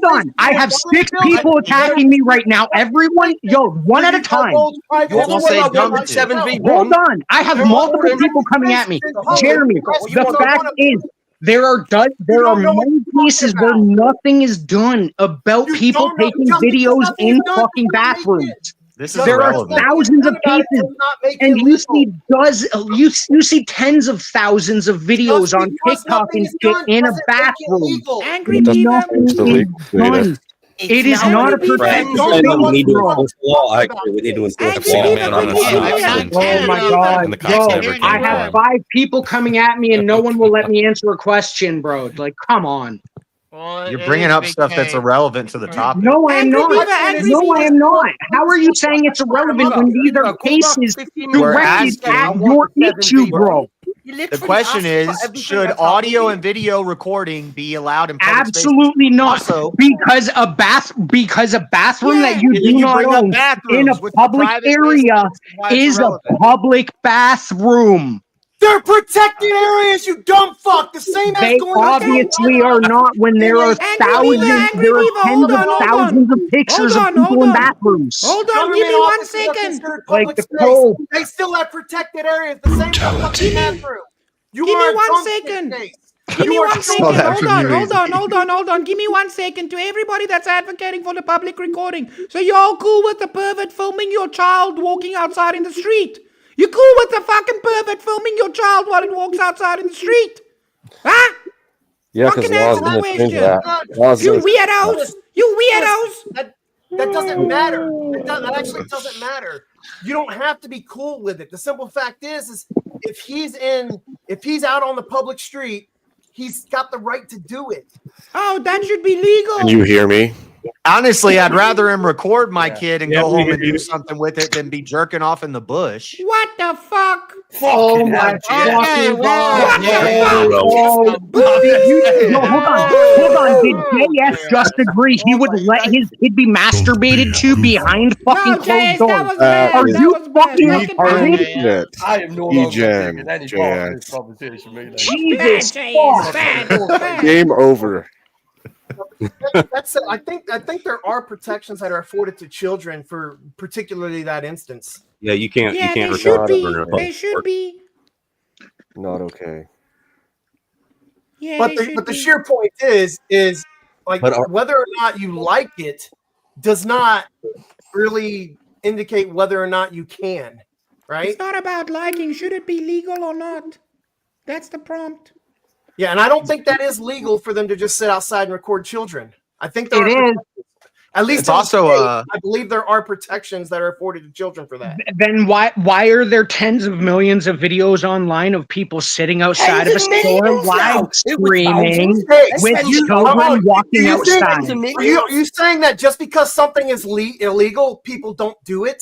on. I have 6 people attacking me right now. Everyone, one at a time. Hold on. I have multiple people coming at me. Jeremy, the fact is, there are many cases where nothing is done about people taking videos in fucking bathrooms. There are thousands of cases, and you see tens of thousands of videos on TikTok and shit in a bathroom. Angry people. It is not a protected space, bro. I agree with you doing Oh my god, bro! I have 5 people coming at me, and no one will let me answer a question, bro. Like, come on. Well, you're bringing up stuff that's irrelevant to the topic. No, I am not. No, I am not. How are you saying it's irrelevant when these are cases directed at your issue, bro? The question is, should audio and video recording be allowed in public Absolutely spaces? not. Also, because a bathroom that you do not own in a public area is a public bathroom. They're protected areas, you dumb fuck. The same as they obviously are not when there are thousands, there are tens of thousands of pictures of people in bathrooms. Hold on, give me 1 second. Like the poll. They still have protected areas, the same as fucking bathroom. Give me 1 second. Give me 1 second. Hold on. Give me 1 second to everybody that's advocating for the public recording. So you're all cool with the pervert filming your child walking outside in the street? You cool with the fucking pervert filming your child while it walks outside in the street? Huh? Yeah, because laws gonna change that. You weirdos! You weirdos! That doesn't matter. That actually doesn't matter. You don't have to be cool with it. The simple fact is if he's out on the public street, he's got the right to do it. Oh, that should be legal. Can you hear me? Honestly, I'd rather him record my kid and go home and do something with it than be jerking off in the bush. What the fuck? Oh my fucking god! Hold on. Did JS just agree he would let his kid be masturbated to behind fucking closed doors? Are you fucking retarded? I am no longer taking any part in this conversation. Jesus! Game over. I think there are protections that are afforded to children for particularly that instance. Yeah, you can't record it. They should be. Not okay. Yeah, but the sheer point is like whether or not you like it does not really indicate whether or not you can, right? It's not about liking. Should it be legal or not? That's the prompt. Yeah, and I don't think that is legal for them to just sit outside and record children. I think it is. At least it's also I believe there are protections that are afforded to children for that. Then why are there tens of millions of videos online of people sitting outside of a store live streaming with children walking outside? Are you saying that just because something is illegal, people don't do it?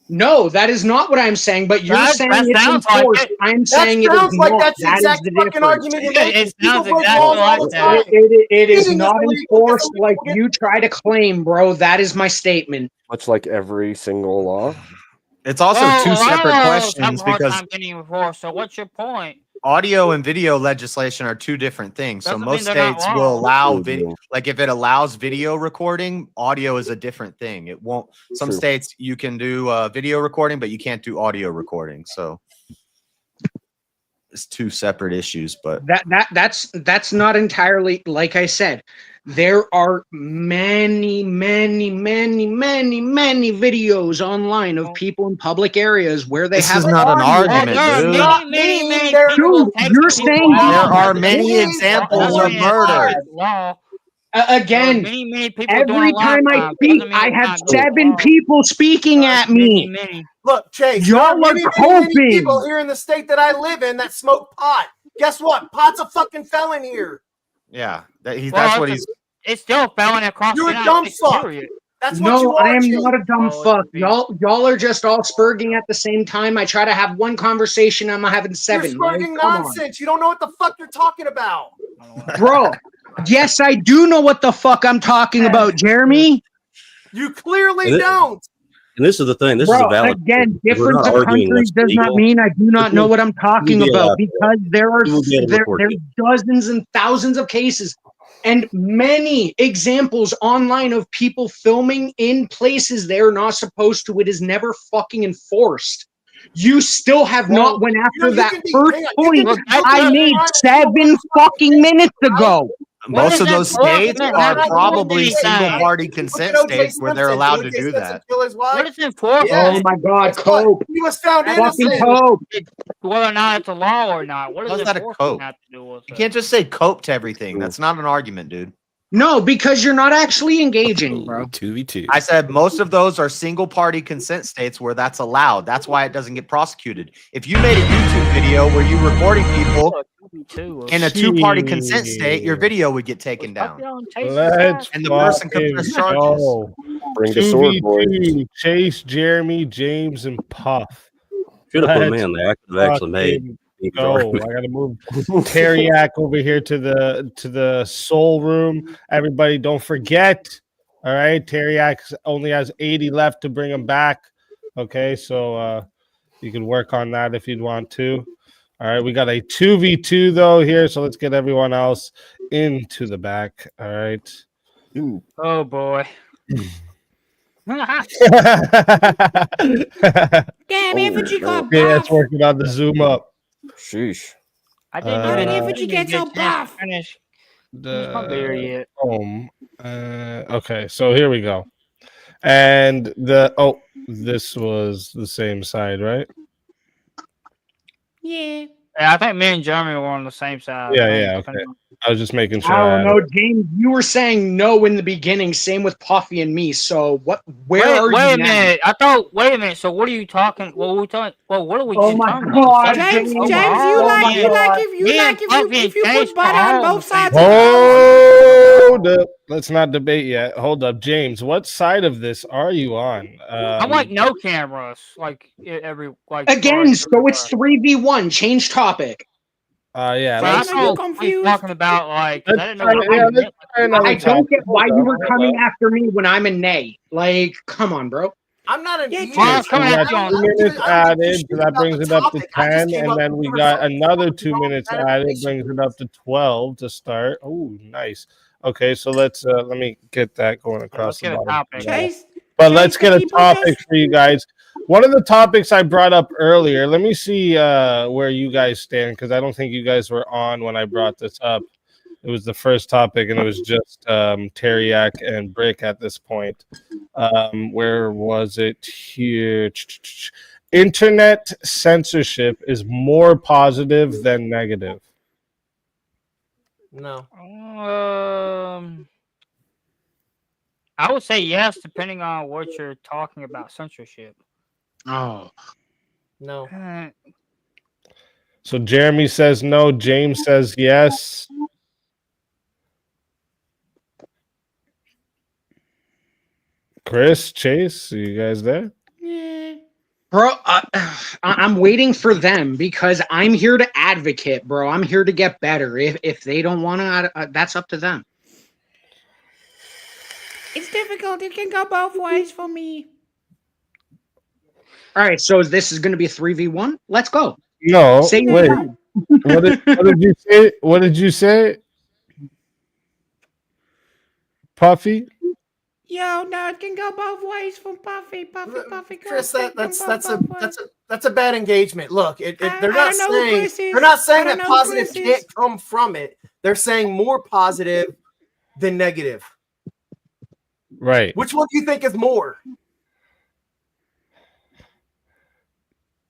No, that is not what I'm saying, but you're saying it's enforced. I'm saying it is not. That's the exact fucking argument you make. It sounds exactly like that. It is not enforced like you try to claim, bro. That is my statement. Much like every single law. It's also two separate questions because I'm getting enforced. So what's your point? Audio and video legislation are two different things. So most states will allow video, like if it allows video recording, audio is a different thing. It won't. Some states you can do video recording, but you can't do audio recording. So it's two separate issues. But that's not entirely, like I said. There are many videos online of people in public areas where they have. This is not an argument, dude. You're saying there are many examples of murder. Again, every time I speak, I have 7 people speaking at me. Look, Chase, y'all are hoping. People here in the state that I live in that smoke pot. Guess what? Pot's a fucking felon here. Yeah, that's what he's. It's still a felony across the United States. You're a dumb fuck. That's what you are. I am not a dumb fuck. Y'all are just all spurging at the same time. I try to have one conversation. I'm having 7. You're spurging nonsense. You don't know what the fuck you're talking about, bro. Yes, I do know what the fuck I'm talking about, Jeremy. You clearly don't. And this is the thing. This is a valid. Again, difference of countries does not mean I do not know what I'm talking about because there's dozens and thousands of cases. and many examples online of people filming in places they're not supposed to. It is never fucking enforced. You still have not went after that first point I made 7 fucking minutes ago. Most of those states are probably single-party consent states where they're allowed to do that. What is enforcement? Oh my God, Cope! He was found Fucking innocent. Cope! Whether or not it's a law or not. What does How's that a enforcement cope? have to do with it? You can't just say cope to everything. That's not an argument, dude. No, because you're not actually engaging, bro. 2v2. I said most of those are single-party consent states where that's allowed. That's why it doesn't get prosecuted. If you made a YouTube video where you're recording people in a 2-party consent state, your video would get taken down. Let's And the person could press charges. go. Bring the sword, boys. 2v2, Chase, Jeremy, James, and Puff. Should have put him Let's in. They actually made. Go. I gotta move Teriak over here to the soul room. Everybody, don't forget. All right, Teriak only has 80 left to bring him back. Okay, so you can work on that if you'd want to. All right, we got a 2v2 though here, so let's get everyone else into the back. All right. Oh boy. Damn, infantry got Yeah, it's buff. working on the zoom up. Sheesh. I didn't How did even infantry get so buff? finish. He's not there yet. Home. Okay, so here we go. And this was the same side, right? Yeah. Yeah, I think me and Jeremy were on the same side. Yeah, okay. I was just making sure. I don't know, James. You were saying no in the beginning. Same with Puffy and me. So what? Where are wait you a now? minute. Wait a minute. So what are you talking? What are we talking? Well, what are we? Oh my determining? God, James, James, if you put butter on both sides. Hold up. Let's not debate yet. Hold up, James. What side of this are you on? I'm like no cameras. Like every like Again, so it's 3v1. Change topic. Yeah. So I'm I'm confused. talking about like I Let's didn't know. try- what yeah, I let's try another I don't get why you were Hold coming up. after me when I'm a nay. Like, come on, bro. I'm not an Yeah, idiot. Well, So we got 2 minutes added, so that brings it up to 10, and then we got another 2 minutes added, brings it up to 12 to start. Oh, nice. Okay, so let me get that going across Let's the get a bottom. topic. Chase, But Chase, let's the get a people topic just- for you guys. One of the topics I brought up earlier, let me see where you guys stand, because I don't think you guys were on when I brought this up. It was the first topic, and it was just Teriak and Brick at this point. Where was it? Here. Internet censorship is more positive than negative. No. I would say yes, depending on what you're talking about. Censorship. Oh, No. So Jeremy says no. James says yes. Chris, Chase, are you guys there? Yeah. bro. I'm waiting for them because I'm here to advocate, bro. I'm here to get better. If they don't want to, that's up to them. It's difficult. It can go both ways for me. All right, so this is going to be a 3v1. Let's go. No, Say your wait. time. What did you say? What did you say? Puffy? Yo, no, it can go both ways from Puffy. Puffy. Chris, It can that's go both ways. a bad engagement. Look, I they're not don't know who saying Chris is. they're not I saying don't that know who positive Chris can't is. come from it. They're saying more positive than negative. Right. Which one do you think is more?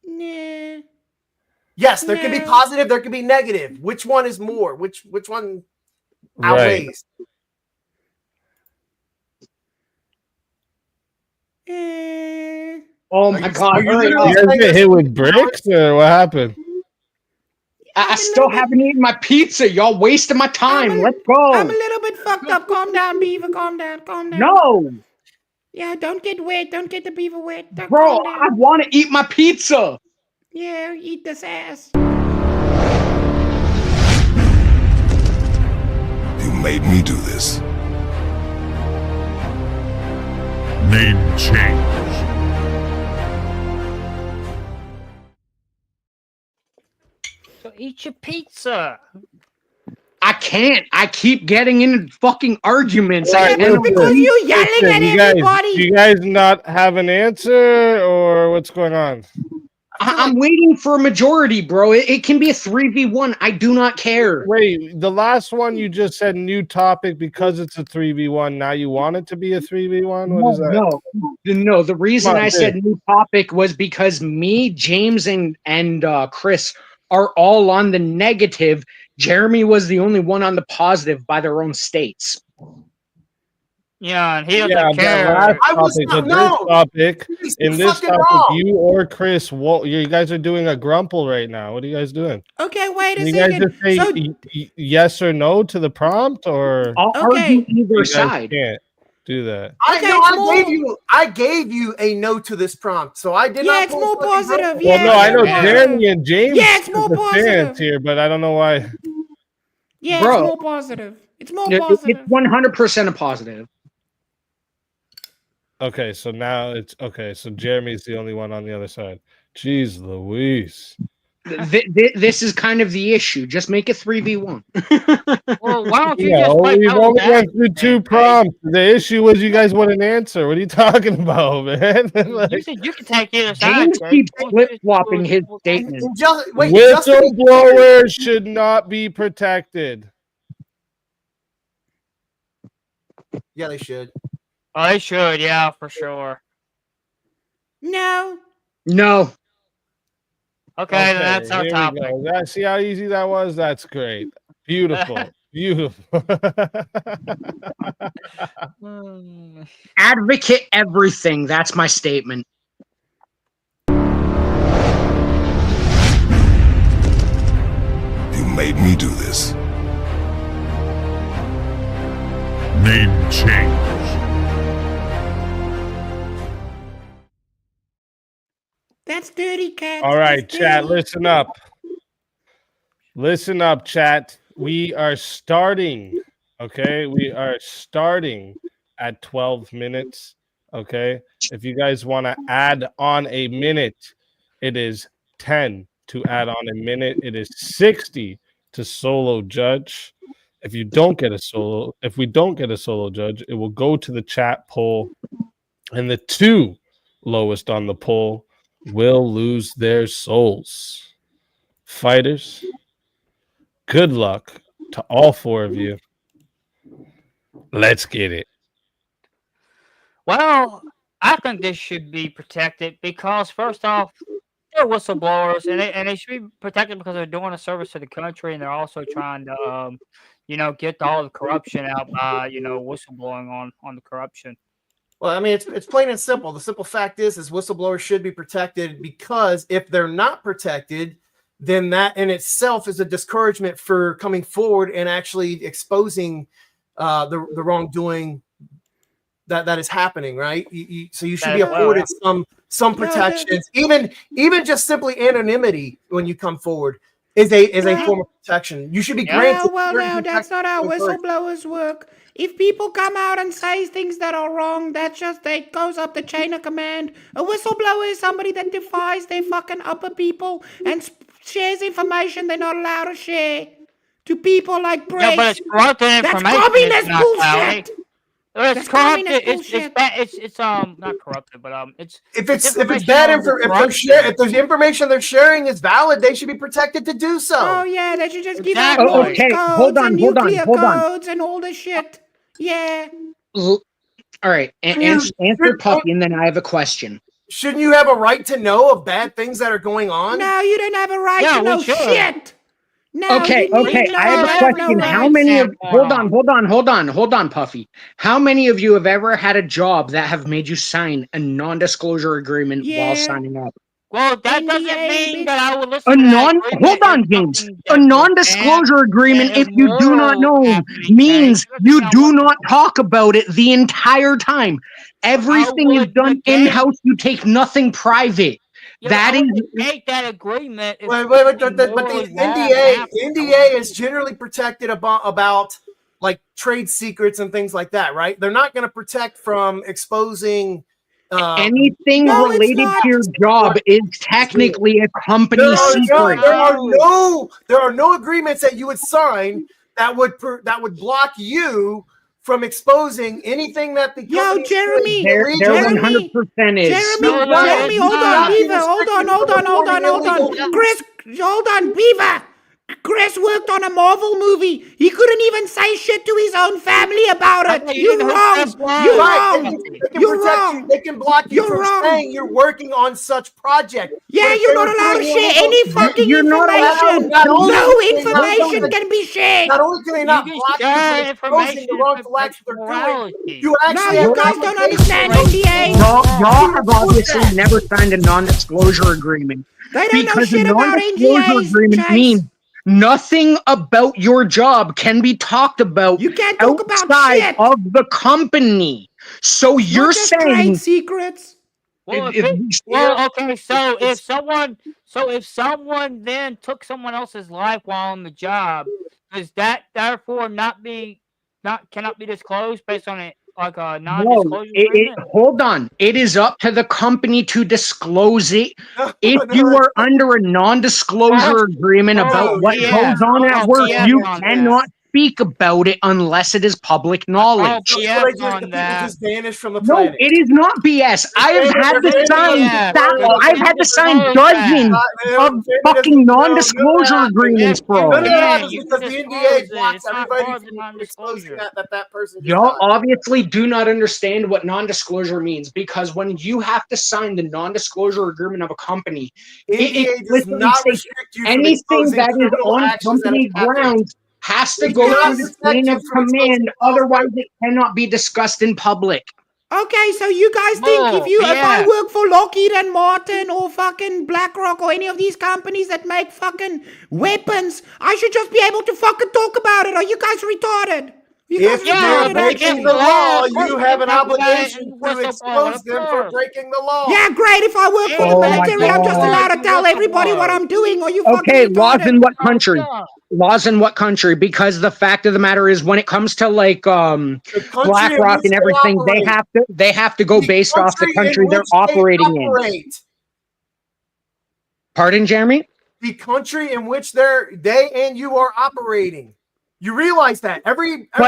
Nah. Yes, there can be No. positive, there can be negative. Which one is more? Which one Right. outweighs? Oh my God! hurry You up. guys get hit with bricks or what happened? I still haven't eaten my pizza. Y'all wasting my time. Let's go. I'm a little bit fucked up. Calm down, Beaver. Calm down. No, Yeah, don't get wet. Don't get the beaver wet. bro. Calm down. I want to eat my pizza. Yeah, eat this ass. You made me do this. Name change. So eat your pizza. I can't. I keep getting into fucking arguments. Right, because you yelling at everybody. Do you guys not have an answer, or what's going on? I'm waiting for a majority, bro. It can be a 3v1. I do not care. Wait, the last one you just said new topic because it's a 3v1. Now you want it to be a 3v1? What is that? No. The reason I said new topic was because me, James, and Chris are all on the negative. Jeremy was the only one on the positive by their own states. Yeah, and he doesn't care. In this topic, you or Chris, you guys are doing a grumple right now. What are you guys doing? Okay, wait a you second. You guys just say yes or no to the prompt, or I'll argue either side. Can't do that. I gave you a no to this prompt, so I did not. Yeah, it's more positive. Well, no, I know Jeremy and James. Yeah, it's more positive here, but I don't know why. Yeah, it's more positive. It's more positive. It's 100% a positive. Okay, so now it's okay. So Jeremy's the only one on the other side. Jeez Louise. This is kind of the issue. Just make it 3v1. Well, why don't you we've only went through 2 prompts. The issue was you guys wouldn't answer. What are you talking about, man? You can take either side. James keeps flip-flopping his statement. Whistleblowers should not be protected. Yeah, they should. Oh, they should, yeah, for sure. No. Okay, then that's our topic. See how easy that was? That's great. Beautiful. Advocate everything. That's my statement. You made me do this. Name change. That's dirty, cat. All right, chat, listen up. Listen up, chat. We are starting, okay? We are starting at 12 minutes, okay? If you guys want to add on a minute, it is 10 to add on a minute. It is 60 to solo judge. If we don't get a solo judge, it will go to the chat poll, and the 2 lowest on the poll will lose their souls. Fighters, good luck to all 4 of you. Let's get it. Well, I think this should be protected because, first off, they're whistleblowers, and they should be protected because they're doing a service to the country, and they're also trying to, get all the corruption out by, whistleblowing on the corruption. Well, I mean, it's plain and simple. The simple fact is whistleblowers should be protected because if they're not protected, then that in itself is a discouragement for coming forward and actually exposing the wrongdoing that is happening, right? So you should be afforded some protections, even just simply anonymity when you come forward is a form of protection. You should be granted. Well, that's not how whistleblowers work. If people come out and say things that are wrong, that goes up the chain of command. A whistleblower is somebody that defies their fucking upper people and shares information they're not allowed to share to people like Brace. Yeah, but it's corrupted information. That's communist bullshit. It's corrupted. It's not corrupted, but it's if it's bad if the information they're sharing is valid, they should be protected to do so. Oh yeah, they should just give out codes and nuclear codes and all this shit. Yeah. All right, answer Puppy, and then I have a question. Shouldn't you have a right to know of bad things that are going on? No, you don't have a right to know shit. No, okay. I have a question. How many of hold on, Puffy. How many of you have ever had a job that have made you sign a non-disclosure agreement while signing up? Well, that doesn't mean that I would listen to hold on, James. A non-disclosure agreement, if you do not know, means you do not talk about it the entire time. Everything is done in-house. You take nothing private. Yeah, that is make that agreement. But the NDA is generally protected about like trade secrets and things like that, right? They're not going to protect from exposing anything related to your job is technically a company secret. There are no agreements that you would sign that would block you from exposing anything that the Jeremy, There 100% is. Jeremy, hold on, Beaver, hold on. Chris, hold on, Beaver. Chris worked on a Marvel movie. He couldn't even say shit to his own family about it. You're wrong. You're wrong. You're wrong. They can block you from saying you're working on such project. Yeah, you're not allowed to share any fucking information. No information can be shared. Not only can they not block you from exposing the wrongful acts they're doing, you actually you guys don't understand NDA. Y'all have obviously never signed a non-disclosure agreement. They don't know shit a about non-disclosure NDAs, agreement means nothing about your job can be talked about you can't talk outside about shit of the company. So you're saying trade secrets. Well, okay. So if someone then took someone else's life while on the job, does that therefore cannot be disclosed based on it? Like a non-disclosure agreement? Hold on. It is up to the company to disclose it. If you are under a non-disclosure agreement about what goes on at work, you cannot speak about it unless it is public knowledge. Just vanish from the planet. No, it is not BS. I have had to sign dozens of fucking non-disclosure agreements, bro. None of that is because the NDA blocks everybody from exposing that person. Y'all obviously do not understand what non-disclosure means, because when you have to sign the non-disclosure agreement of a company, it does not restrict you from anything that is on company grounds has to go through the chain of command, otherwise it cannot be discussed in public. Okay, so you guys think if I work for Lockheed and Martin or fucking BlackRock or any of these companies that make fucking weapons, I should just be able to fucking talk about it? Are you guys retarded? If you're breaking the law, you have an obligation to expose them for breaking the law. Yeah, great. If I work for the military, I'm just allowed to tell everybody what I'm doing. Are you fucking retarded? Laws in what country? Laws in what country? Because the fact of the matter is, when it comes to like BlackRock and everything, they have to go based off the country they're operating in. Pardon, Jeremy? The country in which they and you are operating. You realize that but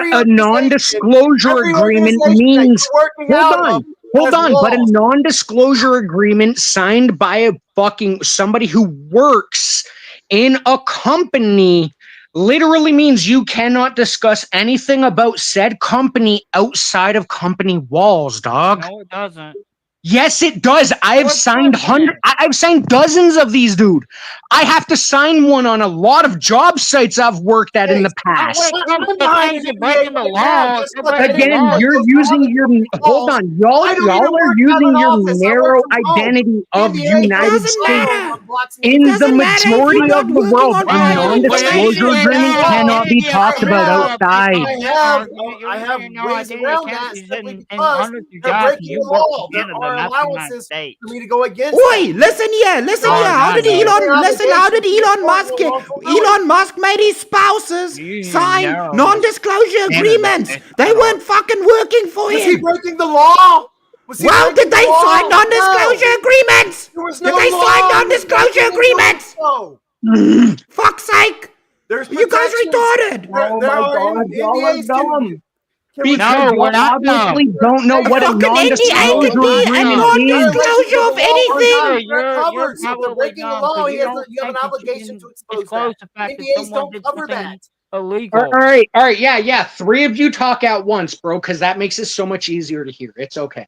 a non-disclosure agreement means hold on. But a non-disclosure agreement signed by a fucking somebody who works in a company literally means you cannot discuss anything about said company outside of company walls, dog. No, it doesn't. Yes, it does. I've signed dozens of these, dude. I have to sign one on a lot of job sites I've worked at in the past. Again, you're using your hold on, y'all are using your narrow identity of United States. In the majority of the world, a non-disclosure agreement cannot be talked about outside. I have ways around that simply because they're breaking the law. There are allowances for me to go against. Oi, listen here. How did Elon Musk made his spouses sign non-disclosure agreements? They weren't fucking working for him. Was he breaking the law? Well, did they sign non-disclosure agreements? Did they sign non-disclosure agreements? Fuck's sake! You guys retarded. Oh my God, y'all are dumb. Because you obviously don't know what a non-disclosure agreement is. Non-disclosure of anything. You're breaking the law. You have an obligation to expose that. NDAs don't cover that. Illegal. All right, yeah. 3 of you talk at once, bro, because that makes it so much easier to hear. It's okay.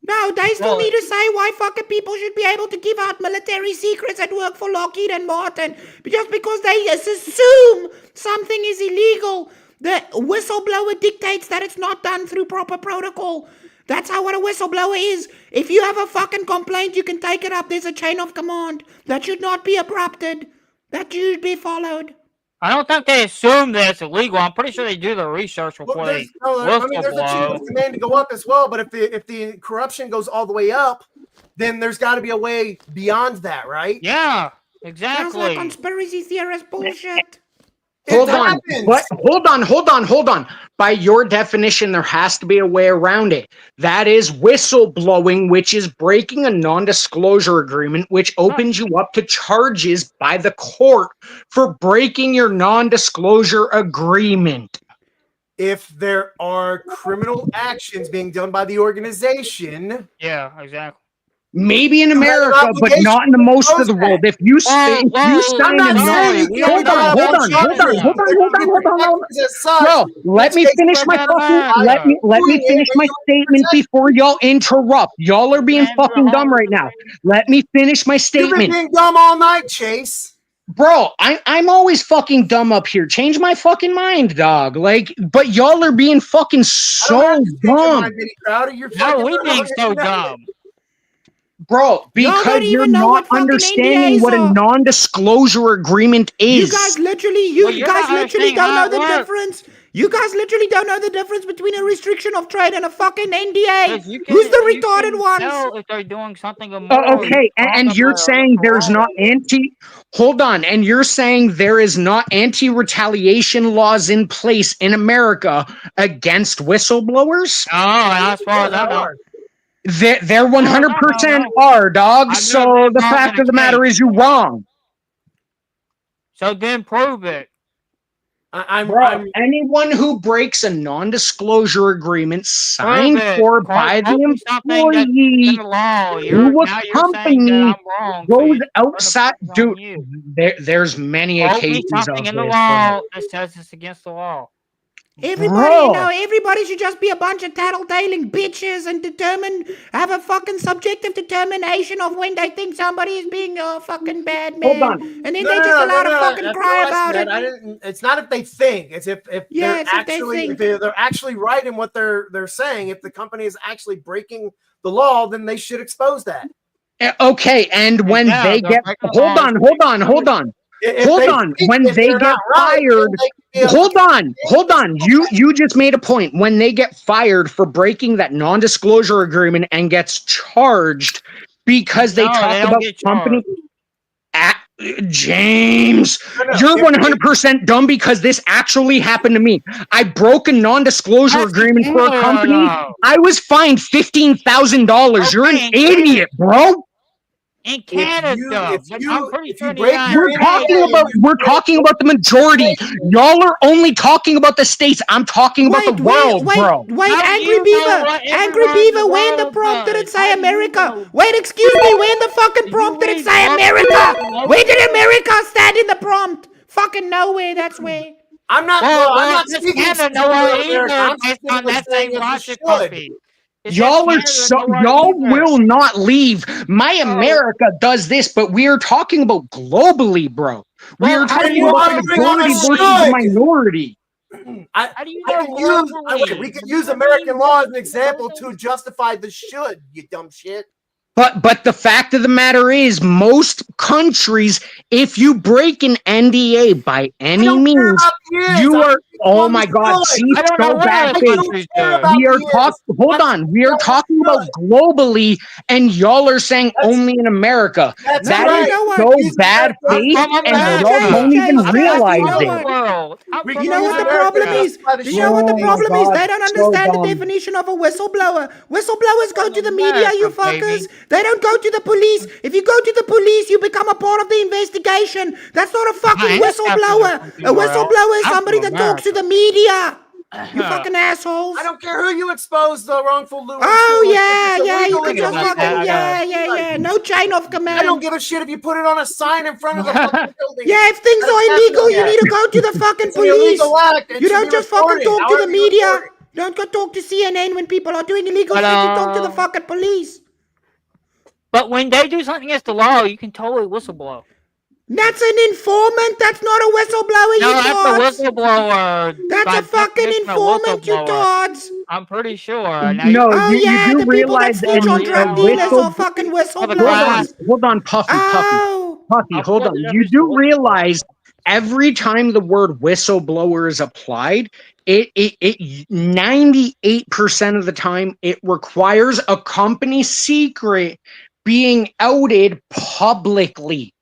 No, they still need to say why fucking people should be able to give out military secrets at work for Lockheed and Martin. Just because they assume something is illegal, the whistleblower dictates that it's not done through proper protocol. That's how what a whistleblower is. If you have a fucking complaint, you can take it up. There's a chain of command. That should not be abrupted. That should be followed. I don't think they assume that it's illegal. I'm pretty sure they do the research before there's a chain of command to go up as well. But if the corruption goes all the way up, then there's got to be a way beyond that, right? Yeah, exactly. Sounds like conspiracy theorist bullshit. Hold on. By your definition, there has to be a way around it. That is whistleblowing, which is breaking a non-disclosure agreement, which opens you up to charges by the court for breaking your non-disclosure agreement. If there are criminal actions being done by the organization. Yeah, exactly. Maybe in America, but not in the most of the world. If you sign Bro, let me finish my statement before y'all interrupt. Y'all are being fucking dumb right now. Let me finish my statement. You've been being dumb all night, Chase. Bro, I'm always fucking dumb up here. Change my fucking mind, dog. Like, but y'all are being fucking so dumb. How are we being so dumb? Bro, because you're not understanding what a non-disclosure agreement is. You guys literally don't know the difference. You guys literally don't know the difference between a restriction of trade and a fucking NDA. Who's the retarded ones? If they're doing something immoral, okay, and you're saying there's not hold on, and you're saying there is not anti-retaliation laws in place in America against whistleblowers? Oh, as far as I know. There 100% are, dog. So the fact of the matter is you're wrong. So then prove it. Anyone who breaks a non-disclosure agreement signed for by the employee who accompanied goes outside. Dude, there's many occasions something in the law that says it's against the law. Everybody should just be a bunch of tattletaling bitches and have a fucking subjective determination of when they think somebody is being a fucking bad man. Hold on. And then they just allowed to fucking cry about it. It's not if they think. It's if they're actually right in what they're saying. If the company is actually breaking the law, then they should expose that. Okay, and when they get hold on. When they get fired, hold on. You just made a point. When they get fired for breaking that non-disclosure agreement and gets charged because they talk about company. James, you're 100% dumb because this actually happened to me. I broke a non-disclosure agreement for a company. I was fined $15,000. You're an idiot, bro. In Canada, we're talking about the majority. Y'all are only talking about the states. I'm talking about the world, bro. Wait, Angry Beaver, where in the prompt did it say America? Wait, excuse me, where in the fucking prompt did it say America? Where did America stand in the prompt? Fucking nowhere, that's where. I'm not speaking to America. Based on that same logic, puppy. Y'all will not leave. My America does this, but we are talking about globally, bro. We are talking about the majority versus the minority. We could use American law as an example to justify the should, you dumb shit. But the fact of the matter is, most countries, if you break an NDA by any means, you are. Oh my God! See, so bad. We are talking. Hold on. We are talking about globally, and y'all are saying only in America. That is so bad faith, and y'all don't even realize it. You know what the problem is? You know what the problem is? They don't understand the definition of a whistleblower. Whistleblowers go to the media, you fuckers. They don't go to the police. If you go to the police, you become a part of the investigation. That's not a fucking whistleblower. A whistleblower is somebody that talks to the media. You fucking assholes. I don't care who you expose the wrongful loot. Oh, yeah. You can just fucking, yeah. No chain of command. I don't give a shit if you put it on a sign in front of the fucking building. Yeah, if things are illegal, you need to go to the fucking police. You don't just fucking talk to the media. Don't go talk to CNN when people are doing illegal shit. You talk to the fucking police. But when they do something against the law, you can totally whistleblow. That's an informant. That's not a whistleblower, you that's a whistleblower. That's a fucking informant, you tards. I'm pretty sure. You do realize that on drug dealers are fucking whistleblowers. Hold on, Puffy, hold on. You do realize every time the word whistleblower is applied, it 98% of the time it requires a company secret being outed publicly.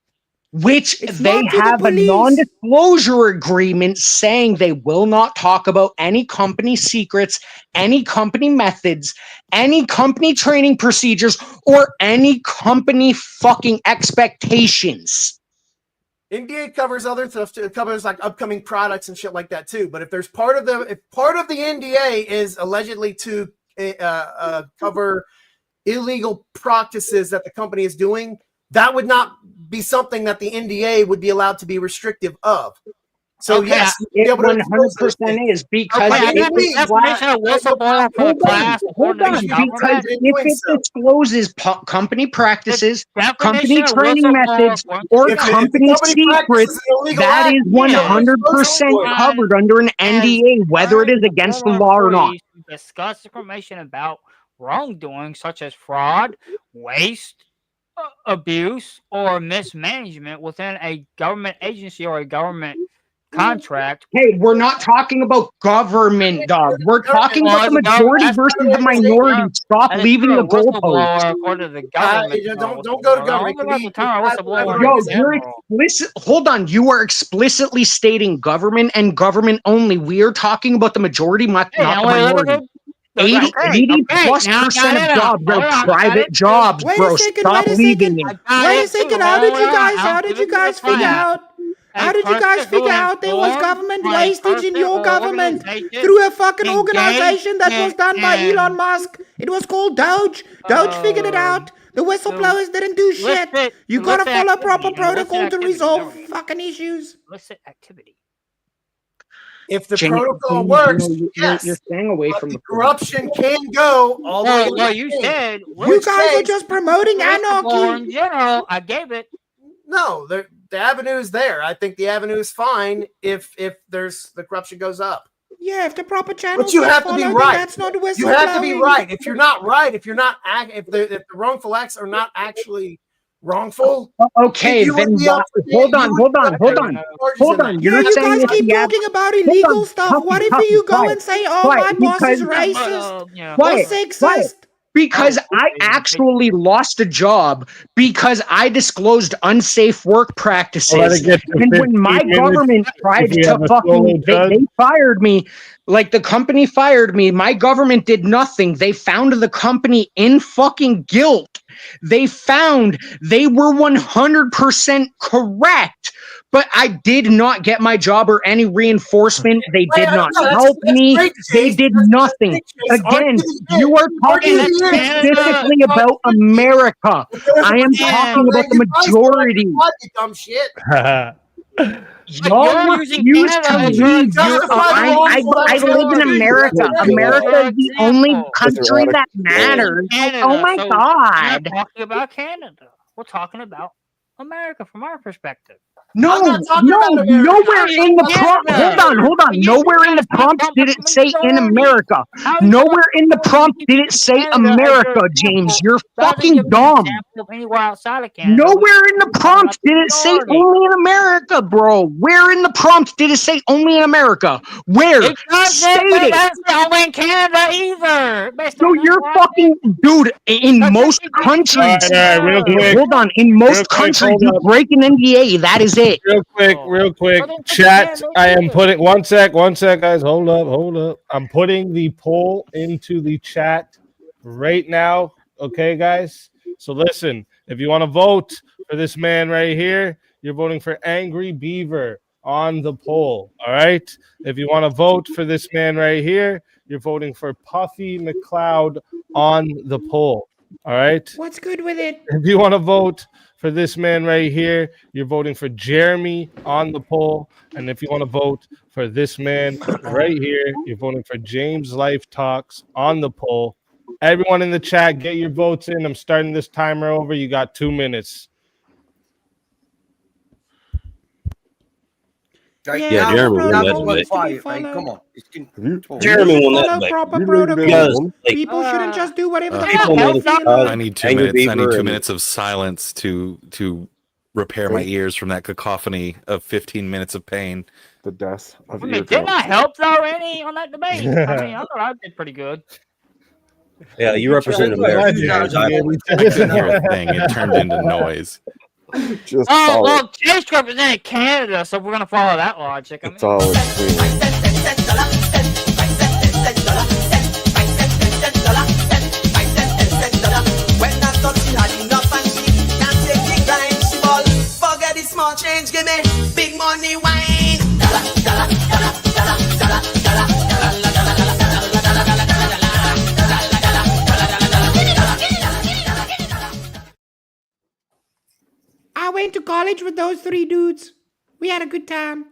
which It's they not to the have a police. non-disclosure agreement saying they will not talk about any company secrets, any company methods, any company training procedures, or any company fucking expectations. NDA covers other stuff too. It covers like upcoming products and shit like that too. But if part of the NDA is allegedly to cover illegal practices that the company is doing, that would not be something that the NDA would be allowed to be restrictive of. So Okay, yes, It 100% is because Okay, it the definition of whistleblower for the class hold according on, to the because government. if it discloses company practices, company Definition of training whistleblower methods, according or to the government. company secrets, that is 100% covered under an NDA, whether it is against the law or not. Discuss information about wrongdoing such as fraud, waste, abuse, or mismanagement within a government agency or a government contract. Hey, we're not talking about government, dog. We're talking about the majority versus the minority. Stop leaving the goalposts. According to the government. Don't go to government. Yo, you're explicit. Hold on. You are explicitly stating government and government only. We are talking about the majority, not the minority. 80+% of jobs are private jobs, bro. Stop leaving it. Wait a second. How did you guys figure out? How did you guys figure out there was government wastage in your government through a fucking organization that was done by Elon Musk? It was called Doge. Doge figured it out. The whistleblowers didn't do shit. You gotta follow proper protocol to resolve fucking issues. Illicit activity. If the protocol works, yes, you're staying away from the corruption can go all the way. Well, you said you guys are just promoting anarchy. In general, I gave it. No, the avenue is there. I think the avenue is fine if the corruption goes up. Yeah, if the proper channels. But you have to be right. That's not whistleblowing. You have to be right. If you're not right, if the wrongful acts are not actually wrongful. Okay, then hold on. You guys keep talking about illegal stuff. What if you go and say, "Oh, my boss is racist or sexist"? Because I actually lost a job because I disclosed unsafe work practices. And when my government tried to fucking, they fired me. Like the company fired me. My government did nothing. They found the company in fucking guilt. They found they were 100% correct. But I did not get my job or any reinforcement. They did not help me. They did nothing. Again, you are talking specifically about America. I am talking about the majority. Y'all refuse to leave. I live in America. America is the only country that matters. Oh my God. We're talking about Canada. We're talking about America from our perspective. Nowhere in the prompt. Hold on. Nowhere in the prompt did it say in America. Nowhere in the prompt did it say America, James. You're fucking dumb. Nowhere in the prompt did it say only in America, bro. Where in the prompt did it say only in America? Where? State it. That's only in Canada either. So you're fucking dude. In most countries, hold on. In most countries, you break an NDA. That is it. Real quick. Chat. I am putting one sec, guys. Hold up. I'm putting the poll into the chat right now. Okay, guys. So listen, if you want to vote for this man right here, you're voting for Angry Beaver on the poll. All right. If you want to vote for this man right here, you're voting for Puffy McLeod on the poll. All right. What's good with it? If you want to vote for this man right here, you're voting for Jeremy on the poll. And if you want to vote for this man right here, you're voting for James Life Talks on the poll. Everyone in the chat, get your votes in. I'm starting this timer over. You got 2 minutes. Yeah, Jeremy won that debate. Come on. Jeremy won that proper debate. protocol. People shouldn't just do whatever the fuck they feel. I need 2 minutes. I need 2 minutes of silence to repair my ears from that cacophony of 15 minutes of pain. The death of didn't I help though, any on that debate? I mean, I thought I did pretty good. Yeah, you represent America. I couldn't hear a thing. It turned into noise. Well, Chase represented Canada, so we're gonna follow that logic. I mean, small change, give me big money wine. Dollar, dollar, dollar, dollar, dollar, dollar, I went to college with those 3 dudes. We had a good time.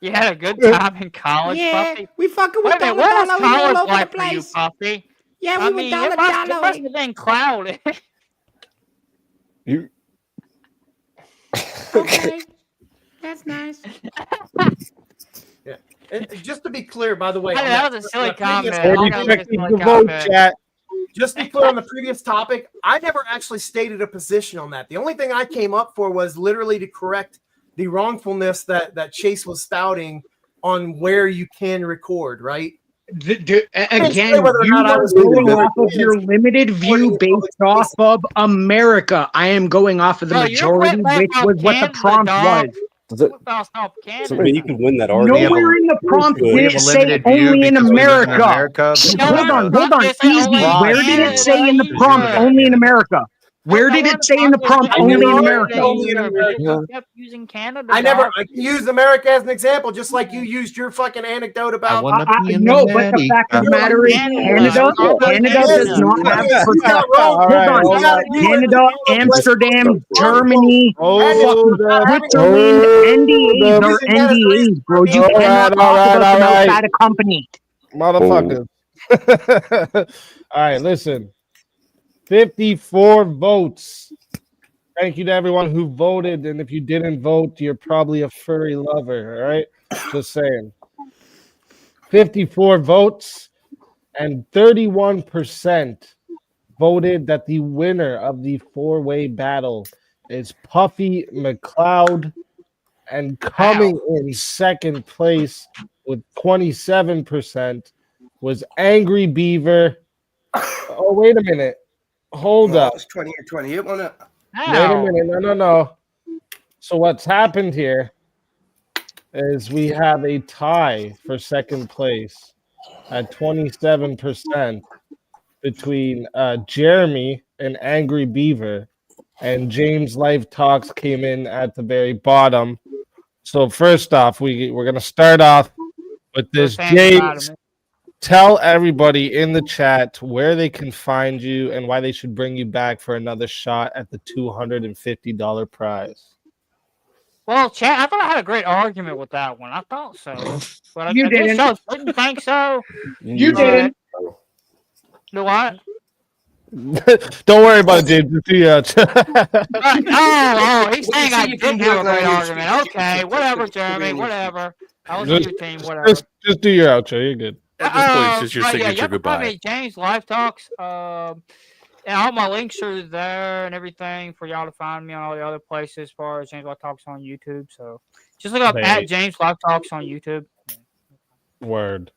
You had a good time in college, Yeah, Puffy? we fucking Wait with a minute, dollar what was dollar all college over the like for you, place. Puffy? Yeah, I we mean, were dollar it must dollar. have been clouded. You Okay, that's nice. Yeah. And just to be clear, by the way, I on know, that was a silly previous comment. topic- 40 seconds to vote, chat. Just to be clear on the previous topic, I never actually stated a position on that. The only thing I came up for was literally to correct the wrongfulness that Chase was spouting on where you can record, right? Again, you are going off of your limited view based off of America. I am going off of the majority, which was what the prompt was. You can win that argument. Nowhere in the prompt We did have it a say limited view only in because we live in America. America. Hold on, easy. Where did it say in the prompt only in America? Where did it say in the prompt only in America? You kept using Canada. I can use America as an example, just like you used your fucking anecdote about. No, but the fact of the matter is, Canada does not have Hold on. Canada, Amsterdam, Germany, fucking Switzerland, NDAs are NDAs, bro. You cannot talk about them outside of company. Motherfuckers. All right, listen. 54 votes. Thank you to everyone who voted. And if you didn't vote, you're probably a furry lover. All right. Just saying. 54 votes and 31% voted that the winner of the 4-way battle is Puffy McLeod. And coming in second place with 27% was Angry Beaver. Oh, wait a minute. Hold up. It's 20 or 28. Wait a minute. No. So what's happened here is we have a tie for second place at 27% between Jeremy and Angry Beaver, and James Life Talks came in at the very bottom. So first off, we're gonna start off with this. James, tell everybody in the chat where they can find you and why they should bring you back for another shot at the $250 prize. Well, chat, I thought I had a great argument with that one. I thought so, but You I guess didn't. I didn't think so. You didn't. Do what? Don't worry about it, James. He's saying I didn't have a great argument. Okay, whatever, Jeremy, whatever. I was on your team, whatever. Just do your outro. You're good. At this point, it's just your signature goodbye. James Live Talks. And all my links are there and everything for y'all to find me on all the other places as far as James Live Talks on YouTube. So just look up at James Live Talks on YouTube. Word.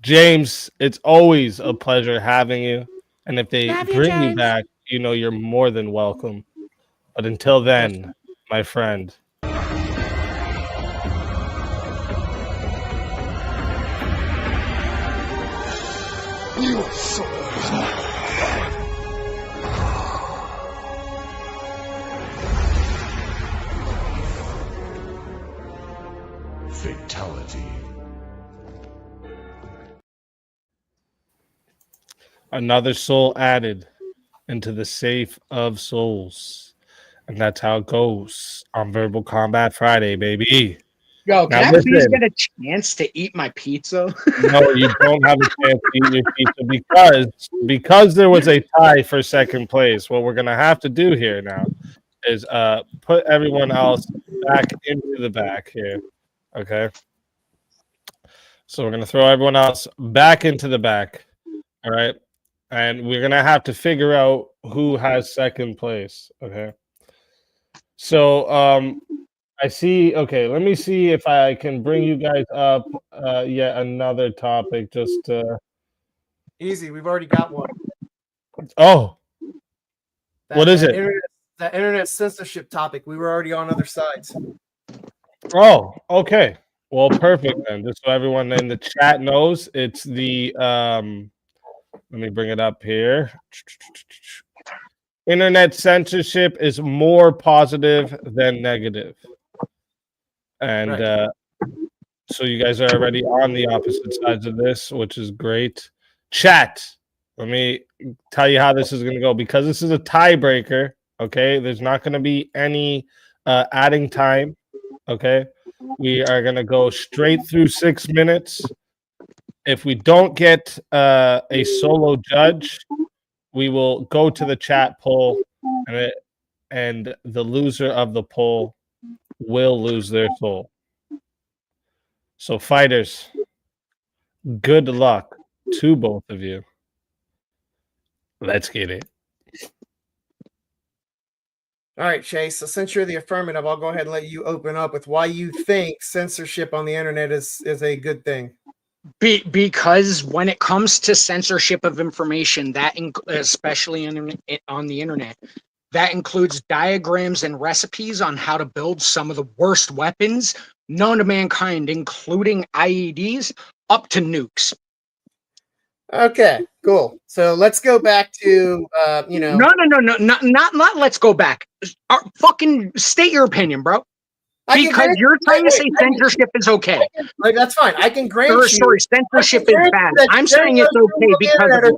James, it's always a pleasure having you. And if they bring you back, you know you're more than welcome. But until then, my friend. You so fatality. Another soul added into the safe of souls. And that's how it goes on Verbal Combat Friday, baby. Yo, can I please get a chance to eat my pizza? No, you don't have a chance to eat your pizza because there was a tie for second place. What we're gonna have to do here now is put everyone else back into the back here. Okay. So we're gonna throw everyone else back into the back. All right. And we're gonna have to figure out who has second place. Okay. So I see. Okay, let me see if I can bring you guys up yet another topic. Just easy. We've already got one. Oh, what is it? that internet censorship topic. We were already on other sides. Oh, okay. Well, perfect then. Just so everyone in the chat knows, it's the let me bring it up here. Internet censorship is more positive than negative. And Right. So you guys are already on the opposite sides of this, which is great. Chat. Let me tell you how this is going to go. Because this is a tiebreaker, okay? There's not going to be any adding time, okay? We are going to go straight through 6 minutes. If we don't get a solo judge, we will go to the chat poll, and the loser of the poll will lose their soul. So, fighters, good luck to both of you. Let's get it. All right, Chase. So since you're the affirmative, I'll go ahead and let you open up with why you think censorship on the internet is a good thing. Because when it comes to censorship of information, that especially on the internet, that includes diagrams and recipes on how to build some of the worst weapons known to mankind, including IEDs up to nukes. Okay, cool. So let's go back to No, not let's go back. Fucking state your opinion, bro. Because you're trying to say censorship is okay. Like, that's fine. I can grant you. Sorry, censorship is bad. I'm saying it's okay because of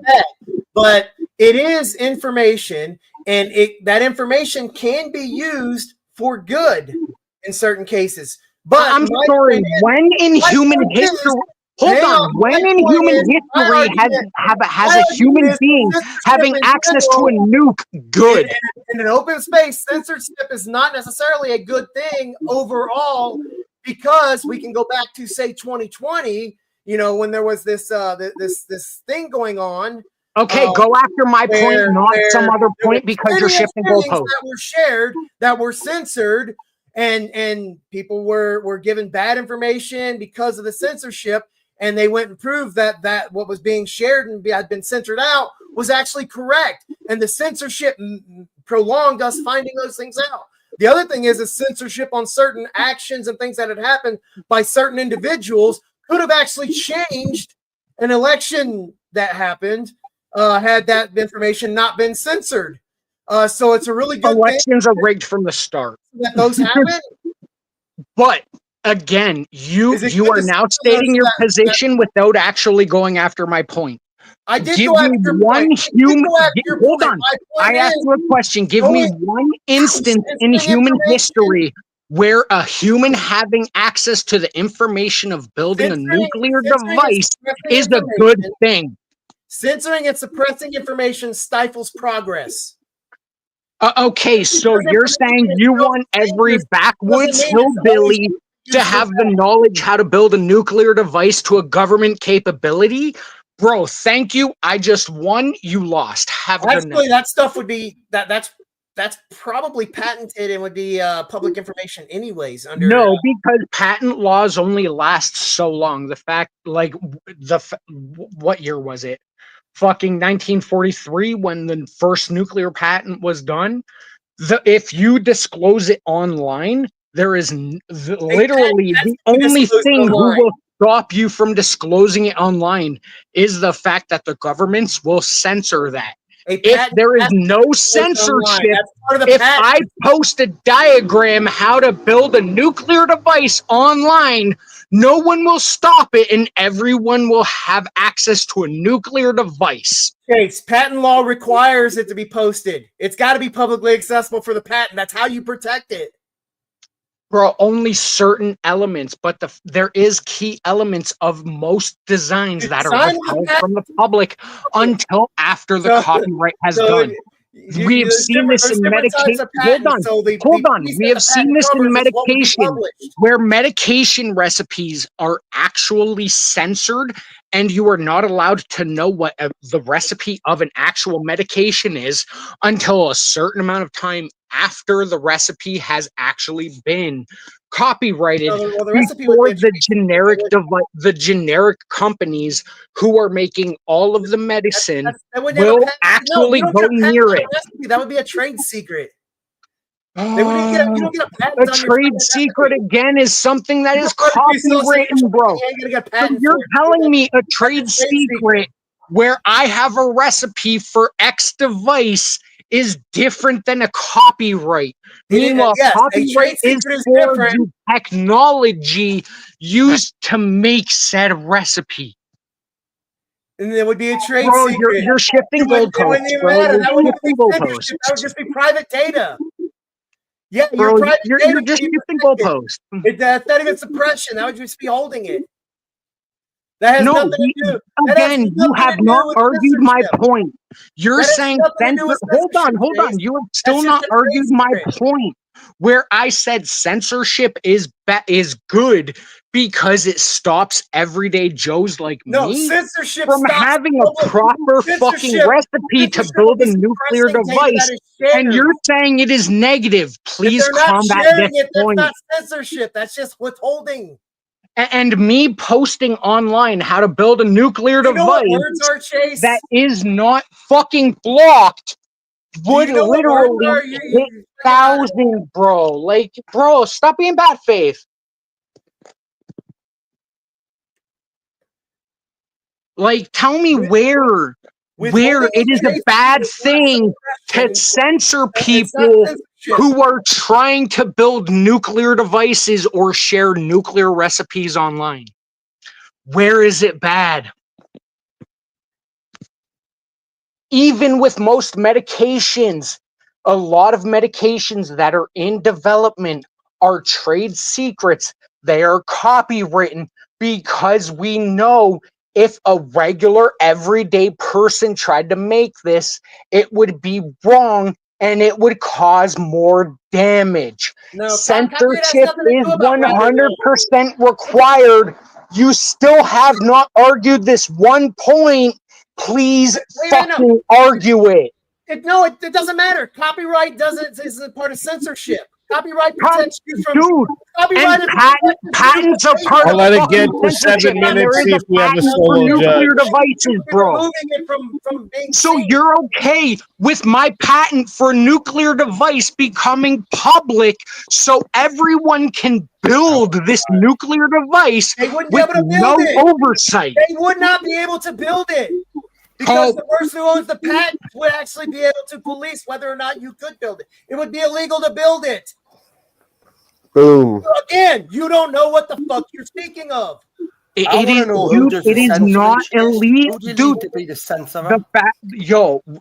but it is information, and that information can be used for good in certain cases. But I'm sorry, when in human history, when in human history has a human being having access to a nuke good? In an open space, censorship is not necessarily a good thing overall, because we can go back to, say, 2020, when there was this this thing going on. Okay, go after my point, not some other point, because you're shifting goalposts. That were shared, that were censored, and people were given bad information because of the censorship, and they went and proved that what was being shared and had been censored out was actually correct, and the censorship prolonged us finding those things out. The other thing is censorship on certain actions and things that had happened by certain individuals could have actually changed an election that happened had that information not been censored. So it's a really good elections are rigged from the start. That those happen. But again, you are now stating your position without actually going after my point. I did give go me after one human. Hold on. I asked you a question. Give me one instance in human history where a human having access to the information of building a nuclear device is a good thing. Censoring and suppressing information stifles progress. Okay, so you're saying you want every backwoods hillbilly to have the knowledge how to build a nuclear device to a government capability? Bro, thank you. I just won. You lost. Have a good night. That stuff would be that's probably patented and would be public information anyways. No, because patent laws only last so long. The fact, like, what year was it? Fucking 1943 when the first nuclear patent was done. If you disclose it online, there is literally the only thing who will stop you from disclosing it online is the fact that the governments will censor that. If there is no censorship, if I post a diagram how to build a nuclear device online, no one will stop it and everyone will have access to a nuclear device. Chase, patent law requires it to be posted. It's got to be publicly accessible for the patent. That's how you protect it. Bro, only certain elements, but there is key elements of most designs that are withheld from the public until after the copyright has done. We have seen this in medication. Hold on. We have seen this in medication where medication recipes are actually censored and you are not allowed to know what the recipe of an actual medication is until a certain amount of time after the recipe has actually been copyrighted before the generic companies who are making all of the medicine will actually go near it. That would be a trade secret. They wouldn't get. You don't get a patent. A trade secret again is something that is copywritten, bro. So you're telling me a trade secret where I have a recipe for X device is different than a copyright. Meanwhile, copyright is for the technology used to make said recipe. And there would be a trade secret. You're shifting goalposts. It wouldn't even matter. That wouldn't be censorship. That would just be private data. Yeah, Bro, private you're just shifting goalposts. That's not even suppression. That would just be holding it. That has nothing to do. Again, you have not argued my point. You're saying censor. Hold on. You have still not argued my point. Where I said censorship is good because it stops everyday Joes like me censorship from having a proper fucking recipe to build a nuclear device. And you're saying it is negative. Please combat this point. That's not censorship. That's just withholding. And me posting online how to build a nuclear device that is not fucking blocked would literally hit thousands, bro. Like, bro, stop being bad faith. Like, tell me where it is a bad thing to censor people who are trying to build nuclear devices or share nuclear recipes online. Where is it bad? Even with most medications, a lot of medications that are in development are trade secrets. They are copywritten because we know if a regular everyday person tried to make this, it would be wrong and it would cause more damage. Censorship is 100% required. You still have not argued this one point. Please fucking argue it. It doesn't matter. Copyright isn't part of censorship. Copyright protects you from patents are part I'll of let it get for 7 minutes. See if we have a solo judge. Devices, bro. So you're okay with my patent for a nuclear device becoming public, so everyone can build this nuclear device with no oversight. They would not be able to build it. Because the person who owns the patent would actually be able to police whether or not you could build it. It would be illegal to build it. Boom. So again, you don't know what the fuck you're speaking of. It is not illegal, dude.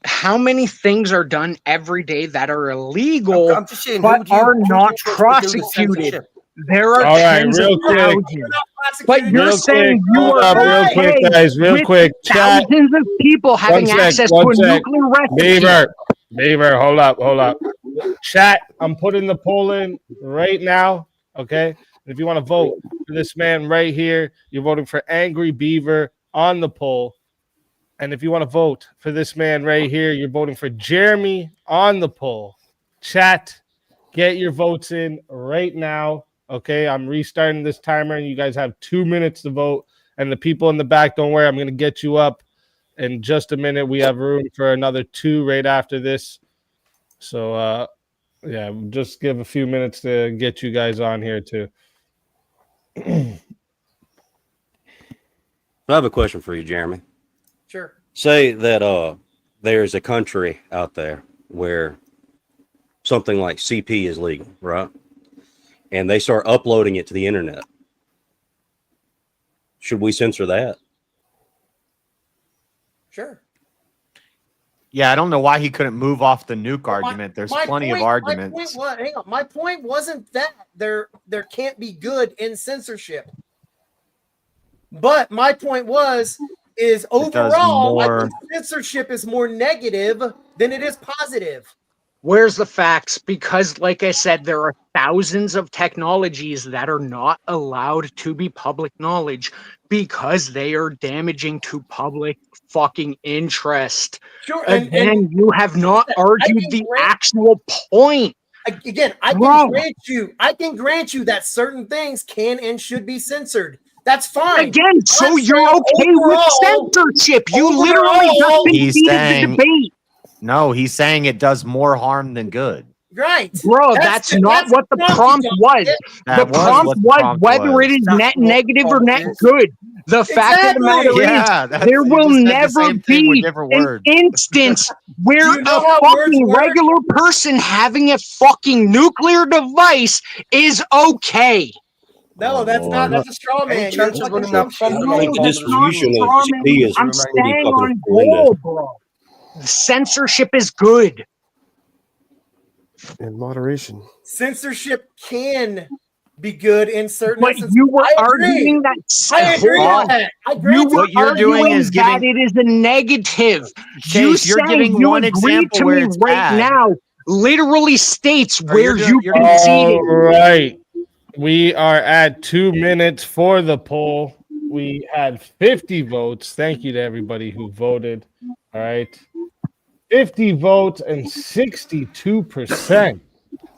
How many things are done every day that are illegal I'm just saying, but are not prosecuted? There are tens of thousands. But you're saying you are okay with thousands of people having access to a nuclear recipe. Beaver, hold up. Chat, I'm putting the poll in right now, okay? If you want to vote for this man right here, you're voting for Angry Beaver on the poll. And if you want to vote for this man right here, you're voting for Jeremy on the poll. Chat, get your votes in right now. Okay, I'm restarting this timer, and you guys have 2 minutes to vote. And the people in the back, don't worry, I'm going to get you up in just a minute. We have room for another 2 right after this. So, yeah, just give a few minutes to get you guys on here, too. I have a question for you, Jeremy. Sure. Say that there's a country out there where something like CP is legal, right? And they start uploading it to the internet. Should we censor that? Sure. Yeah, I don't know why he couldn't move off the nuke argument. There's plenty of arguments. My point wasn't that there can't be good in censorship. But my point is overall, I think censorship is more negative than it is positive. Where's the facts? Because, like I said, there are thousands of technologies that are not allowed to be public knowledge because they are damaging to public fucking interest. Sure. And you have not argued the actual point. Again, I can grant you that certain things can and should be censored. That's fine. Again, so you're okay with censorship. You literally just conceded the debate. No, he's saying it does more harm than good. Right, bro. That's not what the prompt was. The prompt was whether it is net negative or net good. The fact of the matter is, there will never be an instance where a fucking regular person having a fucking nuclear device is okay. No, that's not. That's a straw man. You're fucking The distribution of CP is I'm pretty staying fucking on horrendous. goal, bro. Censorship is good. In moderation. Censorship can be good in certain instances. You were arguing that. I agree with that. I agree. You were What you're doing is that giving- it is a negative. Chase, you're giving one example to where me it's right bad. now literally states Or where you're you conceded. All right. We are at 2 minutes for the poll. We had 50 votes. Thank you to everybody who voted. All right. 50 votes and 62%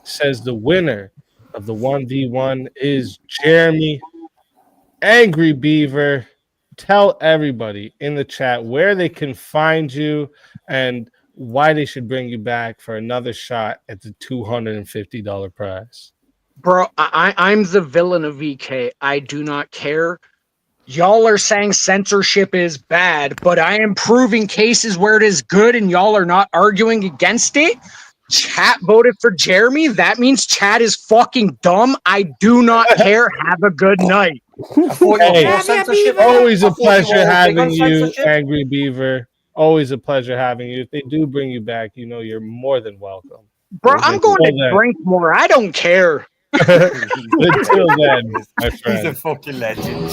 says the winner of the 1v1 is Jeremy. Angry Beaver, tell everybody in the chat where they can find you and why they should bring you back for another shot at the $250 prize. Bro, I'm the villain of VK. I do not care. Y'all are saying censorship is bad, but I am proving cases where it is good and y'all are not arguing against it. Chat voted for Jeremy. That means chat is fucking dumb. I do not care. Have a good night. Hey, always a pleasure having you, Angry Beaver. Always a pleasure having you. If they do bring you back, you know you're more than welcome. Bro, I'm going to drink more. I don't care. Until then, my friend. He's a fucking legend.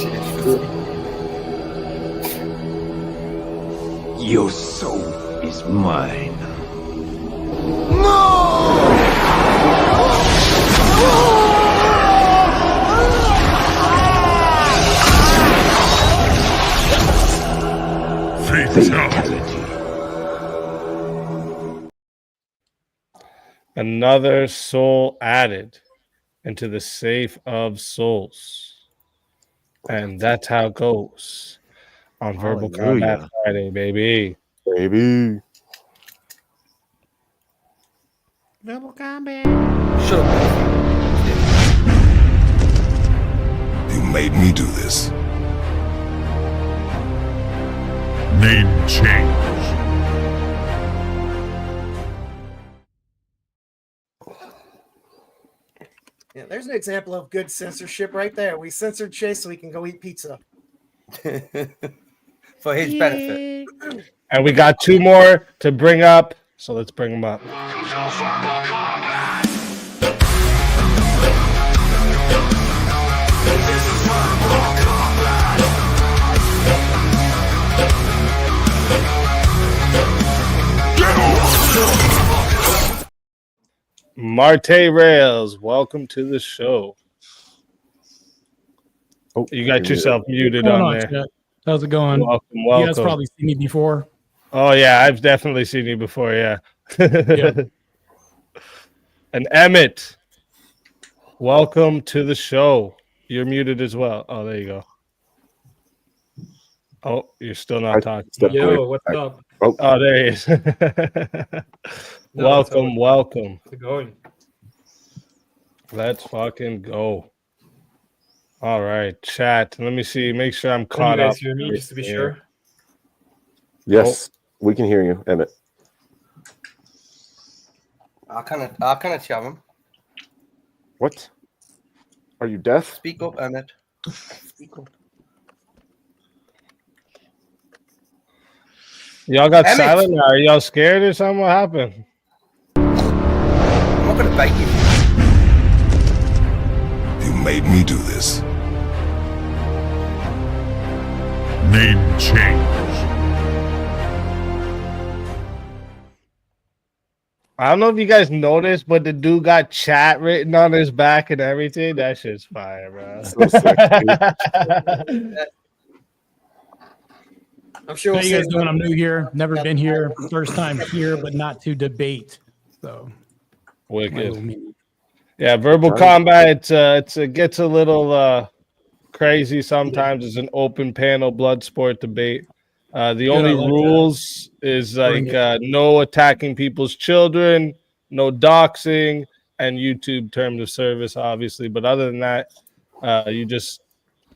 Your soul is mine. Fatality. Another soul added into the safe of souls. And that's how it goes on Verbal Combat Friday, baby. Baby. Verbal combat. You made me do this. Name change. Yeah, there's an example of good censorship right there. We censored Chase so he can go eat pizza. For his benefit. And we got 2 more to bring up, so let's bring them up. Marte Rails, welcome to the show. Oh, you got yourself muted on there. Chat? How's it going? Welcome. You guys probably seen me before. Oh yeah, I've definitely seen you before. Yeah. Yeah. And Emmett, welcome to the show. You're muted as well. Oh, there you go. Oh, you're still not talking. Yo, what's up? Oh, there he is. Welcome. How's it going? Let's fucking go. All right, chat. Let me see. Make sure I'm caught you up. guys hear me, just to be sure? Yes, we can hear you, Emmett. I can't hear him. What? Are you deaf? Speak up, Emmett. Speak up. Y'all got Emmett. silent now. Are y'all scared or something? What happened? I'm not gonna bite you. You made me do this. Name change. I don't know if you guys noticed, but the dude got chat written on his back and everything. That shit's fire, bro. So sick, I'm sure How you guys doing? I'm new here. Never been here. First time here, but not to debate. So Wicked. Yeah, verbal combat. It gets a little crazy sometimes. It's an open panel blood sport debate. The only rules is like no attacking people's children, no doxing, and YouTube terms of service, obviously. But other than that, you just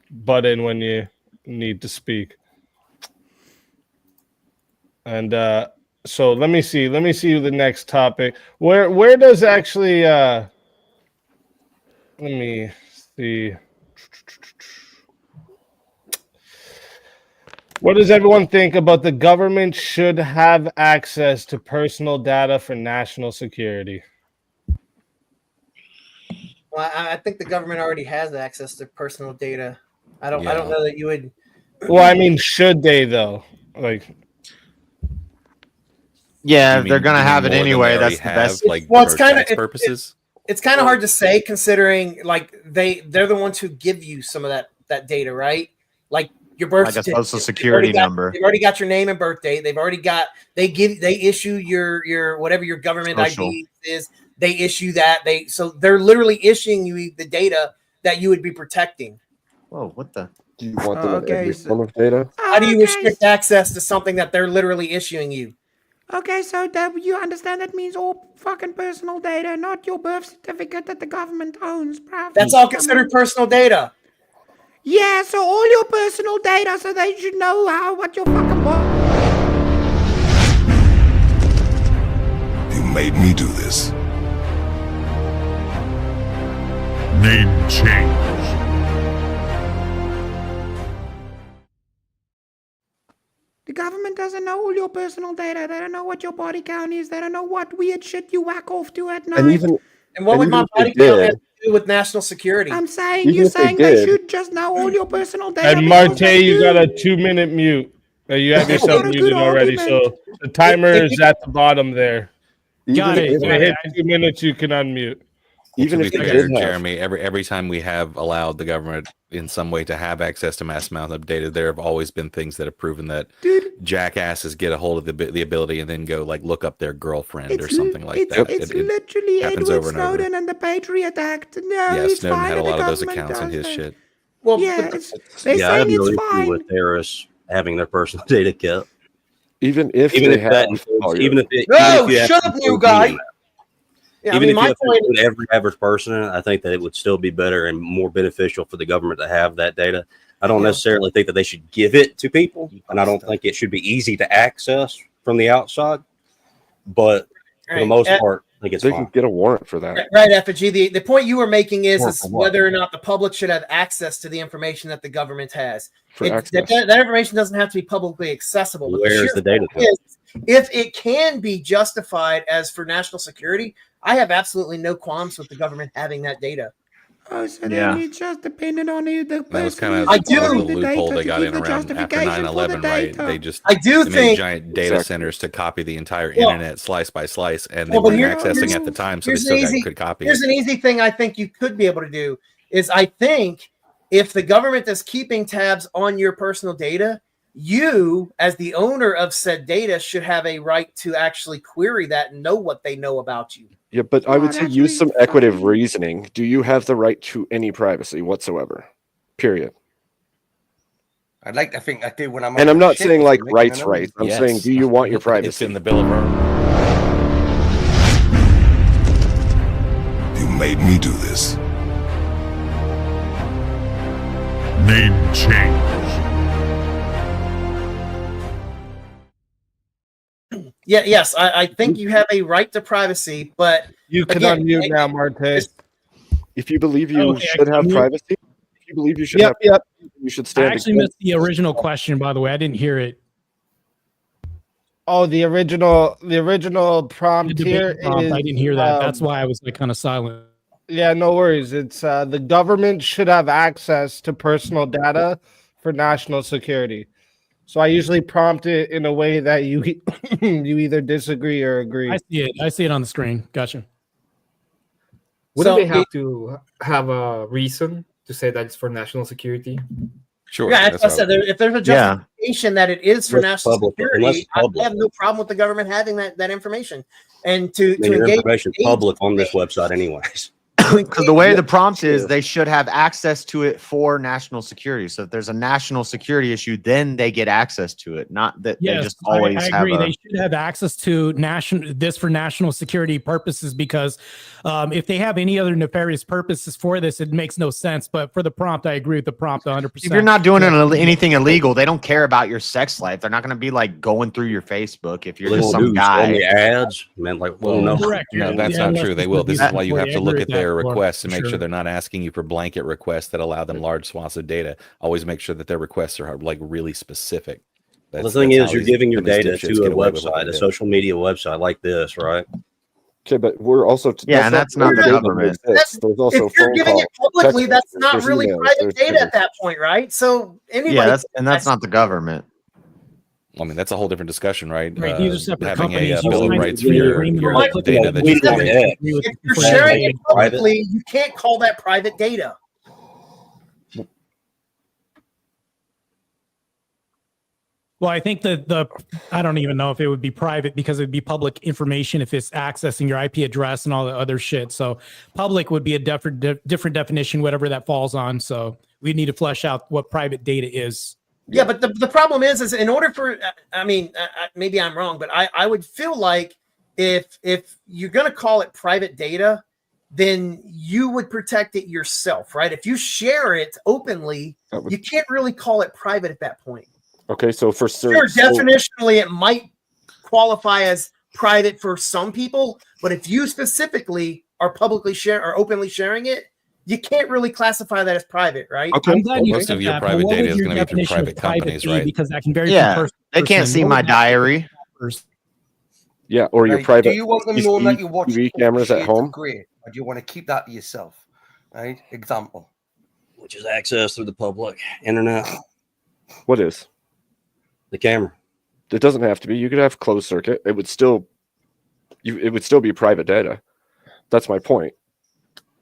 butt in when you need to speak. And so let me see the next topic. Where does actually let me see. What does everyone think about the government should have access to personal data for national security? Well, I think the government already has access to personal data. I don't know that you would. Well, I mean, should they though? Like, yeah, they're gonna have it anyway. That's the best. Like, well, it's kind of purposes. It's kind of hard to say considering like they're the ones who give you some of that data, right? Like your birth like a social security number. They've already got your name and birth date. They've already got they issue your whatever your government Social. ID is. They issue that. So they're literally issuing you the data that you would be protecting. Whoa, what the? Do you want them in every form of data? How do you restrict access to something that they're literally issuing you? Okay, so that you understand that means all fucking personal data, not your birth certificate that the government owns, bruv. That's all considered personal data. Yeah, so all your personal data, so they should know what your fucking You made me do this. Name change. The government doesn't know all your personal data. They don't know what your body count is. They don't know what weird shit you whack off to at night. And what would my body count have to do with national security? I'm saying you're saying they should just know all your personal data. and Marte, you got a 2-minute mute. You have yourself muted already, so the timer is at the bottom there. Got it. If it hit 2 minutes, you can unmute. Even if Jeremy, every time we have allowed the government in some way to have access to mass amount of data, there have always been things that have proven that jackasses get a hold of the ability and then go like look up their girlfriend or something like that. It's literally Edward Snowden and the Patriot Act. No, yeah, it's Snowden fine had a if the lot of those government accounts in does his that. shit. Well, yeah, they're I have saying no it's issue fine. with terrorists having their personal data kept. Even if that have, includes, even if it, no, even if you have shut to up, new include guy. me. Yeah, Even if you my have to point include every average person, I think that it would still be better and more beneficial for the government to have that data. I don't necessarily think that they should give it to people, and I don't think it should be easy to access from the outside. But for the most part, I think it's they fine. can get a warrant for that. Right, Effigy. The point you were making is For what? whether or not the public should have access to the information that the government has. Access. That information doesn't have to be publicly accessible. But Where's the data? If it can be justified as for national security, I have absolutely no qualms with the government having that data. Oh, so then it's just dependent on the person. That was kind of I do. the loophole they got in around after 9/11, right? They just made giant data centers to copy the entire internet slice by slice, and they weren't accessing at the time, so they still could copy Here's it. an easy thing I think you could be able to do is I think if the government is keeping tabs on your personal data, you as the owner of said data should have a right to actually query that and know what they know about you. Yeah, but I would say use some equitable reasoning. Do you have the right to any privacy whatsoever? Period. I'd like to think I do when I'm. And I'm not saying like rights. I'm saying, do you want your privacy? It's in the Bill of Rights. You made me do this. Name change. Yeah, yes, I think you have a right to privacy, but you can unmute now, Marte. If you believe you should have privacy, if you believe you should have, you should I stand. actually missed the original question, by the way. I didn't hear it. Oh, the original prompt here is. I didn't hear that. That's why I was like kind of silent. Yeah, no worries. It's the government should have access to personal data for national security. So I usually prompt it in a way that you you either disagree or agree. I see it. I see it on the screen. Gotcha. Wouldn't they have to have a reason to say that it's for national security? Sure. Yeah, as I said, if there's a justification that it is for national security, I have no problem with the government having that information. And to I mean, your engage information public on this website, anyways. Because the way the prompt is, they should have access to it for national security. So if there's a national security issue, then they get access to it. Not that they just always I agree. They should have access to for national security purposes, because if they have any other nefarious purposes for this, it makes no sense. But for the prompt, I agree with the prompt 100%. If you're not doing anything illegal, they don't care about your sex life. They're not going to be like going through your Facebook if you're just some guy. The ads, man, like, well, no, no, that's not true. They will. This is why you have to look at their requests and make sure they're not asking you for blanket requests that allow them large swaths of data. Always make sure that their requests are like really specific. The thing is, you're giving your data to a website, a social media website like this, right? Okay, but we're also and that's not the government. There's also if you're giving it publicly, that's not really private data at that point, right? So anybody, that's not the government. I mean, that's a whole different discussion, right? These are separate having companies. a bill of rights for your data that if you're sharing it publicly, you can't call that private data. Well, I think that I don't even know if it would be private, because it'd be public information if it's accessing your IP address and all the other shit. So public would be a different definition, whatever that falls on. So we need to flesh out what private data is. Yeah, but the problem is in order for, maybe I'm wrong, but I would feel like if you're going to call it private data, then you would protect it yourself, right? If you share it openly, you can't really call it private at that point. Okay, so for sure, definitionally, it might qualify as private for some people, but if you specifically are openly sharing it, you can't really classify that as private, right? Okay. I'm glad most of your private data is going to be through private companies, right? Because that can vary. They can't see my diary. Yeah, or your private. Do you want them knowing that you watch TV cameras at home? Great, or do you want to keep that to yourself? Right? Example, which is access through the public internet. What is the camera? It doesn't have to be. You could have closed circuit. It would still be private data. That's my point.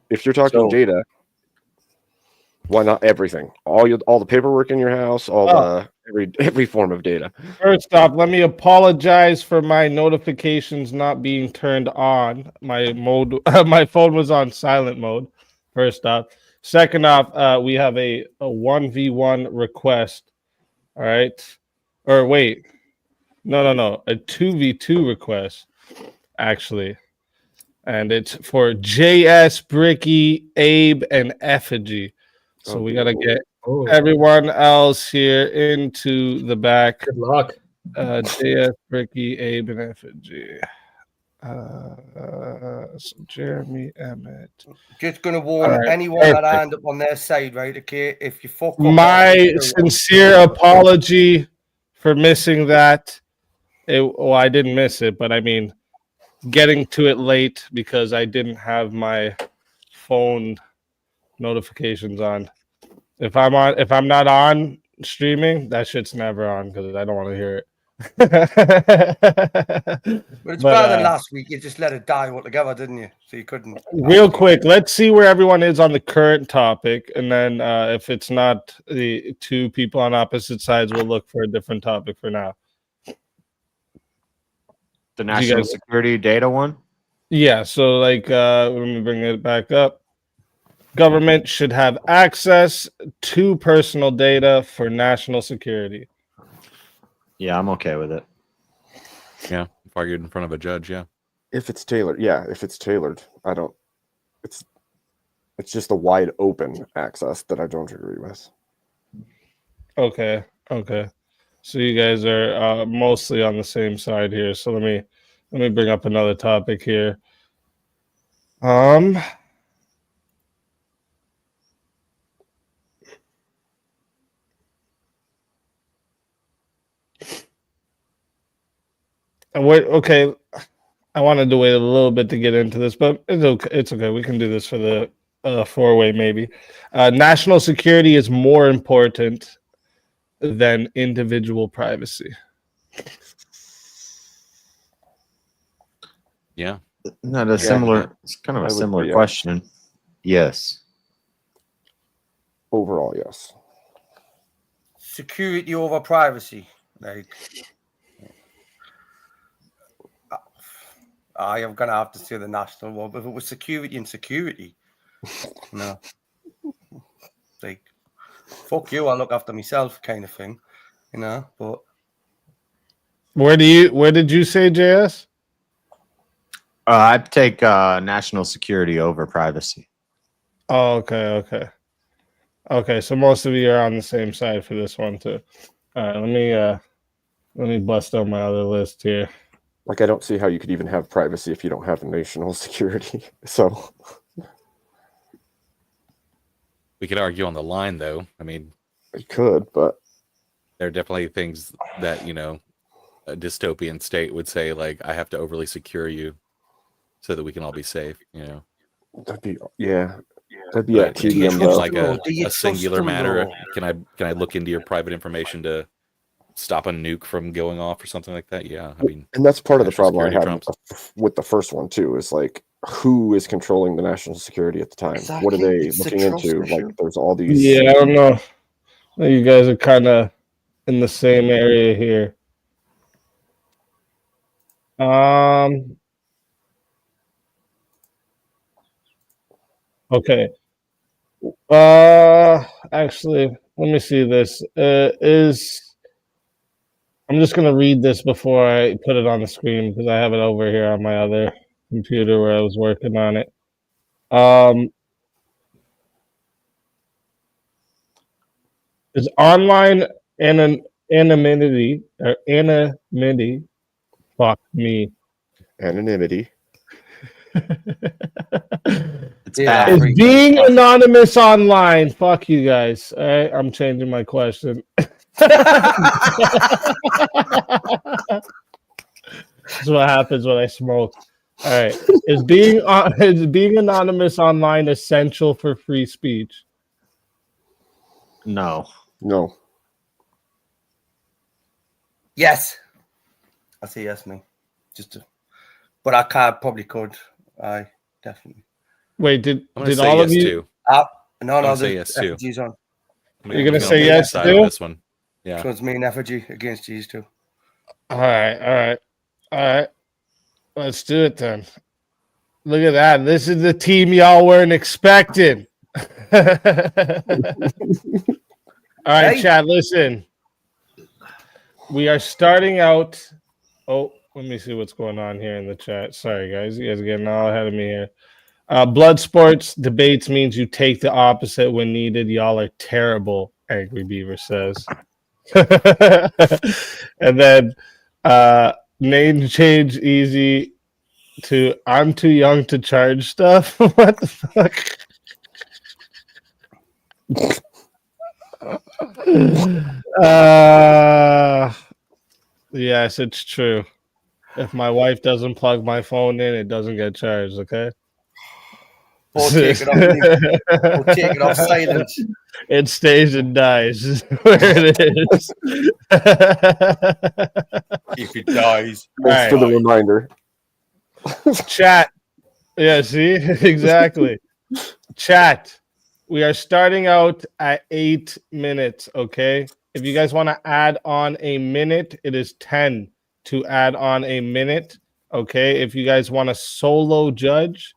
If you're talking data, why not everything? All the paperwork in your house, every form of data. First off, let me apologize for my notifications not being turned on. My phone was on silent mode. First off. Second off, we have a 1v1 request. All right. Or wait. No. A 2v2 request, actually. And it's for JS, Bricky, Abe, and Effigy. So we got to get everyone else here into the back. Good luck. JS, Bricky, Abe, and Effigy. So Jeremy, Emmett. Just going to warn anyone that I end up on their side, right? Okay, if you fuck up. My sincere apology for missing that. I didn't miss it, but I mean, getting to it late because I didn't have my phone notifications on. If I'm not on streaming, that shit's never on because I don't want to hear it. But it's better than last week. You just let it die altogether, didn't you? So you couldn't. Real quick, let's see where everyone is on the current topic, and then if it's not the two people on opposite sides, we'll look for a different topic for now. The national security data one? Yeah, so let me bring it back up. Government should have access to personal data for national security. Yeah, I'm okay with it. Yeah, if argued in front of a judge, yeah. If it's tailored, I don't. It's just a wide open access that I don't agree with. Okay. So you guys are mostly on the same side here. So let me bring up another topic here. Okay. I wanted to wait a little bit to get into this, but it's okay. We can do this for the four-way maybe. National security is more important than individual privacy. Yeah. Not a similar. It's kind of a similar question. Yes. Overall, yes. Security over privacy. I am gonna have to say the national one, but if it was security and security, No. Like, fuck you, I look after myself kind of thing. You know, but Where did you say, JS? I'd take national security over privacy. Oh, okay. Okay, so most of you are on the same side for this one too. All right, let me bust out my other list here. Like, I don't see how you could even have privacy if you don't have national security. So We could argue on the line, though. I mean, you could, but there are definitely things that, you know, a dystopian state would say, like, I have to overly secure you so that we can all be safe, you know. that'd be that'd be But at tedium it's though. like a singular matter. Can I look into your private information to stop a nuke from going off or something like that? Yeah, I mean, And that's part of the national problem I security had trumps. with the first one too. Is like, who is controlling the national security at the time? What are Exactly, they it's the looking trust into? issue. Like, there's all these. Yeah, I don't know. You guys are kind of in the same area here. Okay. Actually, let me see this. I'm just gonna read this before I put it on the screen because I have it over here on my other computer where I was working on it. Is online anonymity or anonymity? Fuck me. Anonymity. Is being anonymous online? Fuck you guys. All right, I'm changing my question. That's what happens when I smoke. All right. Is being anonymous online essential for free speech? No. yes. I say yes, me. But I probably could. I definitely. Wait, did say all yes of you? too. No, I'm gonna the say yes too. effigy's on. You're gonna say yes side too? on this one. Yeah. So it's me and effigy against G's too. All right. Let's do it then. Look at that. This is the team y'all weren't expecting. All right, Chad, listen. We are starting out. Oh, let me see what's going on here in the chat. Sorry, guys. You guys are getting all ahead of me here. Blood sports debates means you take the opposite when needed. Y'all are terrible, Angry Beaver says. And then name change easy to I'm too young to charge stuff. What the fuck? Yes, it's true. If my wife doesn't plug my phone in, it doesn't get charged, okay? Or take it off silent. It stays and dies where it is. If it dies. Thanks for the reminder. Chat. Yeah, see? Exactly. Chat. We are starting out at 8 minutes, okay? If you guys want to add on a minute, it is 10 to add on a minute, okay? If you guys want to solo judge,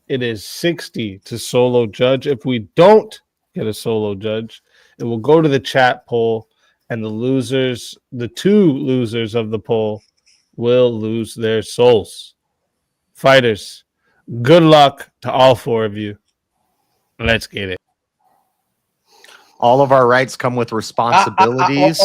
it is 60 to solo judge. If we don't get a solo judge, it will go to the chat poll, and the two losers of the poll will lose their souls. Fighters, good luck to all four of you. Let's get it. All of our rights come with responsibilities.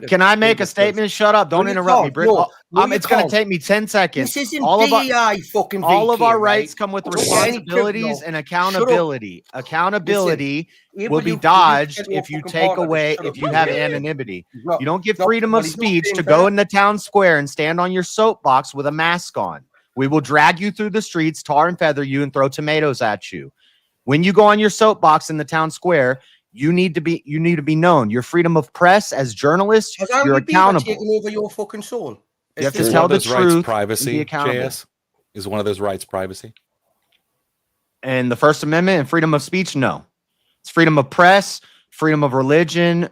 Can I make a statement? Shut up. Don't interrupt me, Britt. It's going to take me 10 seconds. This isn't all of our rights come with responsibilities and accountability. Accountability will be dodged if you take away, if you have anonymity. You don't get freedom of speech to go in the town square and stand on your soapbox with a mask on. We will drag you through the streets, tar and feather you, and throw tomatoes at you. When you go on your soapbox in the town square, you need to be known. Your freedom of press as journalists, you're accountable. Taking over your fucking soul. You have to tell the truth. Privacy, JS? Is one of those rights privacy? And the First Amendment and freedom of speech, no. It's freedom of press, freedom of religion,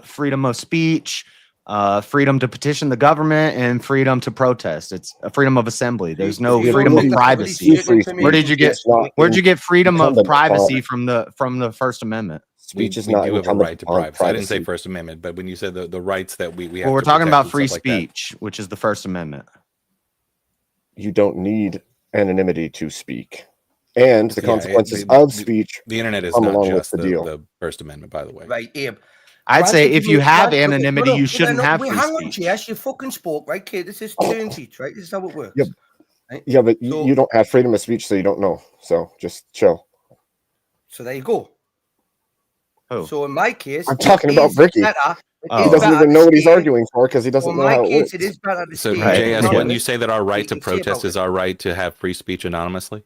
freedom of speech, freedom to petition the government and freedom to protest. It's a freedom of assembly. There's no freedom of privacy. Where'd you get freedom of privacy from the First Amendment? We do have a right to privacy. I didn't say First Amendment, but when you said the rights that we have, well, we're talking about free speech, which is the First Amendment. You don't need anonymity to speak, and the consequences of speech. The internet is come not along just with the deal. the First Amendment, by the way. Right, Abe. I'd say if you have anonymity, you shouldn't have free hang on, speech. Jess, you fucking spoke, right, kid? This is turn seats, right? This is how it works. Yeah, right? Yeah, but you don't have freedom of speech, so you don't know. So just chill. So there you go. Oh. So in my case, I'm talking about Ricky. He doesn't even know what he's arguing for because he doesn't know how it works. It is better to So, stay JS, when you say that our right to protest is our right to have free speech anonymously?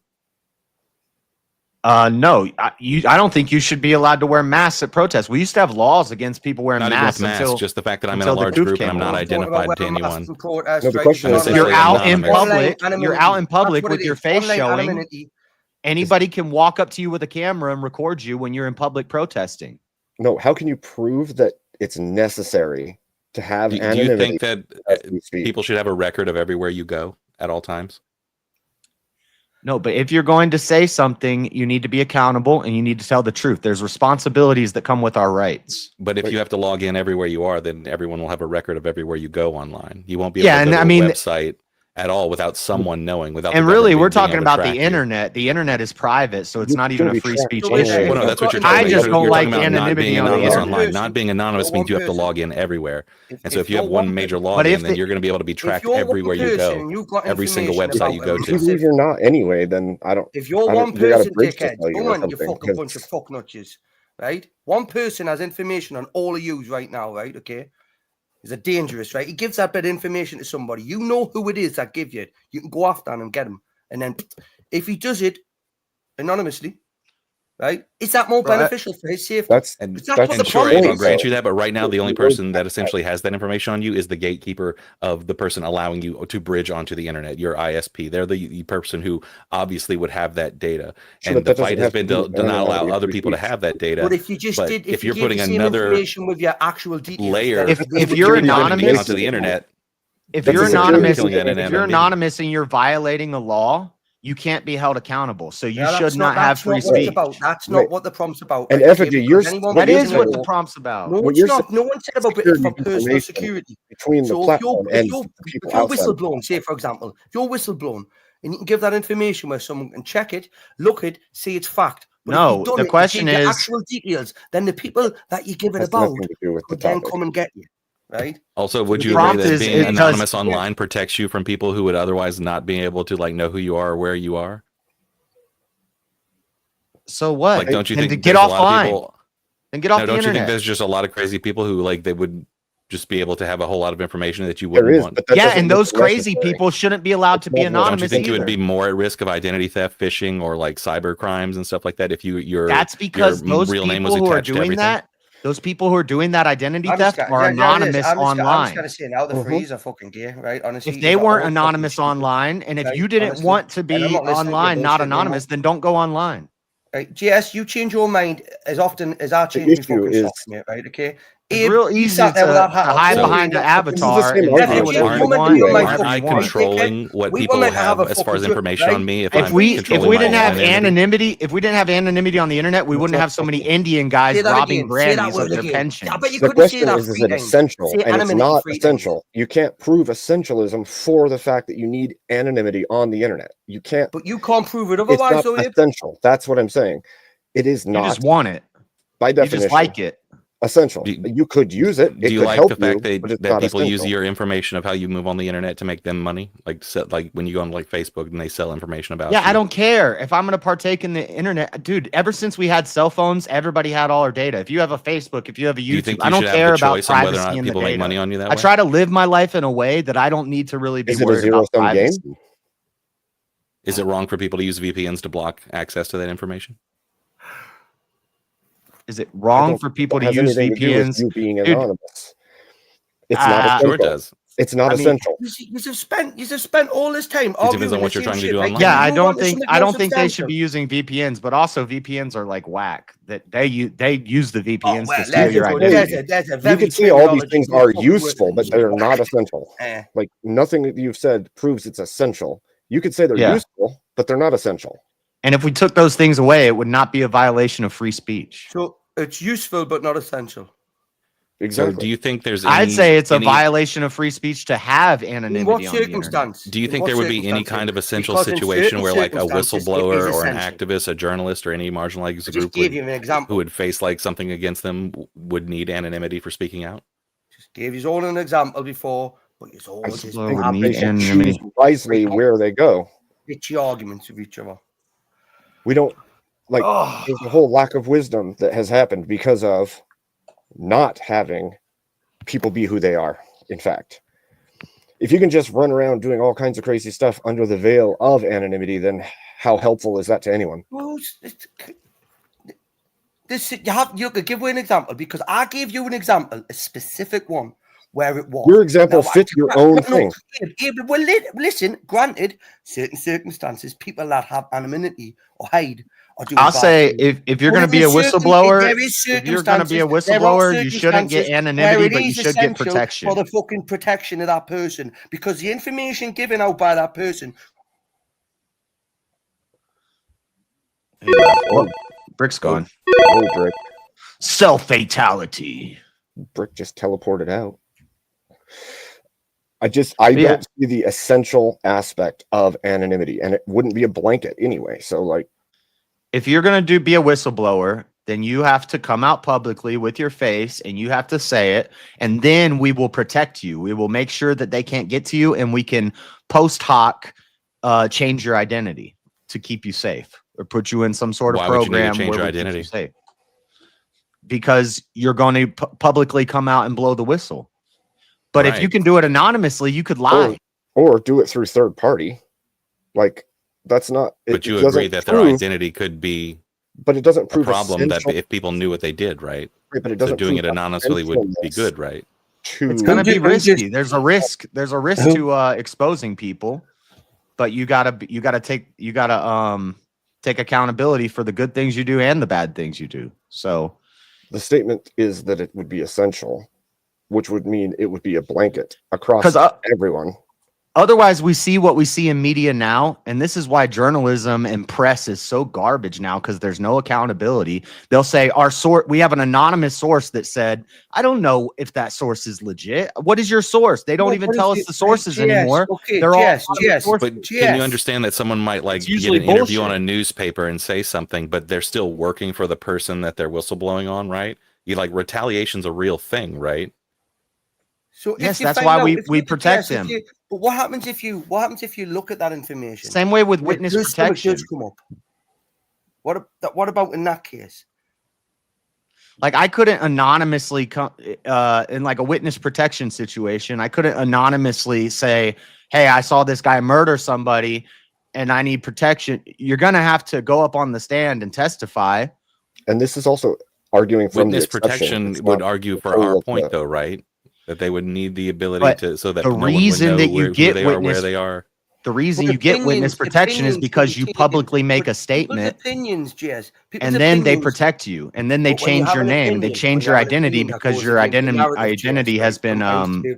No, I don't think you should be allowed to wear masks at protests. We used to have laws against people wearing Not masks even with masks, just the fact that I'm in a large group and I'm not identified to anyone. No, the question is, you're out in public. You're out in public with your face showing. Anybody can walk up to you with a camera and record you when you're in public protesting. No, how can you prove that it's necessary to have anonymity? Do you think that people should have a record of everywhere you go at all times? No, but if you're going to say something, you need to be accountable and you need to tell the truth. There's responsibilities that come with our rights. But if you have to log in everywhere you are, then everyone will have a record of everywhere you go online. You won't be able to go to a website at all without someone knowing. And really, we're talking about the internet. The internet is private, so it's not even a free speech issue. Well, no, that's what you're I talking just about. don't like You're talking about anonymity on the internet. Not being anonymous means you have to log in everywhere. And so if you have one major login, then you're going to be able to be tracked everywhere you go, every single website you go to. If you're not anyway, then I don't. If you're one person, dickhead, go on, you fucking bunch of fuck nutches, right? One person has information on all of yous right now, right? Okay. Is it dangerous, right? He gives that bit of information to somebody. You know who it is that give you. You can go after him and get him. And then if he does it anonymously, right? Is that more beneficial for his safety? That's sure, I'll grant you that. But right now, the only person that essentially has that information on you is the gatekeeper of the person allowing you to bridge onto the internet, your ISP. They're the person who obviously would have that data. And the fight has been to not allow other people to have that data. But if you just did, if you're you putting the same another information with your actual details, layer, if you're anonymous onto the internet, if you're anonymous and you're violating a law, you can't be held accountable. So you should not have free speech. That's not what the prompt's about. And effigy, that is what the prompt's about. No, it's not. No one said about it for personal security. Between the platform and people outside. If you're whistleblowing, say for example, if you're whistleblowing and you can give that information where someone can check it, look it, see it's fact. But no, the question is actual details. Then the people that you give it about would then come and get you. Right. Also, would you agree that being anonymous online protects you from people who would otherwise not be able to know who you are or where you are? So what? Like, don't you think get offline? And get off the internet. Don't you think there's just a lot of crazy people who they would just be able to have a whole lot of information that you wouldn't want? Yeah, and those crazy people shouldn't be allowed to be anonymous. Don't you think you would be more at risk of identity theft, phishing, or cyber crimes and stuff like that if your that's because those real name was people who are attached to doing everything? that. Those people who are doing that identity theft are anonymous online. I'm just gonna say now the freeze are fucking gay, right? Honestly, if they weren't anonymous online, and if you didn't want to be online, not anonymous, then don't go online. Right, JS, you change your mind as often as I change my fucking socks, mate. Right, okay. It's real easy to hide behind an avatar. Aren't I controlling what people have as far as information on me? If we didn't have anonymity on the internet, we wouldn't have so many Indian guys robbing grannies of their pensions. The question is it essential? And it's not essential. You can't prove essentialism for the fact that you need anonymity on the internet. You can't. But you can't prove it otherwise. It's not essential. That's what I'm saying. It is not. You just want it. By definition. You just like it. Essential. You could use it. Do you like the fact that people use your information of how you move on the internet to make them money? Like when you go on Facebook and they sell information about you. I don't care. If I'm going to partake in the internet, dude, ever since we had cell phones, everybody had all our data. If you have a Facebook, if you have a YouTube, I don't care about privacy and people make money on you that way? I try to live my life in a way that I don't need to really be worried about privacy. Game? Is it wrong for people to use VPNs to block access to that information? Is it wrong for people to use VPNs? You being anonymous. It's not sure it does. It's not essential. You have spent all this time It depends arguing on what the you're same trying to shit, do right? online. Yeah, You I move don't on to think something I more don't think they should substantial. be using VPNs, but also VPNs are like whack. That they use the VPNs well, to steal your identity. there's a You very could say all these terminology things we're are fucking with useful, but this. they're not essential. Eh. Like nothing that you've said proves it's essential. You could say they're Yeah. useful, but they're not essential. And if we took those things away, it would not be a violation of free speech. So it's useful but not essential. Exactly. So do you think there's I'd any, say it's a any- violation of free speech to have In anonymity what on the internet. circumstance? Do you In think what there would be any circumstances? kind of essential Because in situation certain where like a circumstances, it is whistleblower or an essential. activist, a journalist, or any marginalized I just group gave you an example. who would face like something against them would need anonymity for speaking out? Just gave you all an example before, but you all just Whistleblower would They need should anonymity. choose wisely where they go. bitchy arguments with each other. We don't like. There's a whole lack of wisdom that has happened because of not having people be who they are. In fact, if you can just run around doing all kinds of crazy stuff under the veil of anonymity, then how helpful is that to anyone? Well, you could give me an example because I gave you an example, a specific one where it was. Your example fit your own thing. Well, listen, granted, certain circumstances, people that have anonymity or hide. I'll say if you're going to be a whistleblower, you shouldn't get anonymity, but you should get protection for the fucking protection of that person because the information given out by that person. Oh, Brick's gone. Oh, Brick. Self-fatality. Brick just teleported out. I don't see the essential aspect of anonymity, and it wouldn't be a blanket anyway. So, like, if you're going to be a whistleblower, then you have to come out publicly with your face and you have to say it. And then we will protect you. We will make sure that they can't get to you, and we can post hoc change your identity to keep you safe or put you in some sort of program would you need to change where your we keep identity? you safe. Because you're going to publicly come out and blow the whistle. But if you can do it anonymously, you could lie. Or do it through third party. Like, that's not. But you agree that their identity could be, but it doesn't prove a problem that essential. if people knew what they did, right? Right, but it so doesn't doing prove it anonymously would be good, right? It's going to be risky. There's a risk. There's a risk to exposing people, but you gotta take accountability for the good things you do and the bad things you do. So the statement is that it would be essential, which would mean it would be a blanket across everyone. Otherwise, we see what we see in media now, and this is why journalism and press is so garbage now, because there's no accountability. They'll say we have an anonymous source that said, I don't know if that source is legit. What is your source? They don't even tell us the sources anymore. Okay, They're yes. But can you understand that someone might like get an interview on a newspaper and say something, but they're still working for the person that they're whistleblowing on, right? Retaliation's a real thing, right? So yes, that's why we protect them. But what happens if you look at that information? Same way with witness protection. Come up. What about in that case? Like, I couldn't anonymously come in like a witness protection situation. I couldn't anonymously say, "Hey, I saw this guy murder somebody, and I need protection." You're gonna have to go up on the stand and testify. And this is also arguing from witness protection would argue for our point, though, right? That they would need the ability so that the no reason one would know that you get who they are, witness, where they are. The reason you get witness protection is because you publicly make a statement, opinions, Jess, and then they protect you, and then they change your name, they change your identity because your identity has been you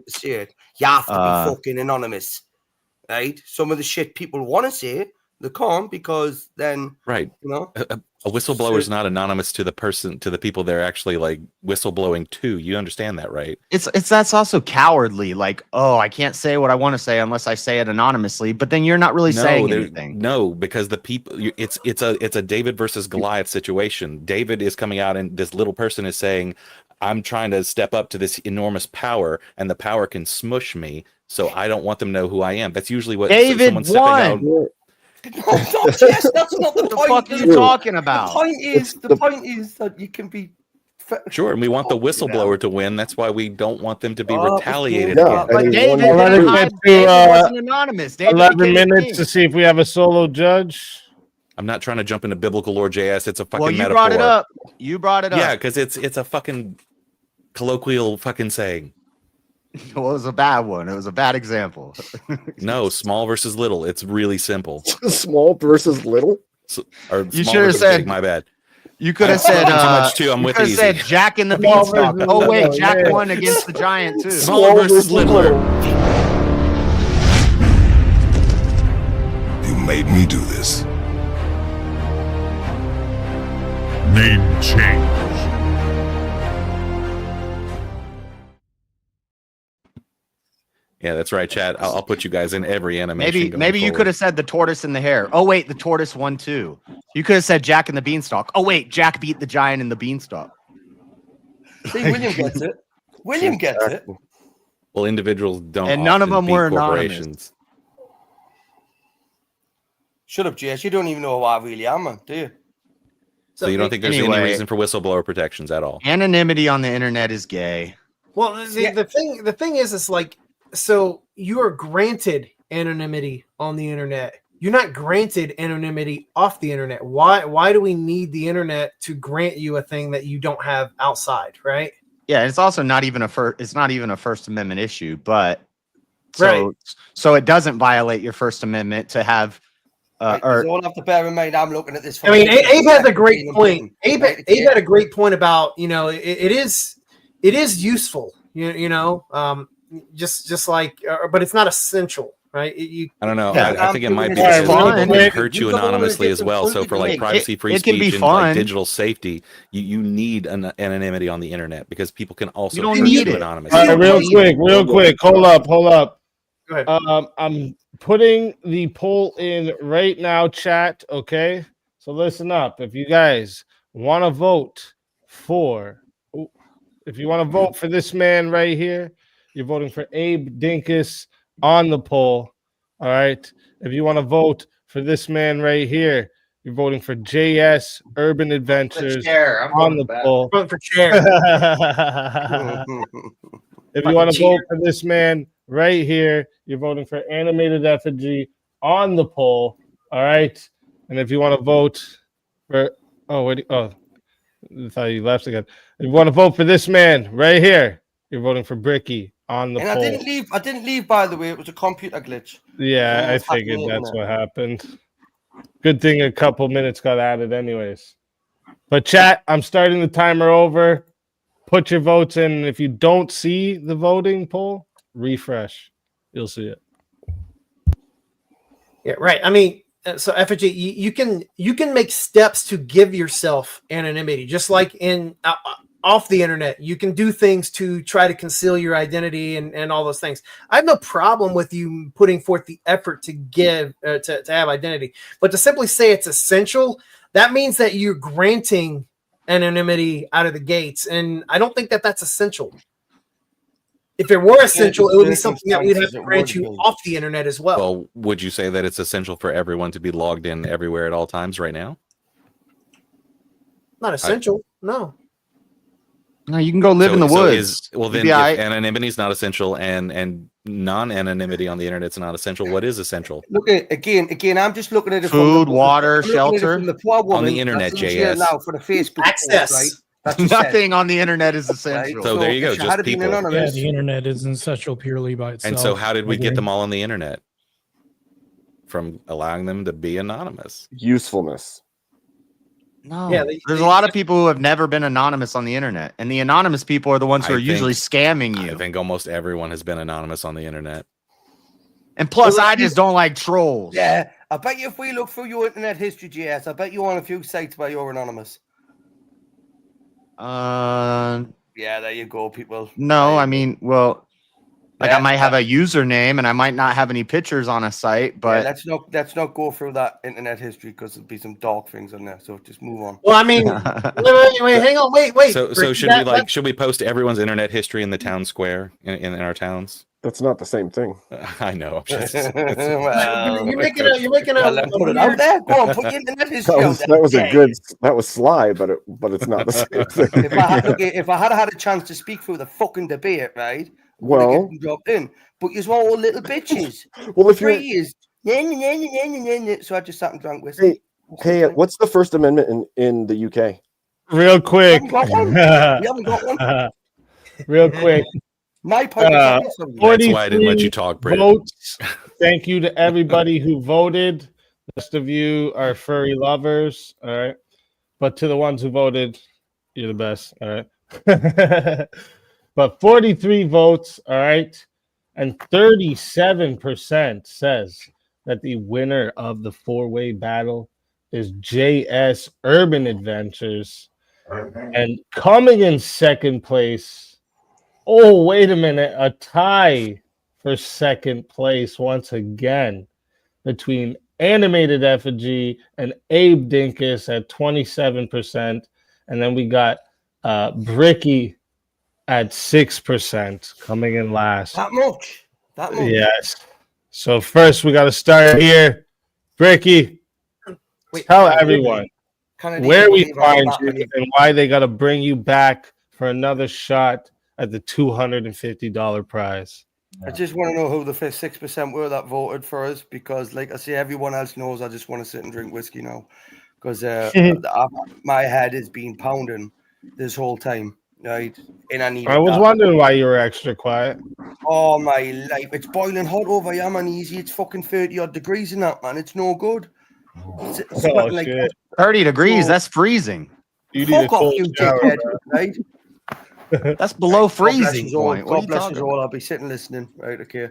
have to be fucking anonymous, right? Some of the shit people want to say, they can't because then right. You know, a whistleblower is not anonymous to the people they're actually like whistleblowing to. You understand that, right? That's also cowardly. Like, oh, I can't say what I want to say unless I say it anonymously. But then you're not really saying anything. No, because the people, it's a David versus Goliath situation. David is coming out, and this little person is saying, "I'm trying to step up to this enormous power, and the power can smush me. So I don't want them to know who I am." That's usually what David someone's stepping out. No, Jess, that's not the point. What the fuck are you talking about? The point is that you can be sure, and we want the whistleblower to win. That's why we don't want them to be retaliated yeah, against. But David wasn't anonymous. David 11 minutes to see if we have a solo judge. I'm not trying to jump into biblical lore, JS. It's a fucking well, you metaphor. brought it up. You brought it up. Yeah, because it's a fucking colloquial fucking saying. Well, it was a bad one. It was a bad example. No, small versus little. It's really simple. Small versus little. Or You small should have versus said. big, my bad. You could have I'm said talking too much too. I'm you with could have easy. said Jack and the Small Beanstalk. versus Oh wait, little, Jack yeah. won against the Giant too. Smaller versus littler. You made me do this. Name change. Yeah, that's right, Chad. I'll put you guys in every animation. Maybe you could have said the tortoise and the hare. Oh wait, the tortoise won too. You could have said Jack and the Beanstalk. Oh wait, Jack beat the Giant and the Beanstalk. See, William gets it. William gets it. Well, individuals don't. And none of often them beat were anonymous. corporations. Shut up, Jess. You don't even know who I really am, man, do you? So you don't think there's any reason for whistleblower protections at all? Anonymity on the internet is gay. Well, the thing is like, so you are granted anonymity on the internet. You're not granted anonymity off the internet. Why do we need the internet to grant you a thing that you don't have outside, right? Yeah, it's also not even a First Amendment issue, but Right. so it doesn't violate your First Amendment to have You all have to bear in mind, I'm looking at this. I mean, Abe has a great point. Abe had a great point about, it is useful, just like, but it's not essential, right? I don't know. Yeah, I think it might be it's because fun. people can hurt you anonymously as well. So for like It- privacy-free it can be speech and like fun. digital safety, you need an anonymity on the internet because people can also You don't hurt need you it. anonymously. All right, real quick. Hold up. Go ahead. I'm putting the poll in right now, chat. Okay, so listen up. If you guys want to vote for, this man right here, you're voting for Abe Dinkus on the poll. All right. If you want to vote for this man right here, you're voting for JS Urban Adventures on the poll. Voting for chair. If you want to vote for this man right here, you're voting for Animated Effigy on the poll. All right. And if you want to vote for, I thought you left again. If you want to vote for this man right here, you're voting for Bricky on the And poll. I didn't leave, by the way. It was a computer glitch. Yeah, I What's happening figured on the that's internet? what happened. Good thing a couple minutes got added, anyways. But chat, I'm starting the timer over. Put your votes in. And if you don't see the voting poll, refresh. You'll see it. Yeah, right. I mean, so effigy, you can make steps to give yourself anonymity, just like in off the internet. You can do things to try to conceal your identity and all those things. I have no problem with you putting forth the effort to give to have identity, but to simply say it's essential, that means that you're granting anonymity out of the gates, and I don't think that that's essential. If it were essential, it would be something that we'd have to grant you off the internet as well. Well, would you say that it's essential for everyone to be logged in everywhere at all times right now? Not essential, no. No, you can go live in the woods. Then if anonymity is not essential and non-anonymity on the internet is not essential, what is essential? Look at again. I'm just looking at it. Food, water, shelter from the poor woman on the internet. that's in jail JS now for the Facebook access. post, right? That's what Nothing on the internet is essential. Right? So there you go, if she just had been people. Yeah, anonymous, the internet is essential purely by itself. And so how did we get them all on the internet? From allowing them to be anonymous. Usefulness. No, Yeah, there's a lot of people who have never been anonymous on the internet, and the anonymous people are the ones who are usually scamming you. I think almost everyone has been anonymous on the internet. And plus, I just don't like trolls. Yeah, I bet you if we look through your internet history, JS, I bet you're on a few sites where you're anonymous. Yeah, there you go, people. No, I mean, well, like Yeah, I might have a username and I might not have any pictures on a site, but let's not go through that internet history because there'll be some dark things on there. So just move on. Well, I mean, wait, hang on, wait. So should we post everyone's internet history in the town square in our towns? That's not the same thing. I know. You're making a put it out there. Go on, put your internet history out there. That was sly, but it's not the same thing. If I had had a chance to speak through the fucking debate, right? Well, get dropped in, but you're all little bitches. Well, if 3 you're years, so I just sat and drank whiskey. hey, what's the First Amendment in the UK? Real quick. You haven't got one. Real quick. My point is, That's why I didn't let you talk, Britt. Votes. Thank you to everybody who voted. The rest of you are furry lovers. All right. But to the ones who voted, you're the best. All right. But 43 votes. All right. And 37% says that the winner of the four-way battle is JS Urban Adventures. And coming in second place, oh, wait a minute, a tie for second place once again between Animated Effigy and Abe Dinkus at 27%. And then we got Bricky at 6% coming in last. That much. That much. Yes. So first we got to start here. Bricky, tell everyone where we find you and why they got to bring you back for another shot at the $250 prize. I just want to know who the 6% were that voted for us, because, like I say, everyone else knows I just want to sit and drink whiskey now, because my head has been pounding this whole time, right? And I was wondering why you were extra quiet. Oh, my life. It's boiling hot over here, man. Easy. It's fucking 30-odd degrees in that, man. It's no good. It's sweating like 30 degrees. That's freezing. You need Fuck off, you dickhead, right? That's below freezing point. God bless you all. I'll be sitting listening. Right, okay.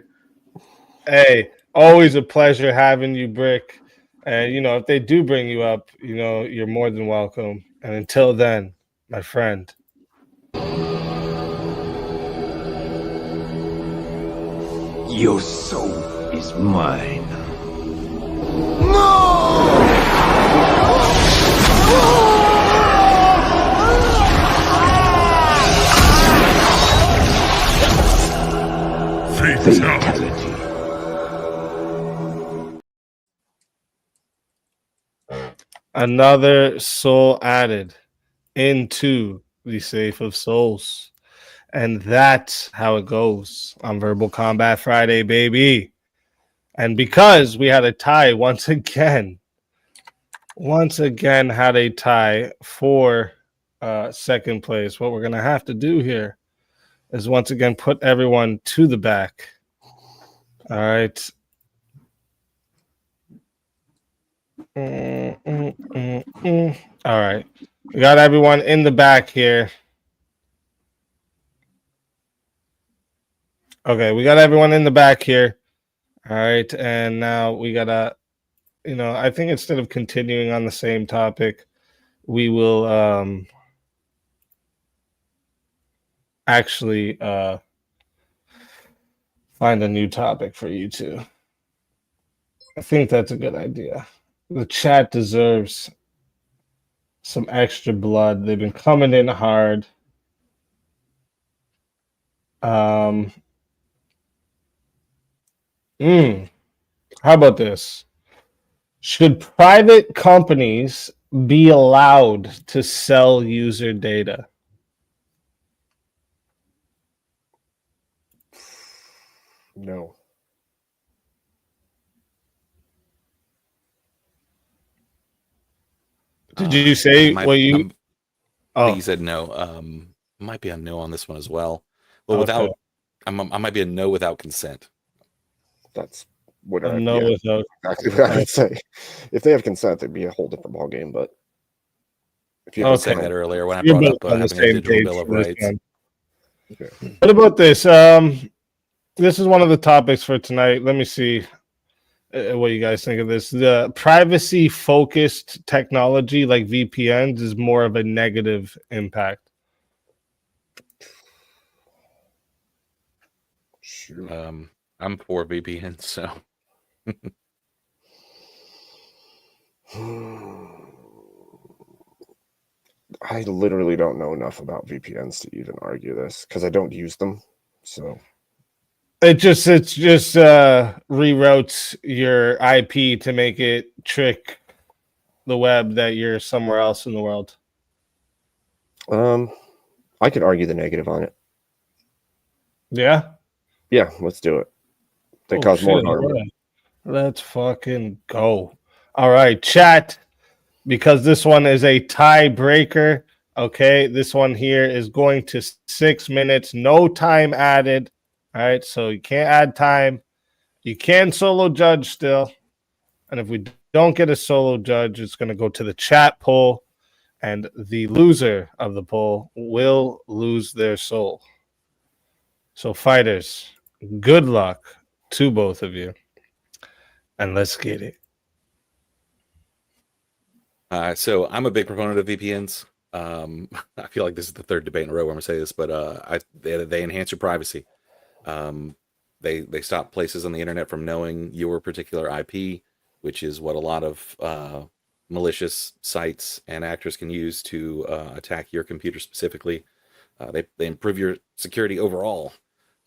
Hey, always a pleasure having you, Brick. And, you know, if they do bring you up, you know, you're more than welcome. And until then, my friend. Your soul is mine. Fatality. Another soul added into the Safe of Souls. And that's how it goes on Verbal Combat Friday, baby. And because we had a tie once again had a tie for second place, what we're going to have to do here is once again put everyone to the back. All right. All right. We got everyone in the back here. Okay, we got everyone in the back here. All right, and now we gotta, you know, I think instead of continuing on the same topic, we will actually find a new topic for you two. I think that's a good idea. The chat deserves some extra blood. They've been coming in hard. How about this? Should private companies be allowed to sell user data? No. Did you say what you? I think you said no. Might be a no on this one as well. But without, I might be a no without consent. That's what I know without exactly what I would say. If they have consent, it'd be a whole different ballgame. But if you I was saying that earlier when I brought up having a digital bill of rights. Okay. What about this? This is one of the topics for tonight. Let me see what you guys think of this. The privacy-focused technology like VPNs is more of a negative impact. Sure. I'm for VPN, so. I literally don't know enough about VPNs to even argue this because I don't use them. So it just reroutes your IP to make it trick the web that you're somewhere else in the world. I could argue the negative on it. Yeah? Yeah, let's do it. They cause more harm. Let's fucking go. All right, chat. Because this one is a tiebreaker, Okay, this one here is going to 6 minutes, no time added. All right, so you can't add time. You can solo judge still. And if we don't get a solo judge, it's going to go to the chat poll, and the loser of the poll will lose their soul. So, fighters, good luck to both of you, and let's get it. So I'm a big proponent of VPNs. I feel like this is the third debate in a row where I'm gonna say this, but they enhance your privacy. They stop places on the internet from knowing your particular IP, which is what a lot of malicious sites and actors can use to attack your computer specifically. They improve your security overall.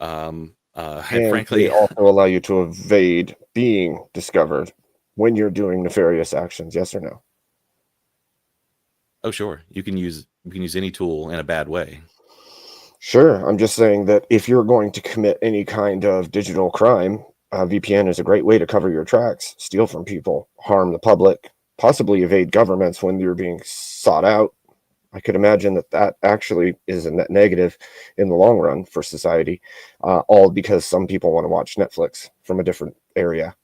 And frankly, they also allow you to evade being discovered when you're doing nefarious actions. Yes or no? Oh, sure. You can use any tool in a bad way. Sure. I'm just saying that if you're going to commit any kind of digital crime, VPN is a great way to cover your tracks, steal from people, harm the public, possibly evade governments when you're being sought out. I could imagine that actually is a net negative in the long run for society, all because some people want to watch Netflix from a different area.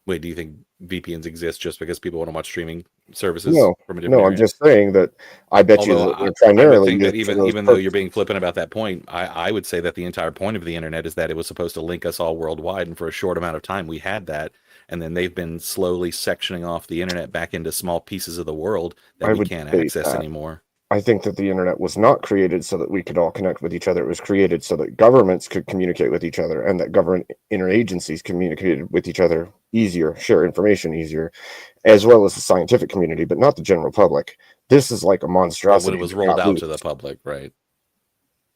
Wait, do you think VPNs exist just because people want to watch streaming services from a different area? I'm just saying that I bet you that they're primarily I would think that even though you're being flippant about that point, I would say that the entire point of the internet is that it was supposed to link us all worldwide, and for a short amount of time we had that, and then they've been slowly sectioning off the internet back into small pieces of the world that we can't access anymore. I think that the internet was not created so that we could all connect with each other. It was created so that governments could communicate with each other, and that government interagencies communicated with each other easier, share information easier, as well as the scientific community, but not the general public. This is like a monstrosity. When it was rolled out to the public, right?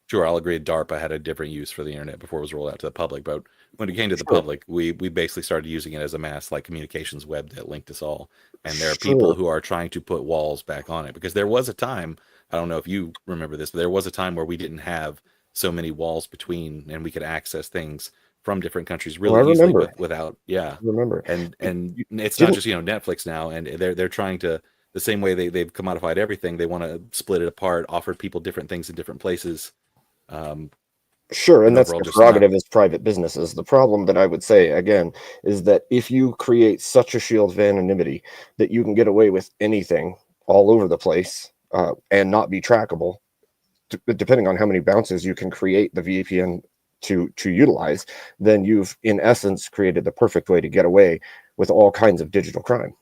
Sure, I'll agree. DARPA had a different use for the internet before it was rolled out to the public, but when it came to the public, we basically started using it as a mass like communications web that linked us all. And there are people who are trying to put walls back on it, because there was a time, I don't know if you remember this, but there was a time where we didn't have so many walls between, and we could access things from different countries really easily without. Remember. And it's not just Netflix now, and they're trying to, the same way they've commodified everything, they want to split it apart, offer people different things in different places. Sure, and that's the prerogative as private businesses. The problem that I would say, again, is that if you create such a shield of anonymity that you can get away with anything all over the place and not be trackable, depending on how many bounces you can create the VPN to utilize, then you've, in essence, created the perfect way to get away with all kinds of digital crime.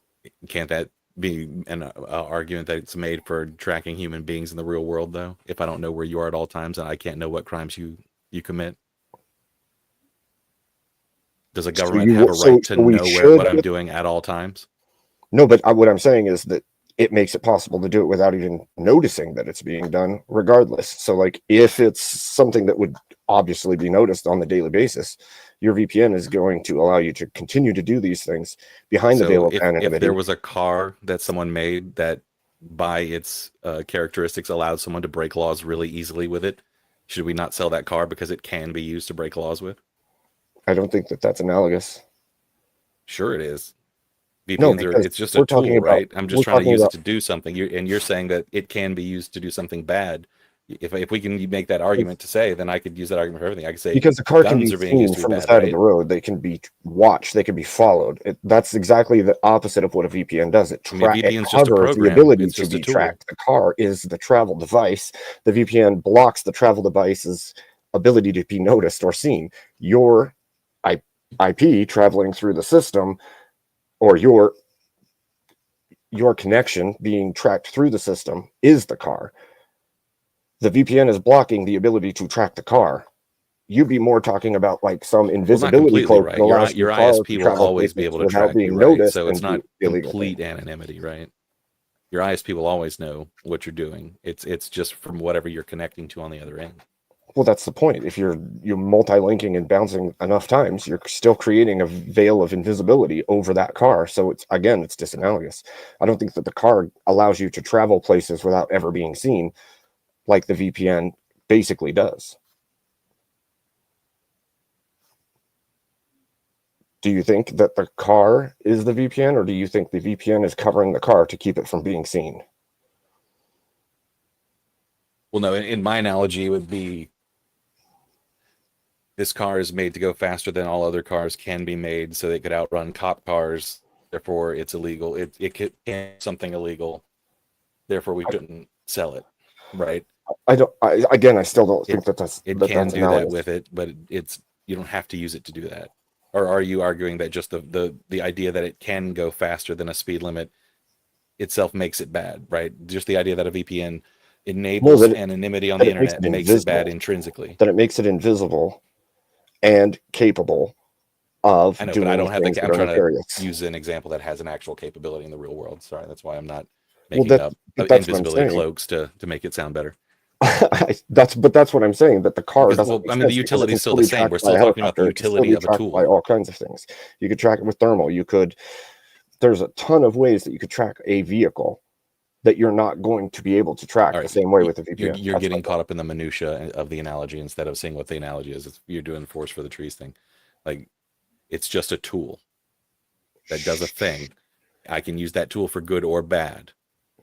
Can't that be an argument that it's made for tracking human beings in the real world, though? If I don't know where you are at all times and I can't know what crimes you commit, does a government have a right to know what I'm doing at all times? No, but what I'm saying is that it makes it possible to do it without even noticing that it's being done regardless. So like if it's something that would obviously be noticed on the daily basis, your VPN is going to allow you to continue to do these things behind the veil of anonymity. If there was a car that someone made that by its characteristics allowed someone to break laws really easily with it, should we not sell that car because it can be used to break laws with? I don't think that that's analogous. Sure it is. VPNs it's just a tool, right? I'm just trying to use it to do something. And you're saying that it can be used to do something bad. If we can make that argument to say, then I could use that argument for everything. I could say because the car can be seen from the side of the road, they can be watched, they can be followed. That's exactly the opposite of what a VPN does. It covers the ability to be tracked. The car is the travel device. The VPN blocks the travel device's ability to be noticed or seen. Your IP traveling through the system, or your connection being tracked through the system, is the car. The VPN is blocking the ability to track the car. You'd be more talking about like some invisibility cloak. Right. Your ISP will always be able to track you, right? So it's not complete anonymity, right? Your ISP will always know what you're doing. It's just from whatever you're connecting to on the other end. Well, that's the point. If you're multi-linking and bouncing enough times, you're still creating a veil of invisibility over that car. So it's disanalogous. I don't think that the car allows you to travel places without ever being seen, like the VPN basically does. Do you think that the car is the VPN, or do you think the VPN is covering the car to keep it from being seen? Well, no, in my analogy, it would be this car is made to go faster than all other cars can be made, so they could outrun cop cars. Therefore, it's illegal. It can something illegal. Therefore, we shouldn't sell it, right? I still don't think that's it that can that's do analogous. that with it, but you don't have to use it to do that. Or are you arguing that just the idea that it can go faster than a speed limit itself makes it bad, right? Just the idea that a VPN enables anonymity on the internet makes it bad intrinsically. That it makes it invisible and capable of I know, doing but I don't have things the. that I'm are trying nefarious. to use an example that has an actual capability in the real world. Sorry, that's why I'm not Well, making that's up what I'm invisibility saying. cloaks to make it sound better. That's what I'm saying, that the car Because, doesn't. well, I mean, the utility is still the same. We're still talking about the utility of a tool. By all kinds of things, you could track it with thermal. There's a ton of ways that you could track a vehicle that you're not going to be able to track the same way with a VPN. You're getting caught up in the minutia of the analogy instead of seeing what the analogy is. You're doing the forest for the trees thing. Like, it's just a tool that does a thing. I can use that tool for good or bad.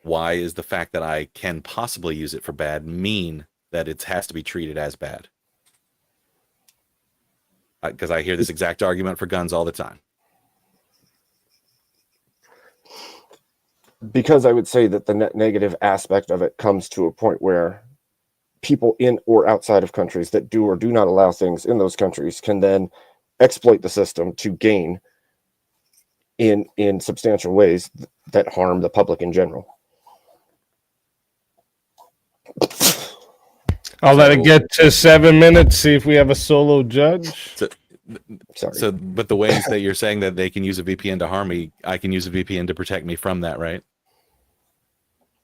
Why is the fact that I can possibly use it for bad mean that it has to be treated as bad? Because I hear this exact argument for guns all the time. Because I would say that the net negative aspect of it comes to a point where people in or outside of countries that do or do not allow things in those countries can then exploit the system to gain in substantial ways that harm the public in general. I'll let it get to 7 minutes, see if we have a solo judge. So, but the ways that you're saying that they can use a VPN to harm me, I can use a VPN to protect me from that, right?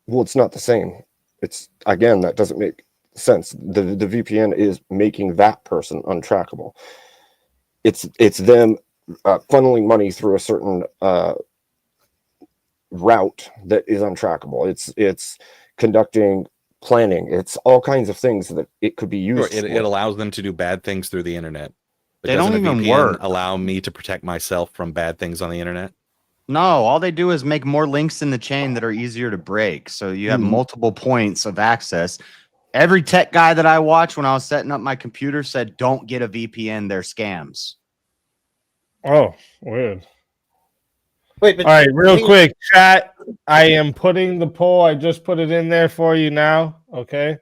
Well, it's not the same. It's, again, that doesn't make sense. The VPN is making that person untrackable. It's them funneling money through a certain route that is untrackable. It's conducting planning. It's all kinds of things that it could be used. Sure, it allows them to do bad things through the internet. But They don't doesn't a even VPN work. allow me to protect myself from bad things on the internet? No, all they do is make more links in the chain that are easier to break. So you have multiple points of access. Every tech guy that I watched when I was setting up my computer said, don't get a VPN, they're scams. Oh, weird. Wait, but all right, real quick, chat. I am putting the poll. I just put it in there for you now. Okay.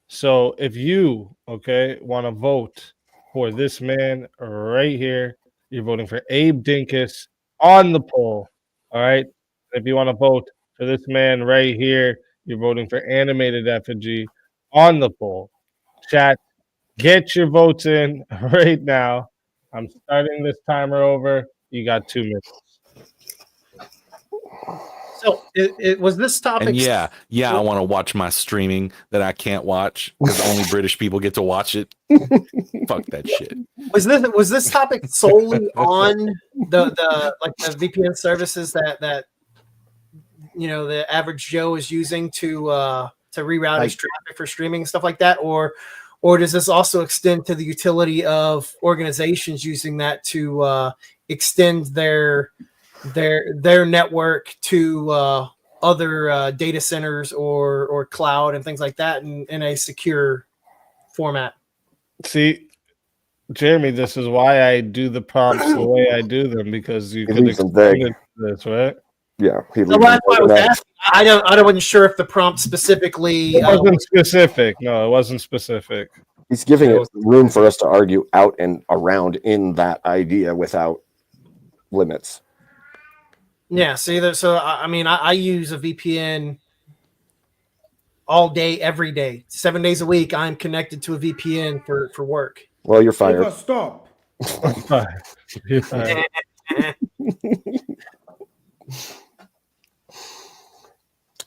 So if you, want to vote for this man right here, you're voting for Abe Dinkus on the poll. All right. If you want to vote for this man right here, you're voting for Animated Effigy on the poll. Chat, get your votes in right now. I'm starting this timer over. You got 2 minutes. So it was this topic. And yeah, I want to watch my streaming that I can't watch because only British people get to watch it. Fuck that shit. Was this topic solely on the VPN services that the average Joe is using to reroute his traffic for streaming and stuff like that, or does this also extend to the utility of organizations using that to extend their network to other data centers or cloud and things like that in a secure format? See, Jeremy, this is why I do the prompts the way I do them, because you could extend this, right? Yeah, that's why I was asking. I wasn't sure if the prompt specifically wasn't specific. No, it wasn't specific. He's giving it room for us to argue out and around in that idea without limits. Yeah, so I mean, I use a VPN all day, every day, 7 days a week. I'm connected to a VPN for work. Well, you're fired. Stop. You're fired.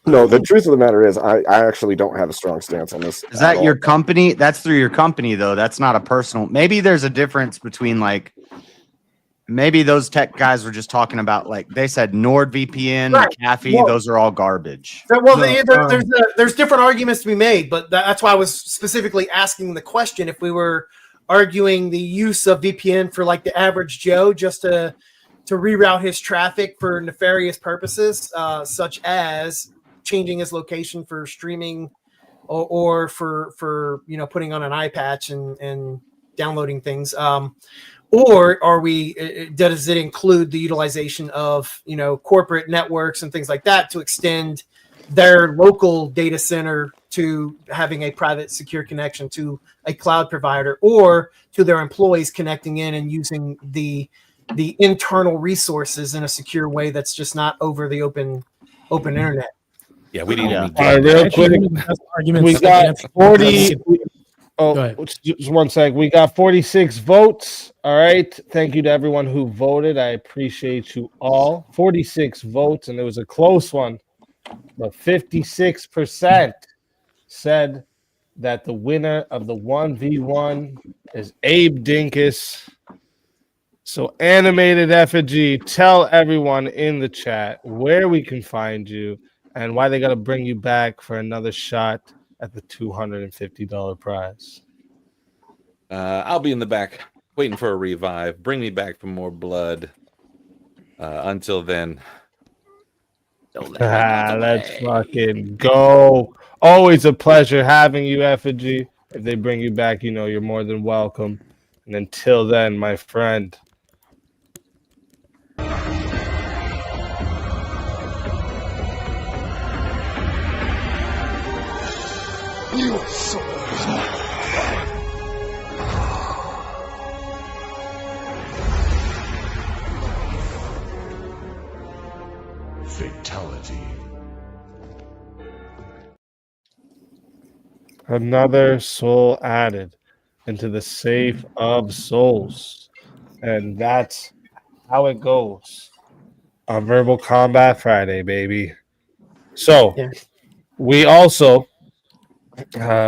No, the truth of the matter is, I actually don't have a strong stance on this. Is that your company? That's through your company, though. That's not a personal. Maybe there's a difference between maybe those tech guys were just talking about they said NordVPN, McAfee. Well, those are all garbage. There's different arguments to be made, but that's why I was specifically asking the question if we were arguing the use of VPN for like the average Joe just to reroute his traffic for nefarious purposes, such as changing his location for streaming or for putting on an eye patch and downloading things. Or does it include the utilization of corporate networks and things like that to extend their local data center to having a private secure connection to a cloud provider, or to their employees connecting in and using the internal resources in a secure way that's just not over the open internet? Yeah, we need to All right, real quick. We got 40. Oh, just one sec. We got 46 votes. All right. Thank you to everyone who voted. I appreciate you all. 46 votes, and it was a close one. But 56% said that the winner of the 1v1 is Abe Dinkus. So, Animated Effigy, tell everyone in the chat where we can find you and why they got to bring you back for another shot at the $250 prize. I'll be in the back waiting for a revive. Bring me back for more blood. Until then. Let's fucking go. Always a pleasure having you, Effigy. If they bring you back, you're more than welcome. And until then, my friend. You so fatality. Another soul added into the safe of souls. And that's how it goes on Verbal Combat Friday, baby. So, we also,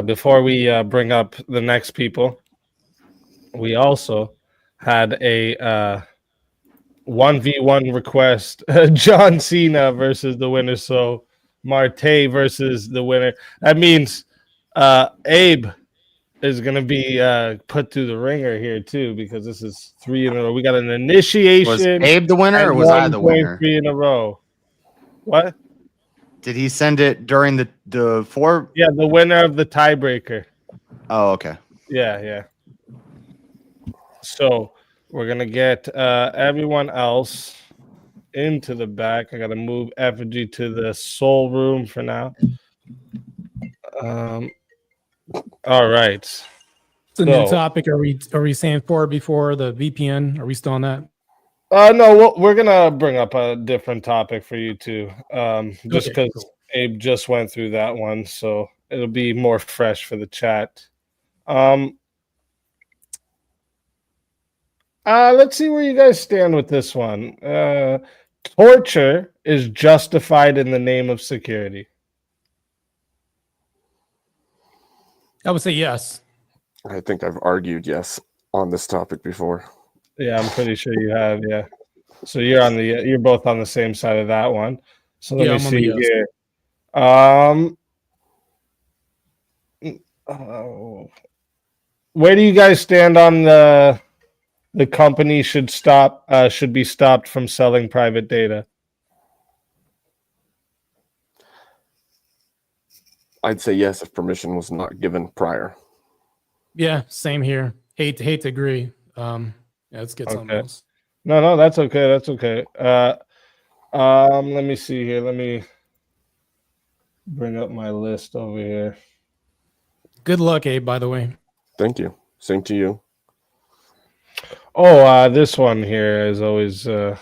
before we bring up the next people, we also had a 1v1 request. John Cena versus the winner. So, Marte versus the winner. That means Abe is going to be put through the ringer here, too, because this is 3 in a row. We got an initiation. Was Abe the winner or was I the winner? 3 in a row. What? Did he send it during the 4? Yeah, the winner of the tiebreaker. Oh, okay. Yeah. So we're going to get everyone else into the back. I got to move Effigy to the soul room for now. All right. It's a new topic. Are we saying forward before the VPN? Are we still on that? No, we're gonna bring up a different topic for you too. Just because Abe just went through that one, so it'll be more fresh for the chat. Let's see where you guys stand with this one. Torture is justified in the name of security. I would say yes. I think I've argued yes on this topic before. Yeah, I'm pretty sure you have. Yeah, so you're both on the same side of that one. So let me see here. Where do you guys stand on the company should be stopped from selling private data? I'd say yes if permission was not given prior. Yeah, same here. Hate to agree. Let's get something else. No, that's okay. That's okay. Let me see here. Let me bring up my list over here. Good luck, Abe, by the way. Thank you. Same to you. Oh, this one here is always a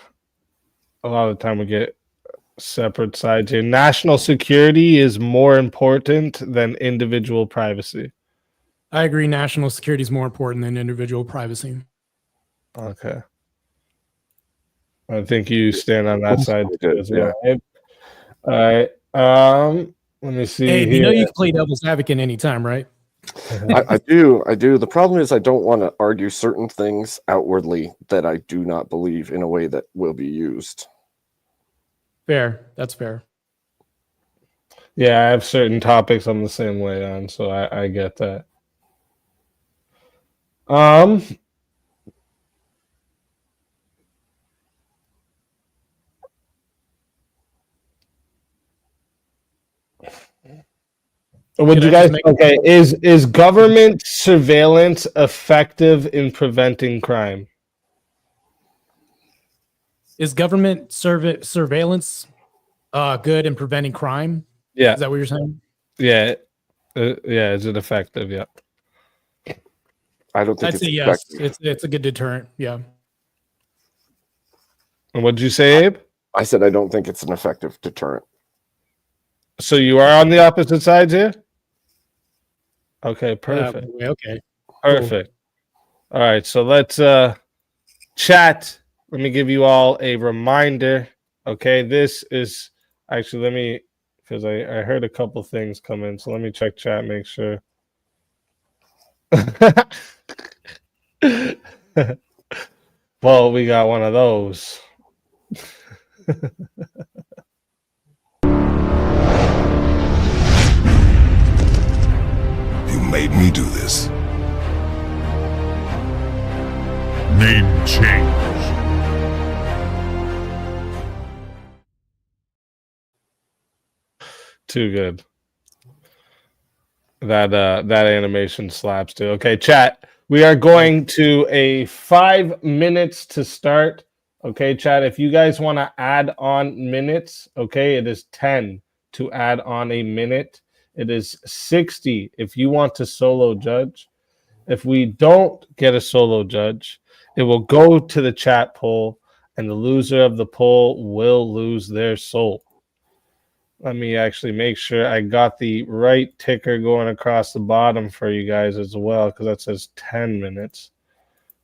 lot of the time we get separate sides here. National security is more important than individual privacy. I agree. National security is more important than individual privacy. Okay. I think you stand on that side too as well. Yeah. All right. Let me see. Hey, you know you can play devil's advocate anytime, right? I do. The problem is I don't want to argue certain things outwardly that I do not believe in a way that will be used. Fair. That's fair. Yeah, I have certain topics I'm the same way on, so I get that. Would you guys okay? Is government surveillance effective in preventing crime? Is government surveillance good in preventing crime? Yeah. Is that what you're saying? Yeah. Yeah. Is it effective? Yeah. I don't think I'd it's say yes. effective. It's a good deterrent. Yeah. And what did you say, Abe? I said I don't think it's an effective deterrent. So you are on the opposite sides here? Okay, perfect. Okay. Perfect. Cool. All right, so let's chat. Let me give you all a reminder. Okay, this is actually let me because I heard a couple things come in, so let me check chat, make sure. Well, we got one of those. You made me do this. Name change. Too good. That animation slaps too. Okay, chat. We are going to a 5 minutes to start. Okay, chat. If you guys want to add on minutes, okay, it is 10 to add on a minute. It is 60 if you want to solo judge. If we don't get a solo judge, it will go to the chat poll, and the loser of the poll will lose their soul. Let me actually make sure I got the right ticker going across the bottom for you guys as well, because that says 10 minutes.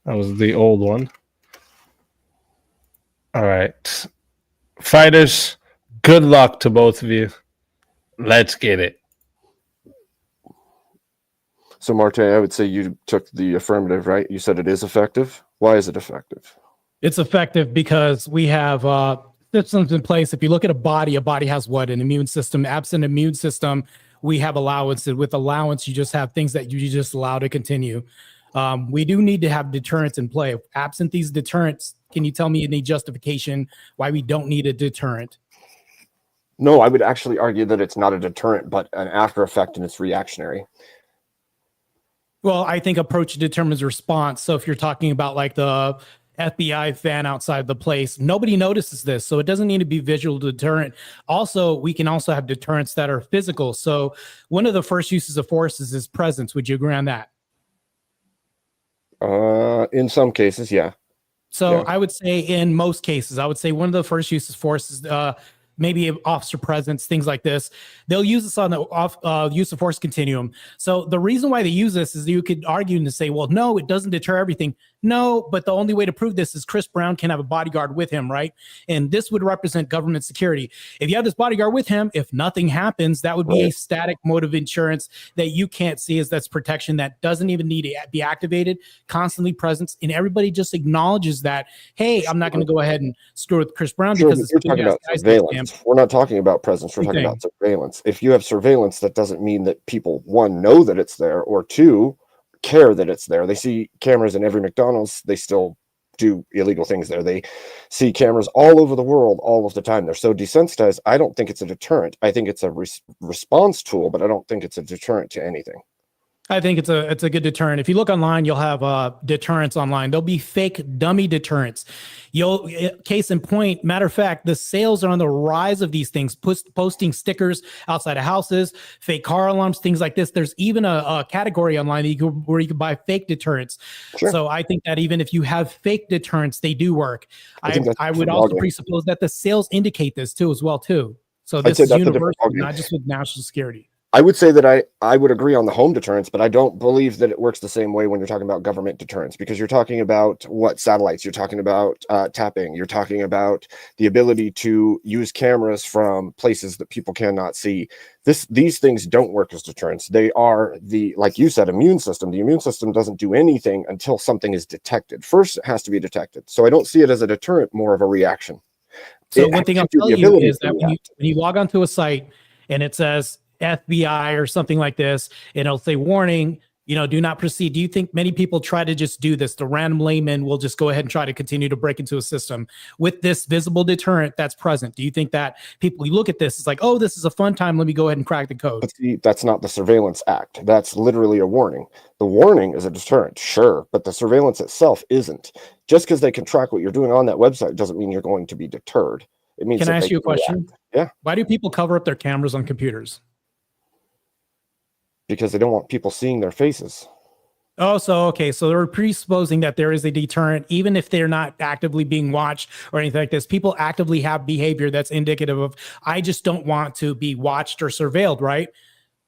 That was the old one. All right. Fighters, good luck to both of you. Let's get it. So, Marte, I would say you took the affirmative, right? You said it is effective. Why is it effective? It's effective because we have systems in place. If you look at a body has what? An immune system. Absent immune system, we have allowance. And with allowance, you just have things that you just allow to continue. We do need to have deterrents in play. Absent these deterrents, can you tell me any justification why we don't need a deterrent? No, I would actually argue that it's not a deterrent, but an after effect, and it's reactionary. Well, I think approach determines response. So if you're talking about like the FBI fan outside the place, nobody notices this. So it doesn't need to be visual deterrent. Also, we can also have deterrents that are physical. So one of the first uses of force is presence. Would you agree on that? In some cases, yeah. So yeah. I would say in most cases, I would say one of the first uses of force is maybe officer presence, things like this. They'll use this on the use of force continuum. So the reason why they use this is you could argue and say, well, no, it doesn't deter everything. No, but the only way to prove this is Chris Brown can have a bodyguard with him, right? And this would represent government security. If you have this bodyguard with him, if nothing happens, that would be a static mode of insurance that you can't see as that's protection that doesn't even need to be activated, constantly present. And everybody just acknowledges that, hey, I'm not going to go ahead and screw with Chris Brown because we're talking about surveillance. We're not talking about presence. We're talking about surveillance. If you have surveillance, that doesn't mean that people, one, know that it's there, or two, care that it's there. They see cameras in every McDonald's. They still do illegal things there. They see cameras all over the world all of the time. They're so desensitized. I don't think it's a deterrent. I think it's a response tool, but I don't think it's a deterrent to anything. I think it's a good deterrent. If you look online, you'll have deterrents online. There'll be fake dummy deterrents. Case in point, matter of fact, the sales are on the rise of these things, posting stickers outside of houses, fake car alarms, things like this. There's even a category online where you can buy fake deterrents. Sure. So I think that even if you have fake deterrents, they do work. I would also presuppose that the sales indicate this too, as well too. So this is universal, not just with national security. I would say that I would agree on the home deterrence, but I don't believe that it works the same way when you're talking about government deterrence, because you're talking about satellites, you're talking about tapping, you're talking about the ability to use cameras from places that people cannot see. These things don't work as deterrents. They are like you said, immune system. The immune system doesn't do anything until something is detected. First, it has to be detected. So I don't see it as a deterrent, more of a reaction. So one thing I'll tell you is that when you log onto a site and it says FBI or something like this, and it'll say warning, Do not proceed. Do you think many people try to just do this? The random layman will just go ahead and try to continue to break into a system with this visible deterrent that's present. Do you think that people look at this, it's like, oh, this is a fun time, let me go ahead and crack the code? But see, that's not the Surveillance Act. That's literally a warning. The warning is a deterrent, sure, but the surveillance itself isn't. Just because they can track what you're doing on that website doesn't mean you're going to be deterred. It means. Can I ask you a question? React. Yeah. Why do people cover up their cameras on computers? Because they don't want people seeing their faces. Oh, so they're presupposing that there is a deterrent, even if they're not actively being watched or anything like this. People actively have behavior that's indicative of, I just don't want to be watched or surveilled, right?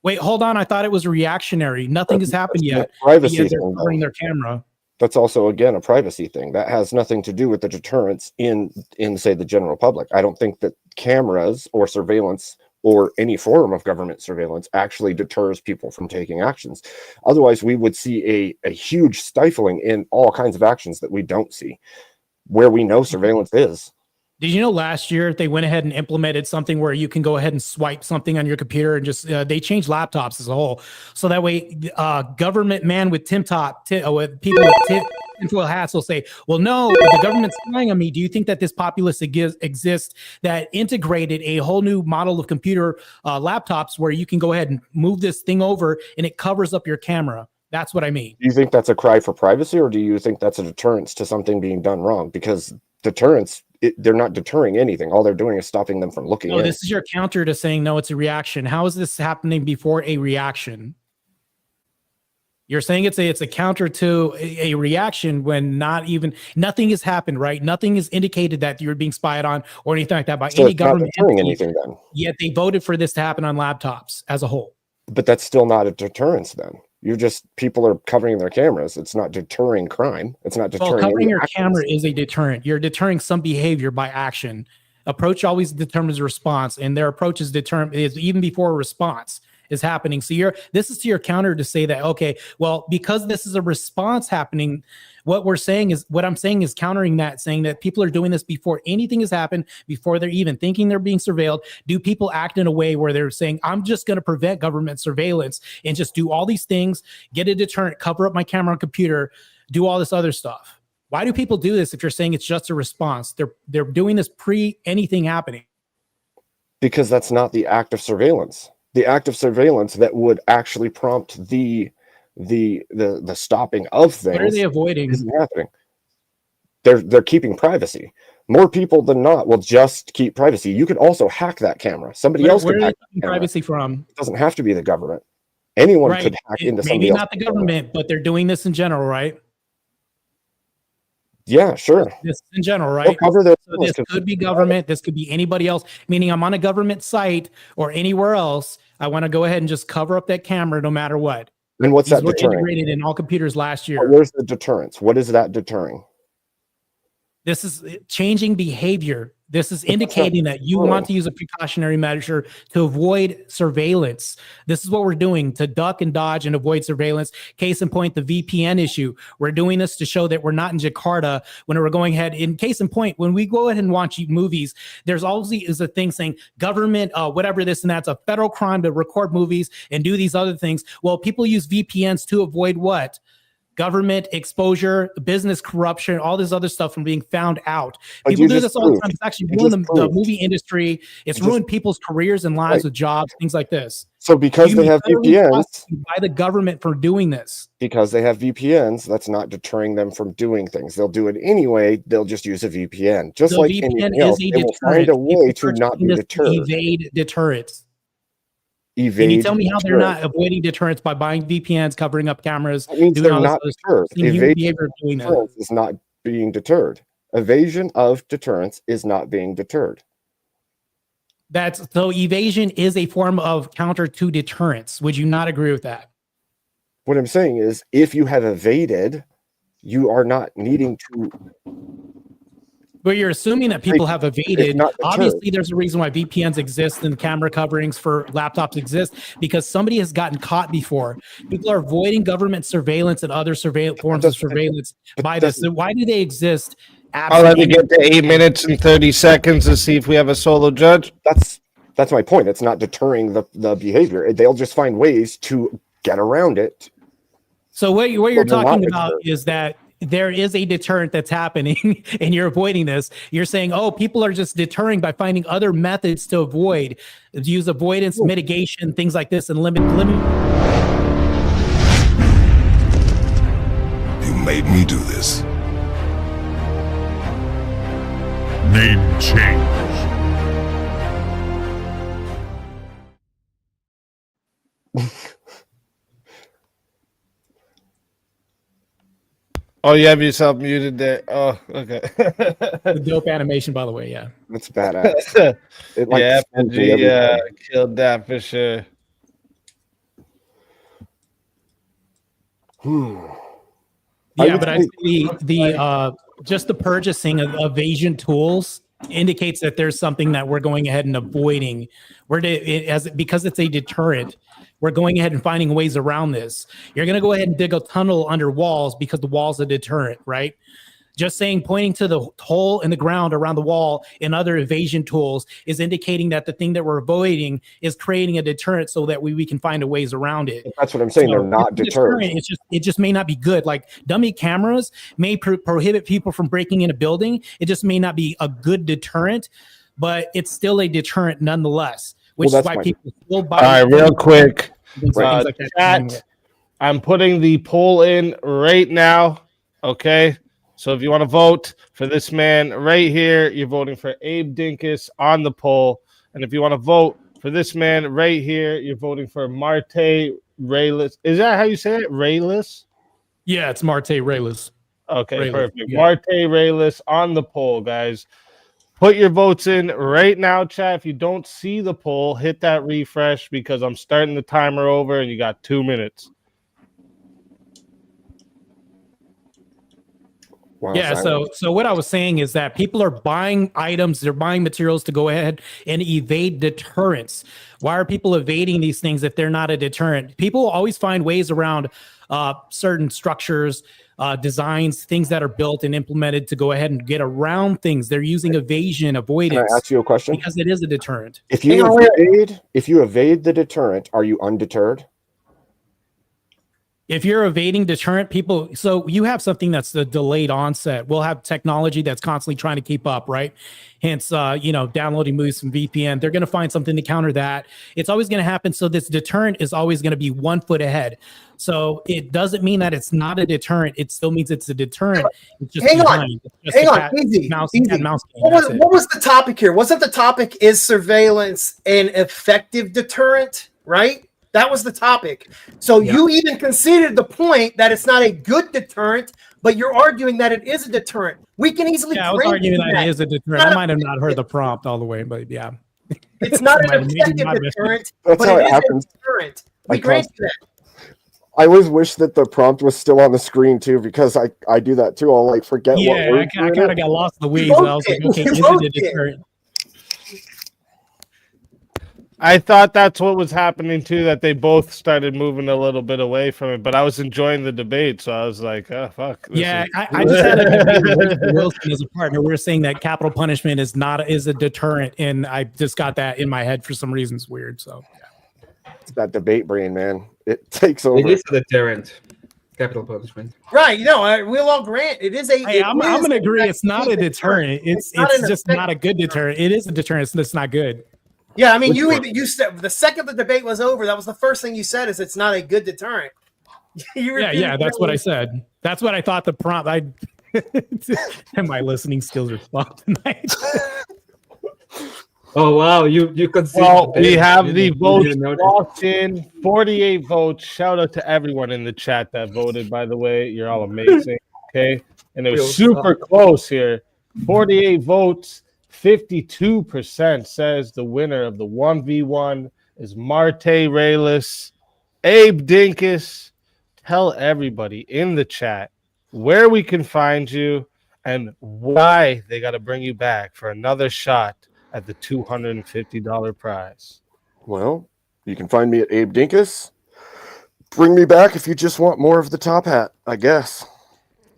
Wait, hold on. I thought it was reactionary. Nothing has happened yet. Privacy they're covering their camera. That's also, again, a privacy thing. That has nothing to do with the deterrence in say, the general public. I don't think that cameras or surveillance or any form of government surveillance actually deters people from taking actions. Otherwise, we would see a huge stifling in all kinds of actions that we don't see, where we know surveillance is. Did you know last year they went ahead and implemented something where you can go ahead and swipe something on your computer and just they changed laptops as a whole, so that way government man with with people with tinfoil hats will say, well, no, the government's spying on me. Do you think that this populace exists that integrated a whole new model of computer laptops where you can go ahead and move this thing over and it covers up your camera? That's what I mean. Do you think that's a cry for privacy, or do you think that's a deterrence to something being done wrong? Because deterrence, they're not deterring anything. All they're doing is stopping them from looking. No, this is your counter to saying, no, it's a reaction. How is this happening before a reaction? You're saying it's a counter to a reaction when nothing has happened, right? Nothing is indicated that you're being spied on or anything like that by any government entity. Anything then. Yet they voted for this to happen on laptops as a whole. But that's still not a deterrence then. People are covering their cameras. It's not deterring crime. It's not deterring. Well, covering your camera is a deterrent. You're deterring some behavior by action. Approach always determines response, and their approach is even before a response is happening. So this is to your counter to say that, okay, well, because this is a response happening, what I'm saying is countering that, saying that people are doing this before anything has happened, before they're even thinking they're being surveilled. Do people act in a way where they're saying, I'm just going to prevent government surveillance and just do all these things, get a deterrent, cover up my camera and computer, do all this other stuff? Why do people do this if you're saying it's just a response? They're doing this pre anything happening. Because that's not the act of surveillance. The act of surveillance that would actually prompt the stopping of things. What are they avoiding? Isn't happening. They're keeping privacy. More people than not will just keep privacy. You could also hack that camera. Somebody else could hack privacy from. It doesn't have to be the government. Anyone could hack into somebody else. Maybe not the government, but they're doing this in general, right? Yeah, sure. This in general, right? So this could be government. This could be anybody else. Meaning, I'm on a government site or anywhere else. I want to go ahead and just cover up that camera, no matter what. And what's that deterring? Integrated in all computers last year. Where's the deterrence? What is that deterring? This is changing behavior. This is indicating that you want to use a precautionary measure to avoid surveillance. This is what we're doing to duck and dodge and avoid surveillance. Case in point, the VPN issue. We're doing this to show that we're not in Jakarta when we're going ahead. In case in point, when we go ahead and watch movies, there's always a thing saying government, whatever this and that's a federal crime to record movies and do these other things. Well, people use VPNs to avoid what? Government exposure, business corruption, all this other stuff from being found out. People do this all the time. It's actually ruined the movie industry. It's ruined people's careers and lives with jobs, things like this. So because they have VPNs, by the government for doing this. Because they have VPNs, that's not deterring them from doing things. They'll do it anyway. They'll just use a VPN. Just like anything else, they will find a way to not be deterred. Evade deterrence. Can you tell me how they're not avoiding deterrence by buying VPNs, covering up cameras? That means they're not deterred. Evasion is not being deterred. Evasion of deterrence is not being deterred. So evasion is a form of counter to deterrence. Would you not agree with that? What I'm saying is, if you have evaded, you are not needing to. But you're assuming that people have evaded. Obviously, there's a reason why VPNs exist and camera coverings for laptops exist, because somebody has gotten caught before. People are avoiding government surveillance and other forms of surveillance by this. So why do they exist? I'll let you get to 8 minutes and 30 seconds to see if we have a solo judge. That's my point. It's not deterring the behavior. They'll just find ways to get around it. So what you're talking about is that there is a deterrent that's happening and you're avoiding this. You're saying, oh, people are just deterring by finding other methods to avoid, use avoidance, mitigation, things like this, and limit. You made me do this. Name change. Oh, you have yourself muted there. Oh, okay. Dope animation, by the way. Yeah, that's badass. It, like, yeah, sends me every time. killed that for sure. Yeah, but I think the just the purchasing of evasion tools indicates that there's something that we're going ahead and avoiding. Because it's a deterrent. We're going ahead and finding ways around this. You're going to go ahead and dig a tunnel under walls because the wall's a deterrent, right? Just saying, pointing to the hole in the ground around the wall and other evasion tools is indicating that the thing that we're avoiding is creating a deterrent so that we can find a ways around it. That's what I'm saying. They're not deterrent. It just may not be good. Like dummy cameras may prohibit people from breaking in a building. It just may not be a good deterrent, but it's still a deterrent nonetheless. Which is why people still buy. All right, real quick. Things like that. Chat, I'm putting the poll in right now. Okay. So if you want to vote for this man right here, you're voting for Abe Dinkus on the poll. And if you want to vote for this man right here, you're voting for Marte Raylis. Is that how you say it? Raylis? Yeah, it's Marte Raylis. Okay, Raylis, perfect. yeah. Marte Raylis on the poll, guys. Put your votes in right now, chat. If you don't see the poll, hit that refresh because I'm starting the timer over and you got 2 minutes. Wow, Yeah, so what I was saying is that people are buying items, they're buying materials to go ahead and evade deterrence. Why are people evading these things if they're not a deterrent? People always find ways around certain structures, designs, things that are built and implemented to go ahead and get around things. They're using evasion, avoidance. Can I ask you a question? Because it is a deterrent. If you evade the deterrent, are you undeterred? If you're evading deterrent, people, so you have something that's the delayed onset. We'll have technology that's constantly trying to keep up, right? Hence, downloading movies from VPN. They're going to find something to counter that. It's always going to happen. So this deterrent is always going to be 1 foot ahead. So it doesn't mean that it's not a deterrent. It still means it's a deterrent. It's just Hang behind. on, easy. What was the topic here? Wasn't the topic is surveillance an effective deterrent, right? That was the topic. So you even conceded the point that it's not a good deterrent, but you're arguing that it is a deterrent. We can easily. Yeah, I was arguing that it is a deterrent. I might have not heard the prompt all the way, but yeah. It's not an effective deterrent, That's but how it is happens. a deterrent. We grant you that. I always wish that the prompt was still on the screen too, because I do that too. I'll like forget what Yeah, words I kind of got lost in the weeds. And I was like, okay, is it a deterrent? I thought that's what was happening too, that they both started moving a little bit away from it, but I was enjoying the debate, so I was like, oh, fuck. Yeah, I just had a debate with Wilson as a partner. We were saying that capital punishment is a deterrent, and I just got that in my head for some reason. It's weird. So It's that debate brain, man. It takes over. It is a deterrent. Capital punishment. Right, we'll all grant it is a. I'm going to agree. It's not a deterrent. It's just not a good deterrent. It is a deterrent. It's not good. Yeah, I mean, you said the second the debate was over, that was the first thing you said is it's not a good deterrent. Yeah, that's what I said. That's what I thought the prompt. And my listening skills are flawed tonight. Oh wow, you conceded. Well, we have the votes locked in. 48 votes. Shout out to everyone in the chat that voted, by the way. You're all amazing. Okay. And it was super close here. 48 votes. 52% says the winner of the 1v1 is Marte Raylis. Abe Dinkus, tell everybody in the chat where we can find you and why they got to bring you back for another shot at the $250 prize. Well, you can find me at Abe Dinkus. Bring me back if you just want more of the top hat, I guess.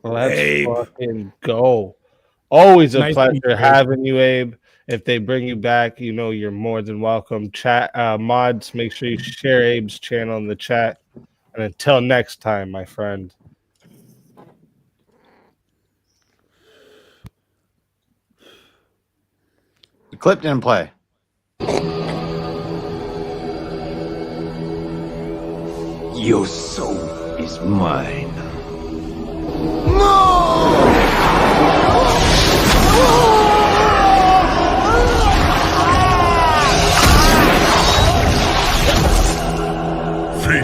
Let's fucking go. Always a Nice pleasure having you, Abe. If they bring you back, you're more than welcome. Chat mods, make sure you share Abe's channel in the chat. And until next time, my friend. The clip didn't play. Your soul is mine.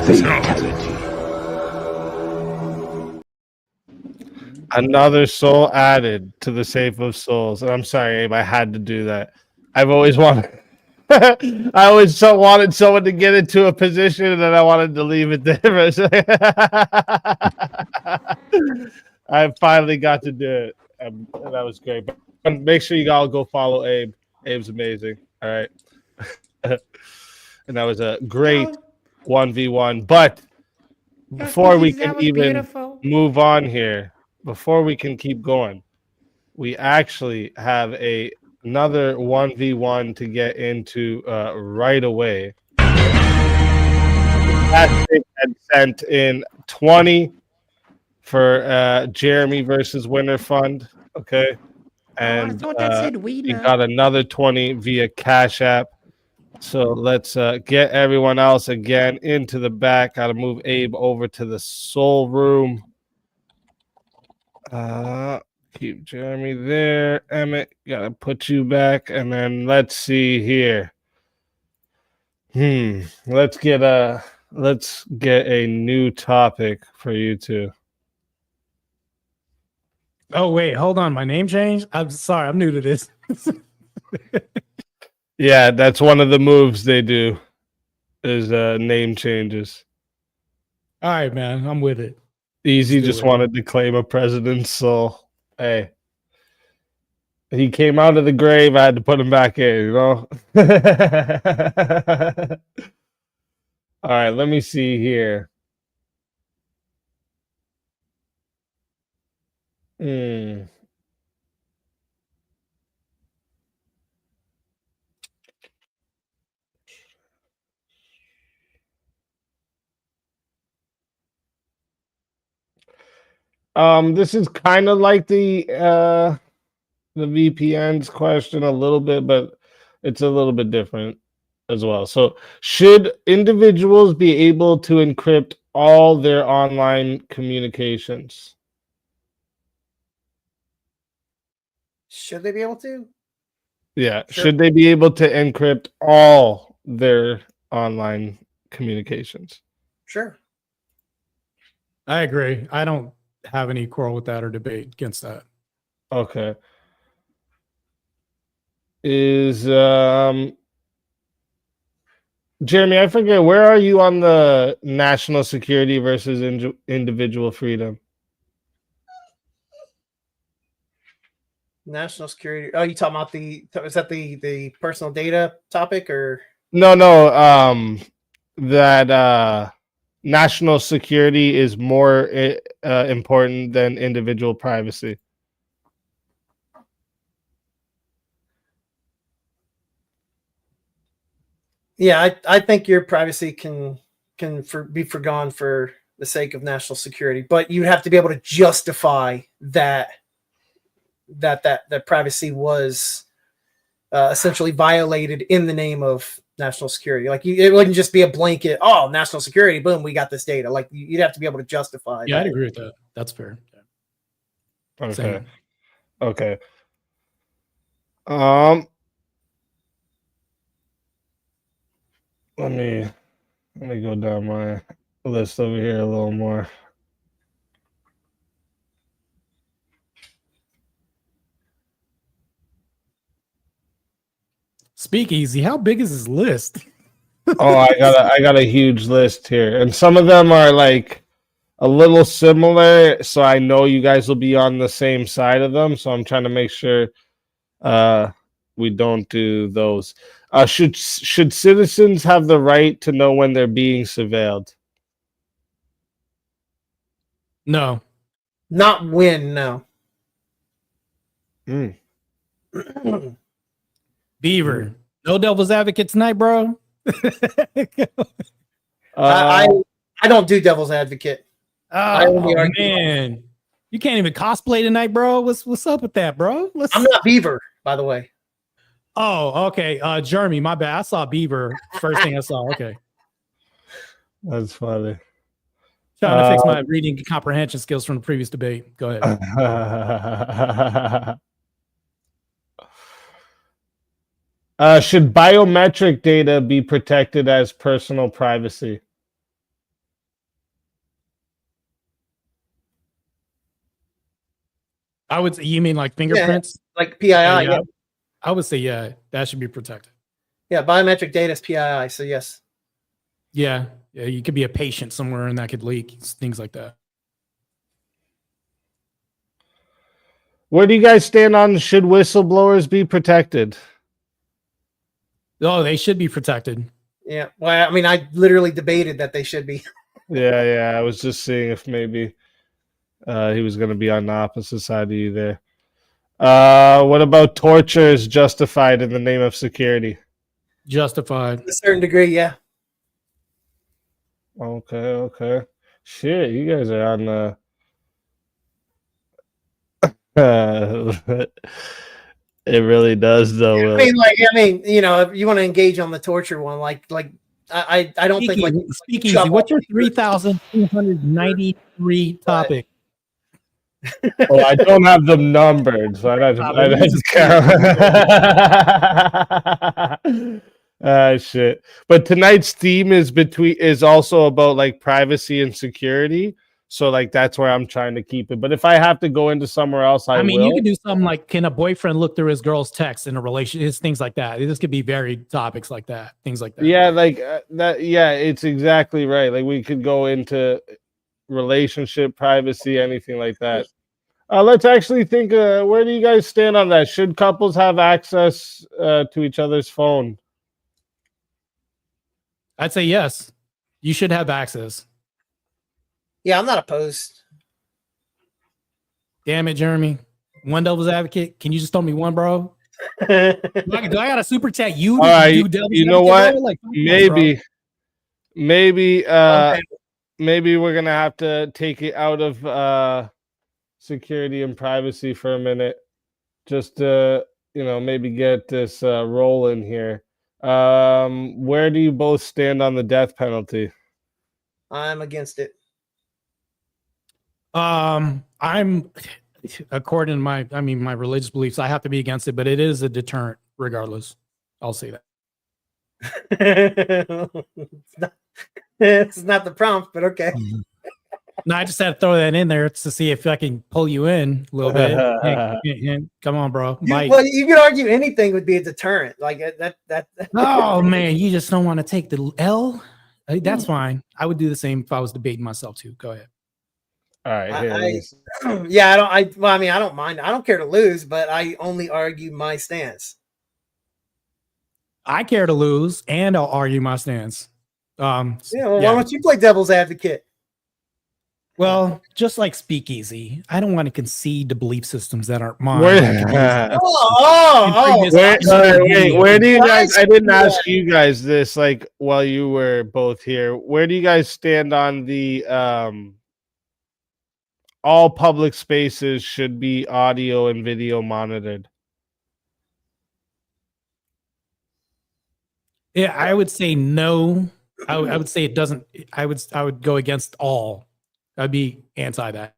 Fatality. Another soul added to the Safe of Souls. And I'm sorry, Abe, I had to do that. I've always wanted I always wanted someone to get into a position and then I wanted to leave it there. I finally got to do it. And that was great. But make sure you all go follow Abe. Abe's amazing. All right. And that was a great 1v1. But before we can even move on here, before we can keep going, we actually have another 1v1 to get into right away. Patrick had sent in 20 for Jeremy versus Winner Fund. Okay. And I thought that said he Wiener. got another 20 via Cash App. So let's get everyone else again into the back. Got to move Abe over to the soul room. Keep Jeremy there. Emmett, gotta put you back. And then let's see here. Let's get a new topic for you two. Oh wait, hold on. My name changed. I'm sorry. I'm new to this. Yeah, that's one of the moves they do. Is name changes. All right, man. I'm with it. Easy just wanted to claim a president's soul. Hey. He came out of the grave, I had to put him back in, you know? All right, let me see here. This is kind of like the VPN's question a little bit, but it's a little bit different as well. So, should individuals be able to encrypt all their online communications? Should they be able to? Yeah. Sure. Should they be able to encrypt all their online communications? Sure. I agree. I don't have any quarrel with that or debate against that. Okay. Is Jeremy, I forget, where are you on the national security versus individual freedom? National security. Oh, you talking about is that the personal data topic or? No, that national security is more important than individual privacy. Yeah, I think your privacy can be forgone for the sake of national security, but you have to be able to justify that privacy was essentially violated in the name of national security. Like it wouldn't just be a blanket, oh, national security, boom, we got this data. Like you'd have to be able to justify. Yeah, that. I'd agree with that. That's fair. Yeah. Okay. Same. Okay. Let me go down my list over here a little more. Speakeasy, how big is this list? Oh, I got a huge list here, and some of them are like a little similar, so I know you guys will be on the same side of them. So I'm trying to make sure we don't do those. Should citizens have the right to know when they're being surveilled? No. Not when, no. Beaver. No devil's advocate tonight, bro. I I don't do devil's advocate. I only Oh argue. man, you can't even cosplay tonight, bro. What's up with that, bro? I'm not Beaver, by the way. Oh, okay. Jeremy, my bad. I saw Beaver. First thing I saw. Okay. That's funny. Trying to fix my reading comprehension skills from the previous debate. Go ahead. Should biometric data be protected as personal privacy? I would say, you mean like fingerprints? Like PII, yeah. I would say, yeah, that should be protected. Yeah, biometric data is PII, so yes. Yeah. Yeah, you could be a patient somewhere and that could leak, things like that. Where do you guys stand on should whistleblowers be protected? Oh, they should be protected. Yeah. Well, I mean, I literally debated that they should be. Yeah. I was just seeing if maybe he was going to be on the opposite side of you there. What about torture is justified in the name of security? Justified. To a certain degree, yeah. Okay. Shit, you guys are on the... It really does, though. Will. I mean, you know, if you want to engage on the torture one, like I don't think like speak easy. What's your 3,293 topic? Well, I don't have them numbered, so I'd count. Shit. But tonight's theme is also about like privacy and security. So like that's where I'm trying to keep it. But if I have to go into somewhere else, I mean, will. you could do something like, can a boyfriend look through his girl's text in a relationship? Things like that. This could be varied topics like that. Things like that. Yeah, like that. Yeah, it's exactly right. Like we could go into relationship privacy, anything like that. Let's actually think. Where do you guys stand on that? Should couples have access to each other's phone? I'd say yes. You should have access. Yeah, I'm not opposed. Damn it, Jeremy. One devil's advocate. Can you just tell me one, bro? do I gotta super chat you? All right, you know what? Like, maybe we're gonna have to take it out of security and privacy for a minute, just to maybe get this rolling here. Where do you both stand on the death penalty? I'm against it. I'm according to my religious beliefs, I have to be against it, but it is a deterrent regardless. I'll say that. It's not the prompt, but okay. No, I just had to throw that in there to see if I can pull you in a little bit. Hey, come on, bro. Well, you could argue anything would be a deterrent. Like that. Oh man, you just don't want to take the L. That's fine. I would do the same if I was debating myself too. Go ahead. All right. I don't mind. I don't care to lose, but I only argue my stance. I care to lose, and I'll argue my stance. Why don't you play devil's advocate? Well, just like Speakeasy, I don't want to concede to belief systems that aren't mine. Where do you guys? I didn't ask you guys this like while you were both here. Where do you guys stand on the all public spaces should be audio and video monitored? Yeah, I would say no. I would say it doesn't. I would go against all. I'd be anti that.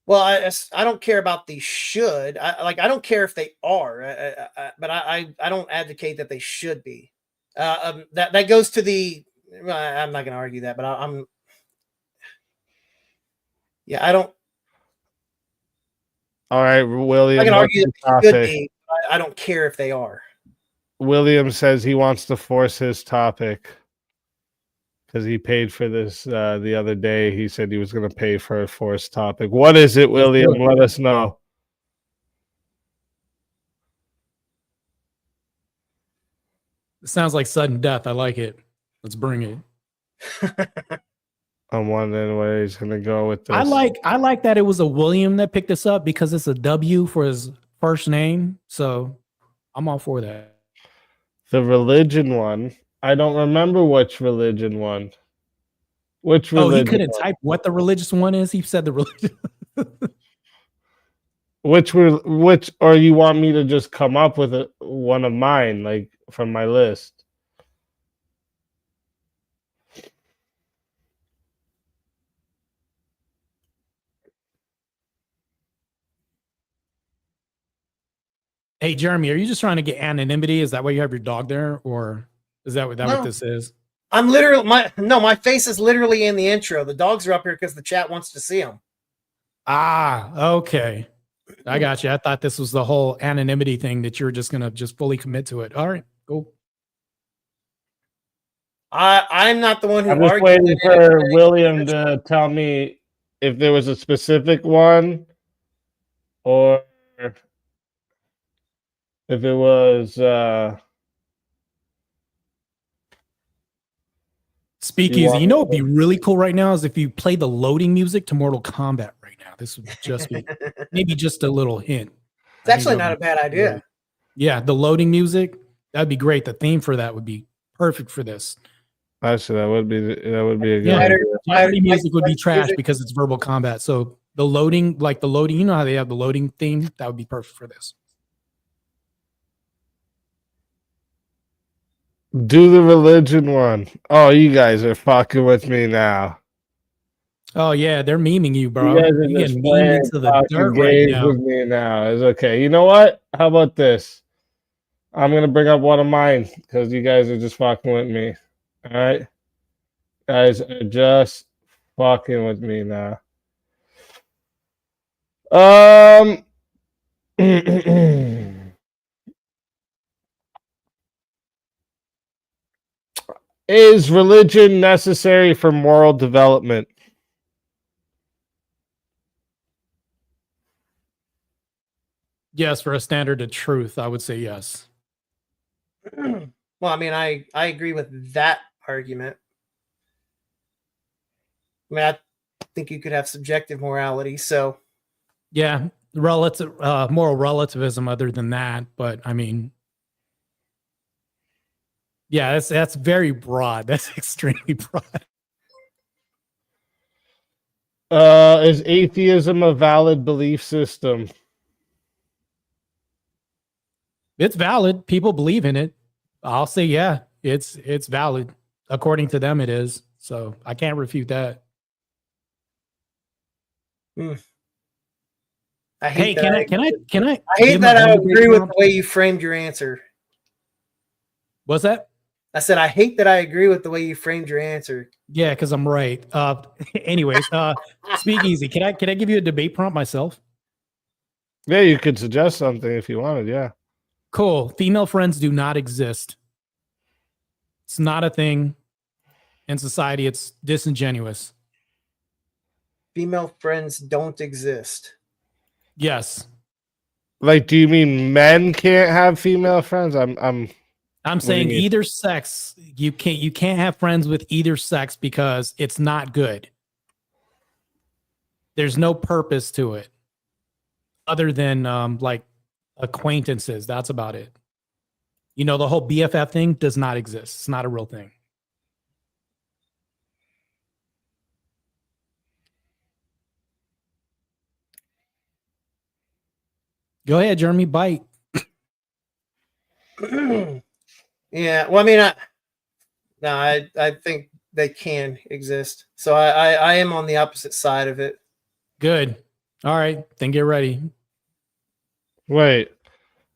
Well, I don't care about the should. I don't care if they are, but I don't advocate that they should be. That goes to the. I'm not going to argue that, but I'm. Yeah, I don't. All right, William. I can argue that they should be. I don't care if they are. William says he wants to force his topic because he paid for this the other day. He said he was going to pay for a forced topic. What is it, William? Let us know. It sounds like sudden death. I like it. Let's bring it. I'm wondering where he's going to go with this. I like that it was a William that picked this up because it's a W for his first name. So I'm all for that. The religion one. I don't remember which religion one. Which Oh, he religion? couldn't type what the religious one is. He said the religion. Which, or you want me to just come up with one of mine, like from my list? Hey, Jeremy, are you just trying to get anonymity? Is that why you have your dog there, or is that what this is? I'm literally my face is literally in the intro. The dogs are up here because the chat wants to see them. Ah, okay. I got you. I thought this was the whole anonymity thing that you were just gonna just fully commit to it. All right, cool. I'm not the one who I'm just argued waiting for William to tell me if there was a specific one or if it was Speakeasy. You know what'd be really cool right now is if you play the loading music to Mortal Kombat right now. This would just be maybe just a little hint. It's actually not a bad idea. Yeah, the loading music, that'd be great. The theme for that would be perfect for this. Actually, that would be a good Yeah, idea. Jeopardy music would be trash because it's verbal combat. So the loading, you know how they have the loading theme? That would be perfect for this. Do the religion one. Oh, you guys are fucking with me now. Oh yeah, they're memeing you, bro. You guys are You just getting playing memed into the fucking dirt right games now. with me now. It's okay. You know what? How about this? I'm gonna bring up one of mine because you guys are just fucking with me. All right, guys are just fucking with me now. Is religion necessary for moral development? Yes, for a standard of truth, I would say yes. Well, I mean, I agree with that argument. I mean, I think you could have subjective morality. So, Yeah, relative moral relativism. Other than that, but I mean, yeah, that's very broad. That's extremely broad. Is atheism a valid belief system? It's valid. People believe in it. I'll say, yeah, it's valid. According to them, it is. So I can't refute that. I hate Can I? I hate give that my I own agree with background? the way you framed your answer. What's that? I said I hate that I agree with the way you framed your answer. Yeah, because I'm right. Anyways, Speakeasy. Can I give you a debate prompt myself? Yeah, you could suggest something if you wanted. Yeah. Cool. Female friends do not exist. It's not a thing in society. It's disingenuous. Female friends don't exist. Yes. Like, do you mean men can't have female friends? I'm I'm saying either sex. You can't have friends with either sex because it's not good. There's no purpose to it other than like acquaintances. That's about it. You know, the whole BFF thing does not exist. It's not a real thing. Go ahead, Jeremy. Bite. Yeah. Well, I mean, I think they can exist. So I am on the opposite side of it. Good. All right. Then get ready. Wait.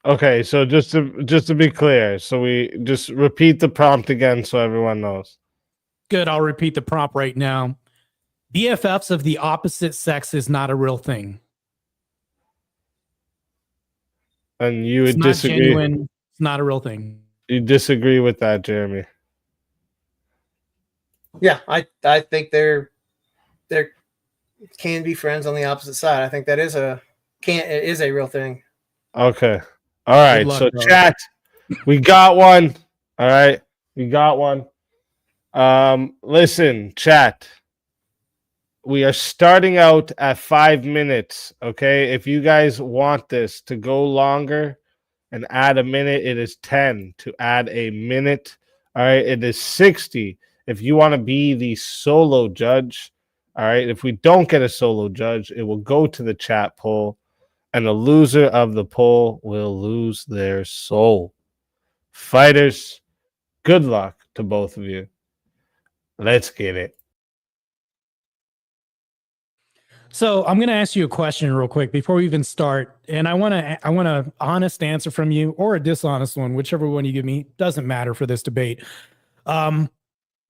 Okay, so just to be clear, so we just repeat the prompt again so everyone knows. Good. I'll repeat the prompt right now. BFFs of the opposite sex is not a real thing. And you would It's not disagree. genuine. It's not a real thing. You disagree with that, Jeremy? Yeah, I think there can be friends on the opposite side. I think that is a real thing. Okay. All right. luck, So bro. chat, we got one. All right. We got one. Listen, chat. We are starting out at 5 minutes. Okay. If you guys want this to go longer and add a minute, it is 10 to add a minute. All right. It is 60 if you want to be the solo judge, all right, if we don't get a solo judge, it will go to the chat poll, and the loser of the poll will lose their soul. Fighters, good luck to both of you. Let's get it. So I'm going to ask you a question real quick before we even start, and I want an honest answer from you or a dishonest one, whichever one you give me. Doesn't matter for this debate. Do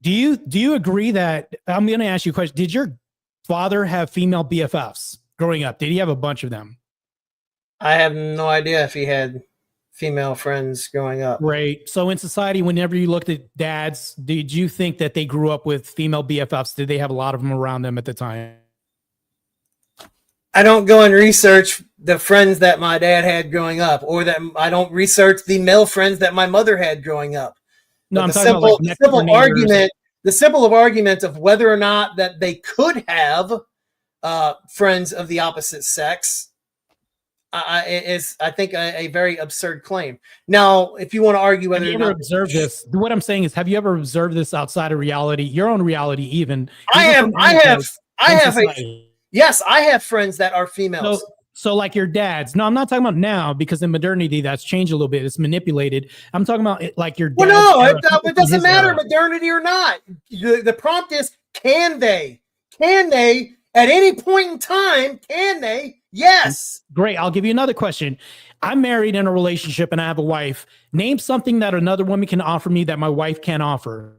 you agree that I'm going to ask you a question? Did your father have female BFFs growing up? Did he have a bunch of them? I have no idea if he had female friends growing up. Right. So in society, whenever you looked at dads, did you think that they grew up with female BFFs? Did they have a lot of them around them at the time? I don't go and research the friends that my dad had growing up, or that I don't research the male friends that my mother had growing up. No, I'm the talking about like the simple argument of whether or not that they could have friends of the opposite sex is, I think, a very absurd claim. Now, if you want to argue whether have you ever observed this, what I'm saying is, have you ever observed this outside of reality, your own reality, even? I have friends that are females. So like your dad's. No, I'm not talking about now, because in modernity that's changed a little bit. It's manipulated. I'm talking about like your dad. Well, no, it doesn't matter modernity or not. The prompt is, can they? Can they at any point in time? Can they? Yes. Great. I'll give you another question. I'm married in a relationship and I have a wife. Name something that another woman can offer me that my wife can't offer.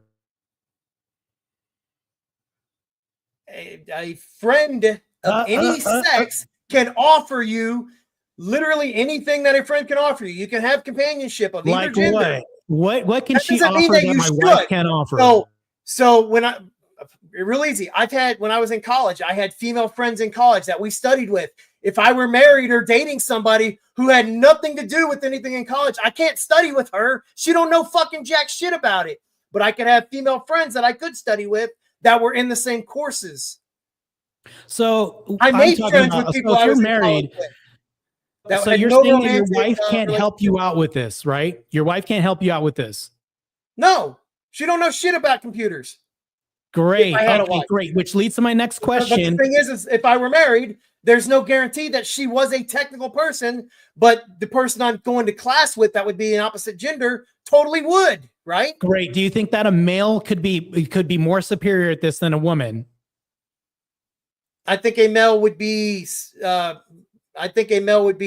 A friend of any sex can offer you literally anything that a friend can offer you. You can have companionship of either gender. What can she offer that my wife can't offer? So when real easy. When I was in college, I had female friends in college that we studied with. If I were married or dating somebody who had nothing to do with anything in college, I can't study with her. She don't know fucking jack shit about it. But I could have female friends that I could study with that were in the same courses. So I made friends with people if I you're was married. So you're saying that your wife can't help you out with this, right? Your wife can't help you out with this. No, she don't know shit about computers. Great. Okay, great. Which leads to my next question. But the thing is if I were married, there's no guarantee that she was a technical person, but the person I'm going to class with that would be an opposite gender totally would, right? Great. Do you think that a male could be more superior at this than a woman? I think a male would be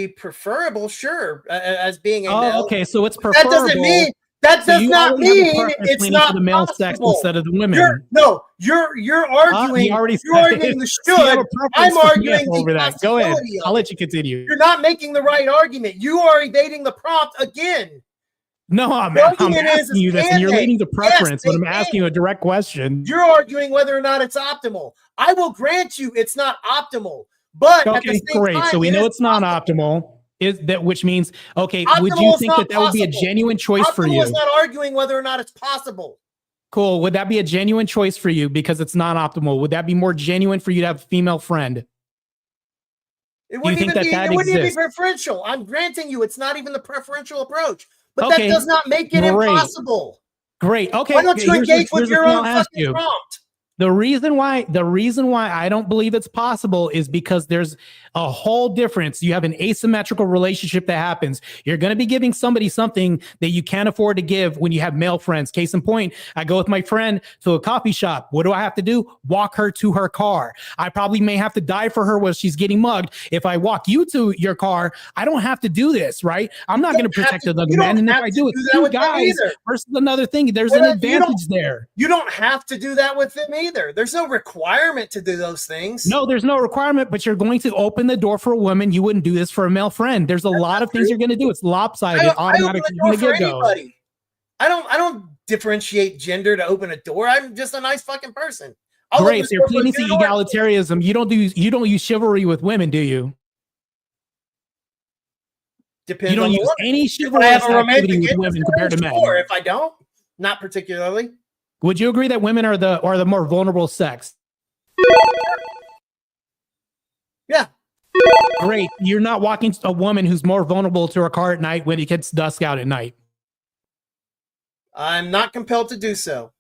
preferable, sure, as being a male. Okay, so it's preferable. That does not mean it's not for the male sex instead of the women. You're arguing. You're arguing the should. I'm arguing over that. Go ahead. I'll let you continue. You're not making the right argument. You are evading the prompt again. No, I'm asking you this, and you're leading to preference when I'm asking you a direct question. You're arguing whether or not it's optimal. I will grant you it's not optimal, but okay, at the same great. time, So we know it's not optimal. Is that which means okay? Optimal would you think that would be a possible. genuine choice for you? Optimal is not arguing whether or not it's possible. Cool. Would that be a genuine choice for you because it's not optimal? Would that be more genuine for you to have a female friend? It wouldn't even be preferential. I'm granting you it's not even the preferential approach, but that does not make it impossible. Great. Okay. Why don't you engage with your own fucking prompt? The reason why I don't believe it's possible is because there's a whole difference. You have an asymmetrical relationship that happens. You're going to be giving somebody something that you can't afford to give when you have male friends. Case in point, I go with my friend to a coffee shop. What do I have to do? Walk her to her car. I probably may have to die for her while she's getting mugged. If I walk you to your car, I don't have to do this, right? I'm not going to protect another man. And if I do, it's two guys versus another thing. There's an advantage there. You don't have to do that with them either. There's no requirement to do those things. No, there's no requirement, but you're going to open the door for a woman. You wouldn't do this for a male friend. There's a lot of things you're going to do. It's lopsided automatically from the get-go. I don't differentiate gender to open a door. I'm just a nice fucking person. Great. So you're pleading to egalitarianism. You don't use chivalry with women, do you? Depends. You don't use any chivalry activity with women compared to men. Or if I don't, not particularly. Would you agree that women are the more vulnerable sex? Yeah. Great. You're not walking a woman who's more vulnerable to her car at night when it gets dusk out at night. I'm not compelled to do so.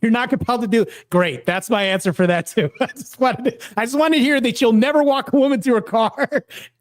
You're not compelled to do. Great. That's my answer for that too. I just wanted to hear that you'll never walk a woman through a car.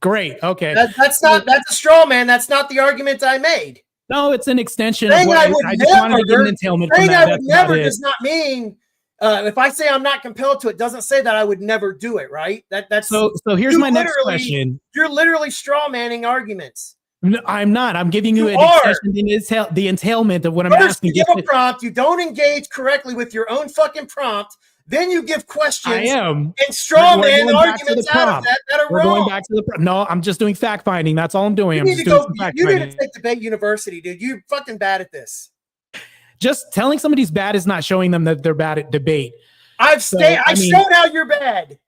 Great. Okay. That's a straw man. That's not the argument I made. No, it's an extension Saying of what I just wanted to get an entailment from saying that. I would never does not mean if I say I'm not compelled to, it doesn't say that I would never do it, right? That's so here's my next question. You're literally straw manning arguments. No, I'm not. I'm giving you, You an are. extension, the entailment of what I'm First, asking. you give a prompt, you don't engage correctly with your own fucking prompt, then you give questions I am. and straw We're man going back to arguments the out of prompt. that are We're wrong. going back to the no, I'm just doing fact finding. That's all I'm doing. You I'm need just to doing go. some fact You need finding. to take debate university, dude. You're fucking bad at this. Just telling somebody's bad is not showing them that they're bad at debate. I showed how you're bad.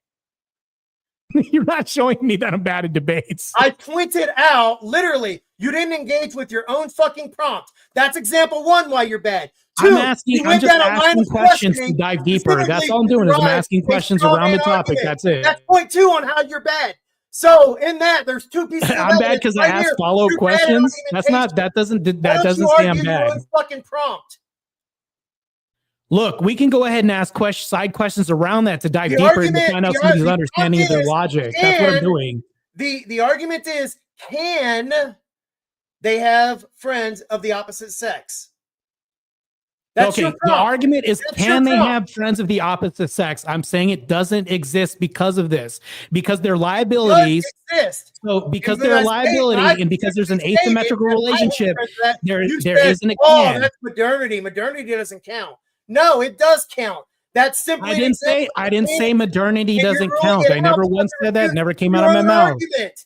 You're not showing me that I'm bad at debates. I pointed out, literally, you didn't engage with your own fucking prompt. That's example one why you're bad. Two, I'm you just went down a line asking of questions to questioning dive deeper. That's all I'm specifically doing is I'm derive asking a questions straw around the man topic. argument. That's it. That's point two on how you're bad. So in that, there's two pieces. Of I'm bad because I asked follow-up questions. That's not. That doesn't say I'm bad. Fucking prompt. Look, we can go ahead and ask side questions around that to dive The deeper and argument- to find out the somebody's ar- the understanding of their argument is, logic. That's what I'm can doing. The argument is, can they have friends of the opposite sex? That's Okay, your the prompt. argument is, That's can your they prompt. have friends of the opposite sex? I'm saying it doesn't exist because of this, because their liabilities. Does exist. So because Even their as liability I and because there's an stated asymmetrical that I have relationship, friends that there you there said, isn't a oh, can. that's modernity. Modernity doesn't count. No, it does count. That's simply. I didn't say modernity and you're doesn't ruling count. it I never out once said that. because Never came your out of my own mouth. argument.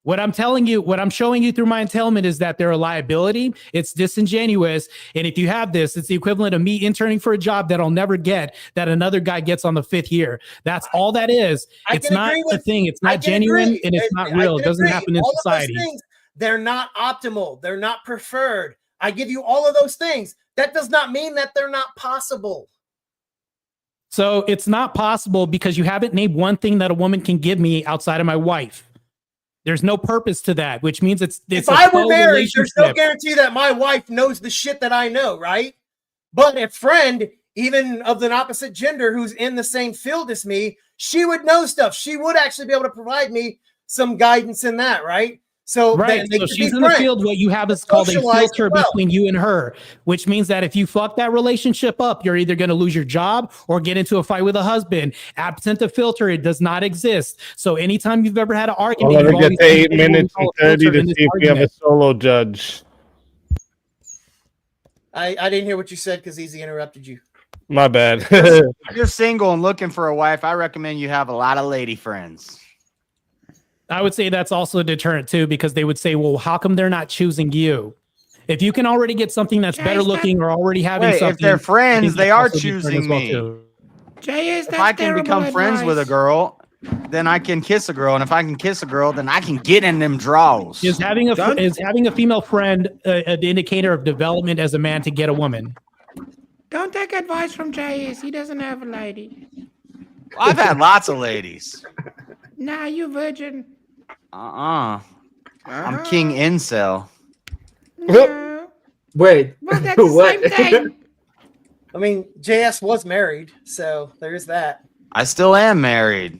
What I'm telling you, what I'm showing you through my entailment is that they're a liability. It's disingenuous. And if you have this, it's the equivalent of me interning for a job that I'll never get, that another guy gets on the 5th year. That's all that is. It's not a thing. It's not genuine and it's not real. It doesn't happen in All of those society. things, they're not optimal. They're not preferred. I give you all of those things. That does not mean that they're not possible. So it's not possible because you haven't named one thing that a woman can give me outside of my wife. There's no purpose to that, which means it's If a I were faux married, there's no relationship. guarantee that my wife knows the shit that I know, right? But a friend, even of the opposite gender, who's in the same field as me, she would know stuff. She would actually be able to provide me some guidance in that, right? So Right. they So could she's be in the friends. field. What you have is called a Socialize filter as well. between you and her, which means that if you fuck that relationship up, you're either going to lose your job or get into a fight with a husband. Absent a filter, it does not exist. So anytime you've ever had an I'll argument, let you've her get always to 8 minutes and 30 filter to in see this if we have a argument. solo judge. I didn't hear what you said because Easy interrupted you. My bad. If you're single and looking for a wife, I recommend you have a lot of lady friends. I would say that's also a deterrent too, because they would say, well, how come they're not choosing you? If you can already get something that's better looking or already having Wait, something. if they're I friends, think they that's are also a deterrent choosing as well, me. too. If I can become friends with a girl, then I can kiss a girl, and if I can kiss a girl, then I can get in them draws. Is having a female friend an indicator of development as a man to get a woman? Don't take advice from JS. He doesn't have a lady. I've had lots of ladies. Nah, you virgin. I'm King Incel. No. Wait. Well, that's the What? same thing. I mean, JS was married, so there's that. I still am married.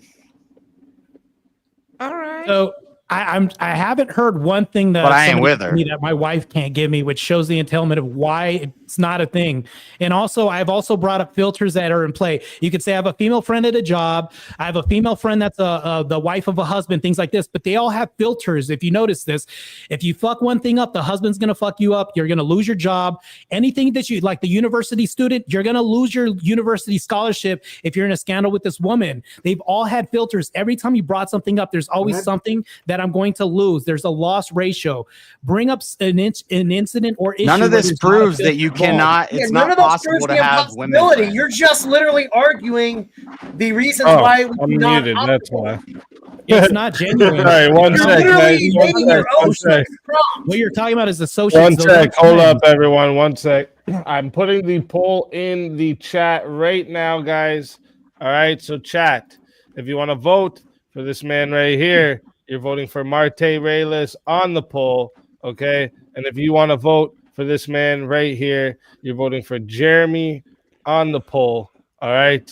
All right. So I haven't heard one thing that But I ain't somebody with told her. me that my wife can't give me, which shows the entailment of why it's not a thing. And also, I've also brought up filters that are in play. You could say I have a female friend at a job. I have a female friend that's the wife of a husband, things like this. But they all have filters. If you notice this, if you fuck one thing up, the husband's gonna fuck you up. You're gonna lose your job. Anything that you like, the university student, you're gonna lose your university scholarship if you're in a scandal with this woman. They've all had filters. Every time you brought something up, there's always something that I'm going to lose. There's a loss ratio. Bring up an incident or issue. None of where this there's not a proves that filter you involved. cannot. It's none not of those possible proves to the have women. impossibility. friends. You're just literally arguing the reasons Oh, why it would I'm be not muted. optimal. That's why. It's not genuine. All right, one You're sec, literally guys. making your own Sec. prompt. What you're talking about is associates. One Those sec. are Hold friends. up, everyone. One sec. I'm putting the poll in the chat right now, guys. All right, so chat. If you want to vote for this man right here, you're voting for Marte Reyes on the poll, okay? And if you want to vote for this man right here, you're voting for Jeremy on the poll. All right.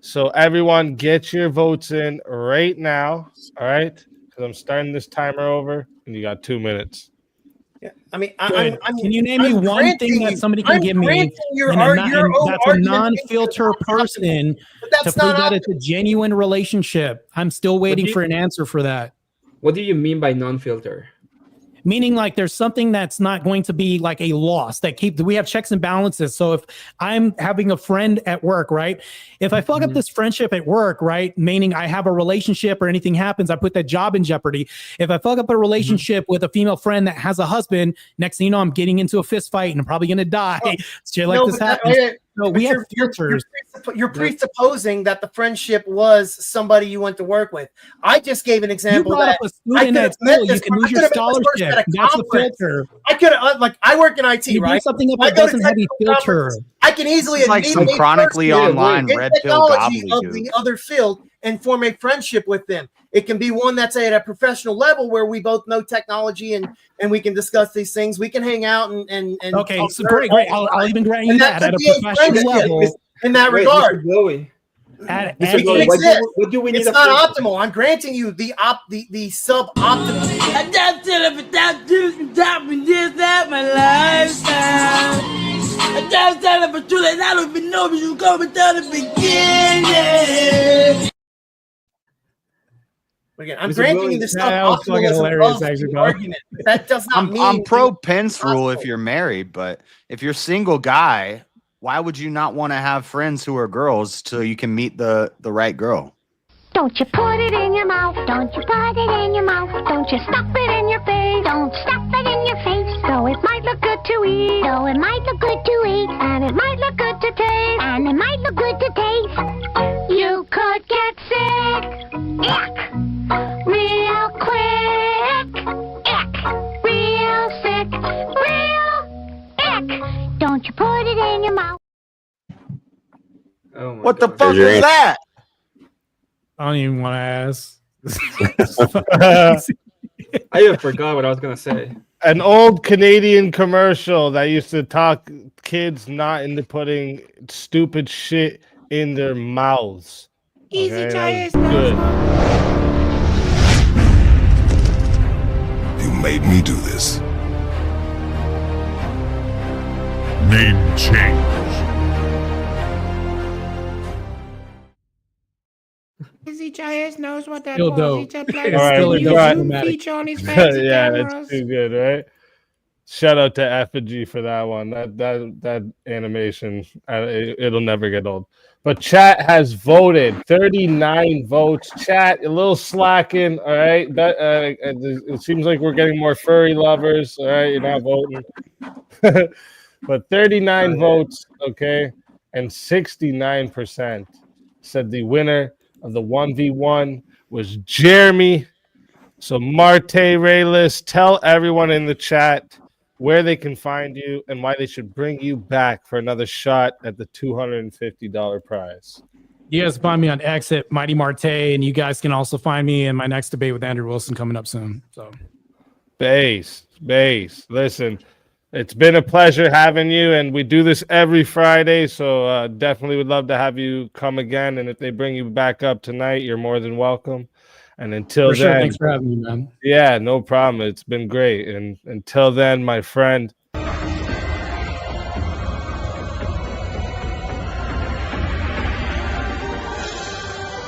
So everyone, get your votes in right now. All right, because I'm starting this timer over, and you got 2 minutes. Yeah, I mean, Good. Can you name me one thing that somebody can give me, and that's a non-filter person to prove that it's a genuine relationship? I'm still waiting for an answer for that. What do you mean by non-filter? Meaning like there's something that's not going to be like a loss that we have checks and balances. So if I'm having a friend at work, right? If I fuck up this friendship at work, right? Meaning I have a relationship or anything happens, I put that job in jeopardy. If I fuck up a relationship with a female friend that has a husband, next thing you know, I'm getting into a fist fight and I'm probably going to die. Shit like this happens. No, we have filters. You're presupposing that the friendship was somebody you went to work with. I just gave an example you brought that up a student at school, you can lose your scholarship. That's a filter. I could like I work in IT, you right? Something up that doesn't have a filter. I can easily it's like some chronically online red pill gobbledygook of gobbledygook. the other field and form a friendship with them. It can be one that's at a professional level where we both know technology and we can discuss these things. We can hang out and okay, so great. I'll even grant you that at a professional level. In that regard, what do we need? It's not optimal. I'm granting you the suboptimal. I just tell it without doing this, that my lifestyle. I just tell it for true that I don't even know if you go without the beginning. Again, I'm granting you the suboptimalism of the argument. That does not mean I'm pro Pence rule if you're married, but if you're single guy, why would you not want to have friends who are girls till you can meet the right girl? Don't you put it in your mouth. Don't you put it in your mouth. Don't you stuff it in your face. Don't stuff it in your face. Though it might look good to eat. Though it might look good to eat. And it might look good to taste. And it might look good to taste. You could get sick. Ick. Real quick. Ick. Real sick. Real ick. Don't you put it in your mouth. Oh what the fuck is that? I don't even want to ask. I even forgot what I was gonna say. An old Canadian commercial that used to talk kids not into putting stupid shit in their mouths. Easy that was choice. good. You made me do this. Name change. ZJS knows what that Still was. dope. He just played All right, a we got- Zoom feature on his fancy Yeah, cameras. that's too good, right? Shout out to Effigy for that one. That animation, it'll never get old. But chat has voted 39 votes. Chat a little slacking. All right, it seems like we're getting more furry lovers. All right, you're not voting, but 39 votes. Okay, and 69% said the winner of the 1v1 was Jeremy. So Marte Reyes, tell everyone in the chat where they can find you and why they should bring you back for another shot at the $250 prize. You guys find me on X at Mighty Marte, and you guys can also find me in my next debate with Andrew Wilson coming up soon. So, Base. Listen, it's been a pleasure having you, and we do this every Friday, so definitely would love to have you come again. And if they bring you back up tonight, you're more than welcome. And until for sure, then, thanks for having me, man. Yeah, no problem. It's been great. And until then, my friend.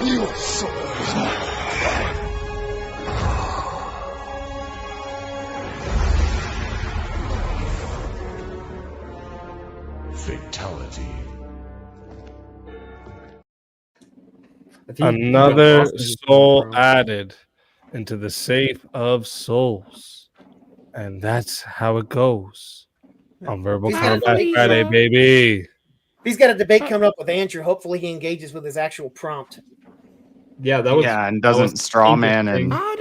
You so fatality. Another soul added into the safe of souls. And that's how it goes on Verbal Combat Friday, baby. He's got a debate coming up with Andrew. Hopefully he engages with his actual prompt. Yeah, that was and doesn't straw man and How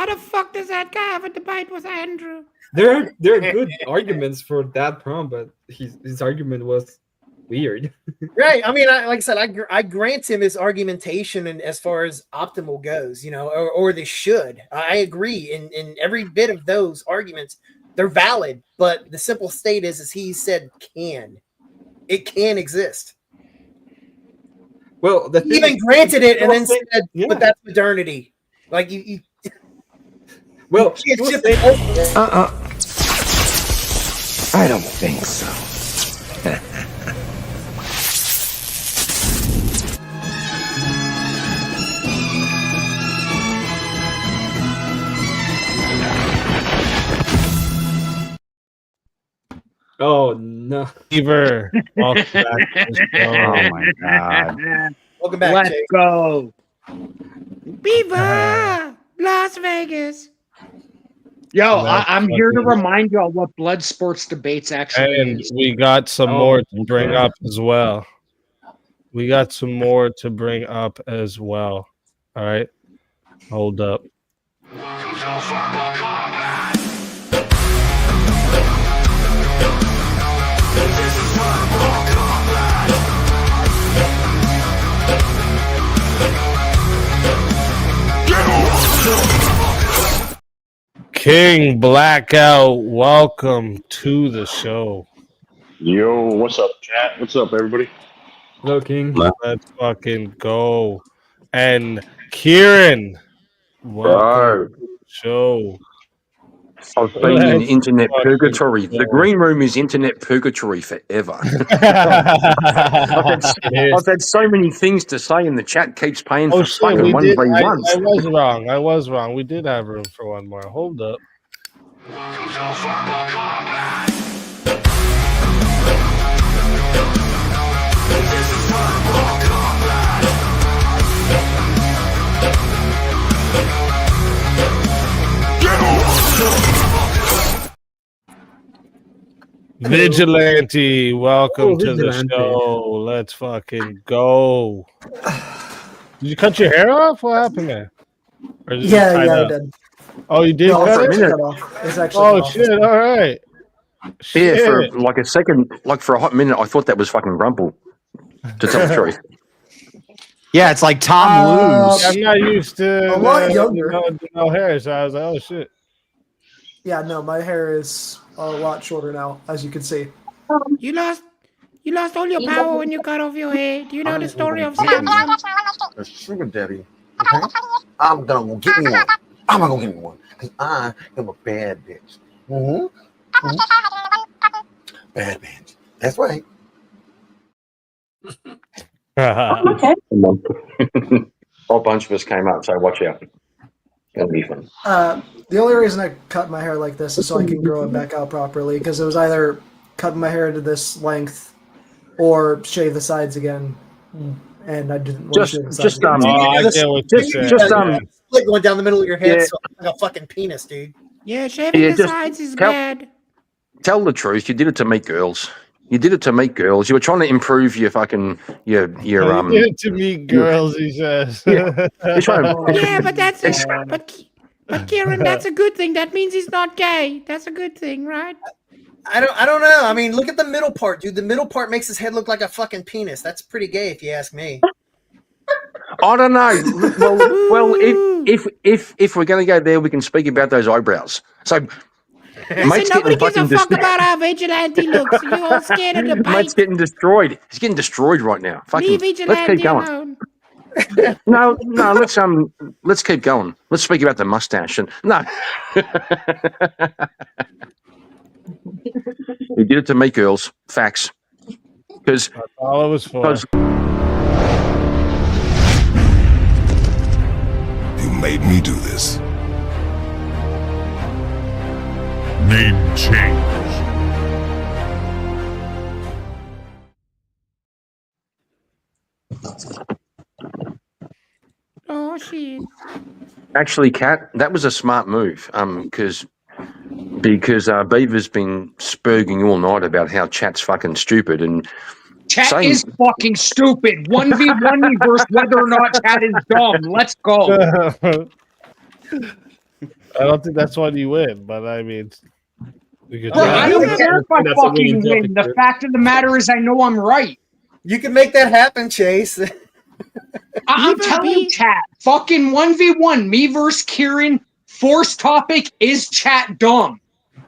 the fuck does that guy have a debate with Andrew? There are good arguments for that prompt, but his argument was weird. Right. I mean, like I said, I grant him his argumentation and as far as optimal goes, or they should. I agree in every bit of those arguments. They're valid, but the simple state is he said it can exist. Well, he even granted it and then said, "But that's modernity." Like you well, it's just I don't think so. Oh no, Beaver. Welcome back to the show. Oh my god. Welcome back, Let's Chase. go. Beaver, Las Vegas. Yo, That's I'm here to fucking- remind y'all what blood sports debates actually And is. we got some more to bring up as well. We got some more to bring up as well. All right. Hold up. King Blackout, welcome to the show. Yo, what's up, chat? What's up, everybody? Hello, King. Let's fucking go. And Kieran, welcome to the show. I've been in Let's internet fucking purgatory. The go. green room is internet purgatory forever. I've had so many things to say, and the chat keeps paying Oh for shit, fucking we did. I 1v1s. was wrong. I was wrong. We did have room for one more. Hold up. Vigilante, welcome to Vigilante. the show. Let's fucking go. Did you cut your hair off? What happened there? Or is it Yeah, tied yeah, I up? did. Oh, you did No, cut it's it? cut off. It's actually Oh cut off. shit! All right. Yeah, for Shit. like a second, like for a hot minute, I thought that was fucking Grumple, to tell the truth. Yeah, it's like Tom Lose. I'm not used to A lot younger. no hair, so I was like, oh shit. Yeah, no, my hair is a lot shorter now, as you can see. You lost all your power when you cut off your hair. Do you know the story of Samson? A sugar daddy. Okay? I'm gonna get me one. I'm gonna get me one. Because I am a bad bitch. Mm-hmm. Bad bitch. That's right. A whole bunch of us came up, so watch out. It'll be fun. The only reason I cut my hair like this is so I can grow it back out properly, because it was either cutting my hair to this length or shave the sides again, and I didn't want to shave the sides again. Like going down the middle of your head, Yeah. so like a fucking penis, dude. Yeah, shaving Yeah, the just sides is tell- bad. Tell the truth. You did it to meet girls. You did it to meet girls. You were trying to improve your fucking your You did it to meet girls, he says. You're trying to, Yeah, but but Kieran, that's a good thing. That means he's not gay. That's a good thing, right? I don't know. I mean, look at the middle part, dude. The middle part makes his head look like a fucking penis. That's pretty gay, if you ask me. I don't know. Well, if we're going to go there, we can speak about those eyebrows. So, Listen, mate's nobody getting gives a fucking fuck about how vigilante looks. You're all scared of the mate's bite. getting destroyed. He's getting destroyed right now. Fucking, Leave let's vigilante keep going. alone. No, let's keep going. Let's speak about the mustache and no. He did it to meet girls. Facts. Because That's all it was for. You made me do this. Name change. Oh shit. Actually, Kat, that was a smart move. Because Beaver's been spurging all night about how chat's fucking stupid and Chat is fucking stupid. 1v1 versus whether or not chat is dumb. Let's go. I don't think that's why you win, but I mean, I don't care if I fucking win. The fact of the matter is I know I'm right. You can make that happen, Chase. I'm telling you, chat. Fucking 1v1. Me versus Kieran. Force topic is chat dumb.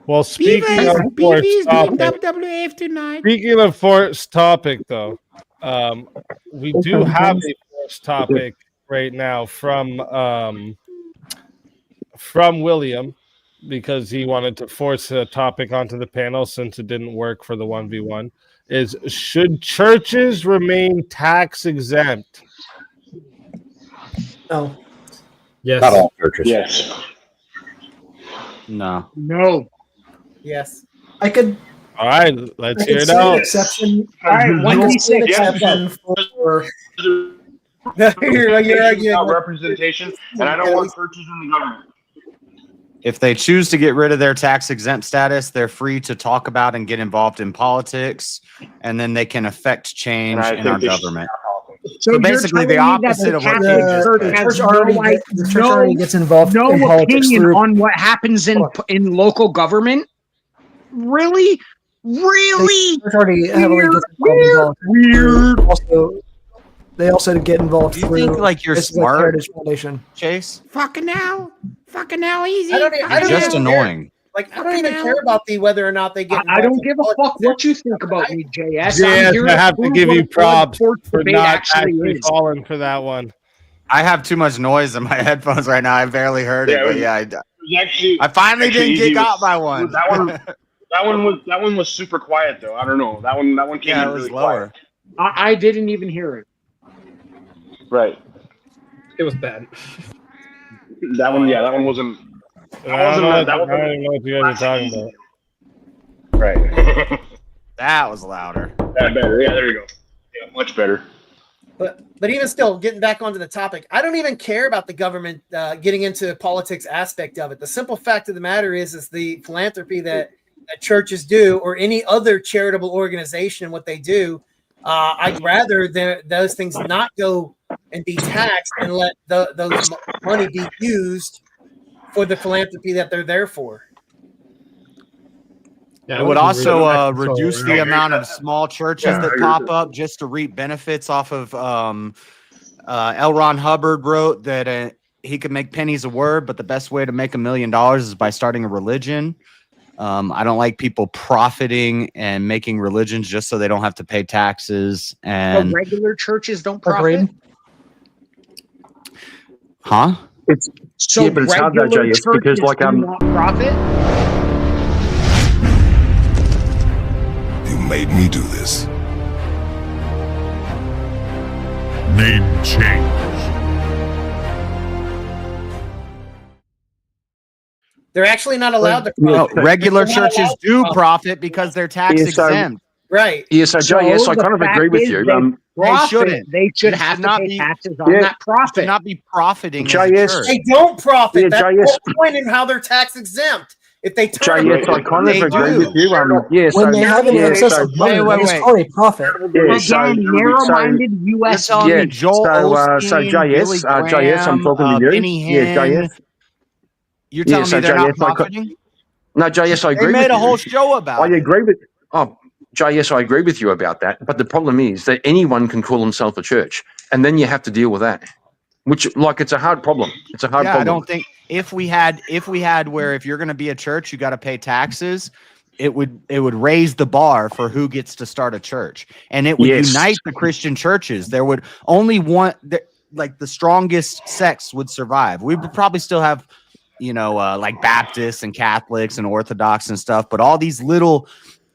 Well, speaking of forced BB's doing topic, WWF tonight. speaking of forced topic, though, We do have a first topic right now from William, because he wanted to force a topic onto the panel since it didn't work for the 1v1. Is should churches remain tax exempt? No. Yes. Not all churches. Yes. No. No. Yes. I could. All right, let's I hear could it see an out. exception. All right, I could see an 1v6. exception for. About representation, and I don't want churches in the government. If they choose to get rid of their tax exempt status, they're free to talk about and get involved in politics, and then they can affect change in our government. So basically, the opposite of what they just the said. church already gets involved no in politics opinion through. on what happens in local government. Really? The church already heavily gets involved in politics. They also get involved. Do you think like you're smart, Heritage Foundation. Chase? Fucking hell, easy. I don't Just even annoying. Like I don't even care about whether or not they get. I don't give a fuck what you think about me, JS. JS, I have to give you props for not actually actually falling for that one. I have too much noise in my headphones right now. I barely heard it, but yeah, I finally didn't get got by one. That one was super quiet though. I don't know. That one came in really lower. I didn't even hear it. Right. It was bad. That one wasn't. I don't know what you guys are talking about. Right. That was louder. That better. Yeah, there you go. Yeah, much better. But even still, getting back onto the topic, I don't even care about the government getting into the politics aspect of it. The simple fact of the matter is the philanthropy that churches do, or any other charitable organization, what they do. I'd rather those things not go and be taxed and let those money be used for the philanthropy that they're there for. Yeah, it would also reduce the amount of small churches that pop up just to reap benefits off of. L. Ron Hubbard wrote that he could make pennies a word, but the best way to make $1 million is by starting a religion. I don't like people profiting and making religions just so they don't have to pay taxes. And regular churches don't profit. Huh? It's hard though, Jay. It's because like not profit. You made me do this. Name change. They're actually not allowed to No, profit. regular churches do profit because they're tax exempt. Right. Yeah, so Jay, yes, I kind of agree with you. They shouldn't. They should have to pay taxes on that profit. Should not be profiting. They don't profit. Yeah, That's JS. the whole point in how they're tax exempt. If they turn Jay, yes, I kind of agree with you. When they have an excess of money, it's called a profit. Yeah, so, narrow-minded U.S. telling me Joel Osteen, JS, JS, I'm talking to you. Benny Yeah, Hinn. JS. You're telling me they're not JS, profiting? No, JS, I agree They with made you. a whole show about I it. agree with. Oh, JS, I agree with you about that. But the problem is that anyone can call themselves a church, and then you have to deal with that. Which, like, it's a hard problem. It's a hard problem. I don't think if we had where if you're going to be a church, you got to pay taxes. It would raise the bar for who gets to start a church, and it would unite the Christian churches. There would only like the strongest sects would survive. We would probably still have, like Baptists and Catholics and Orthodox and stuff, but all these little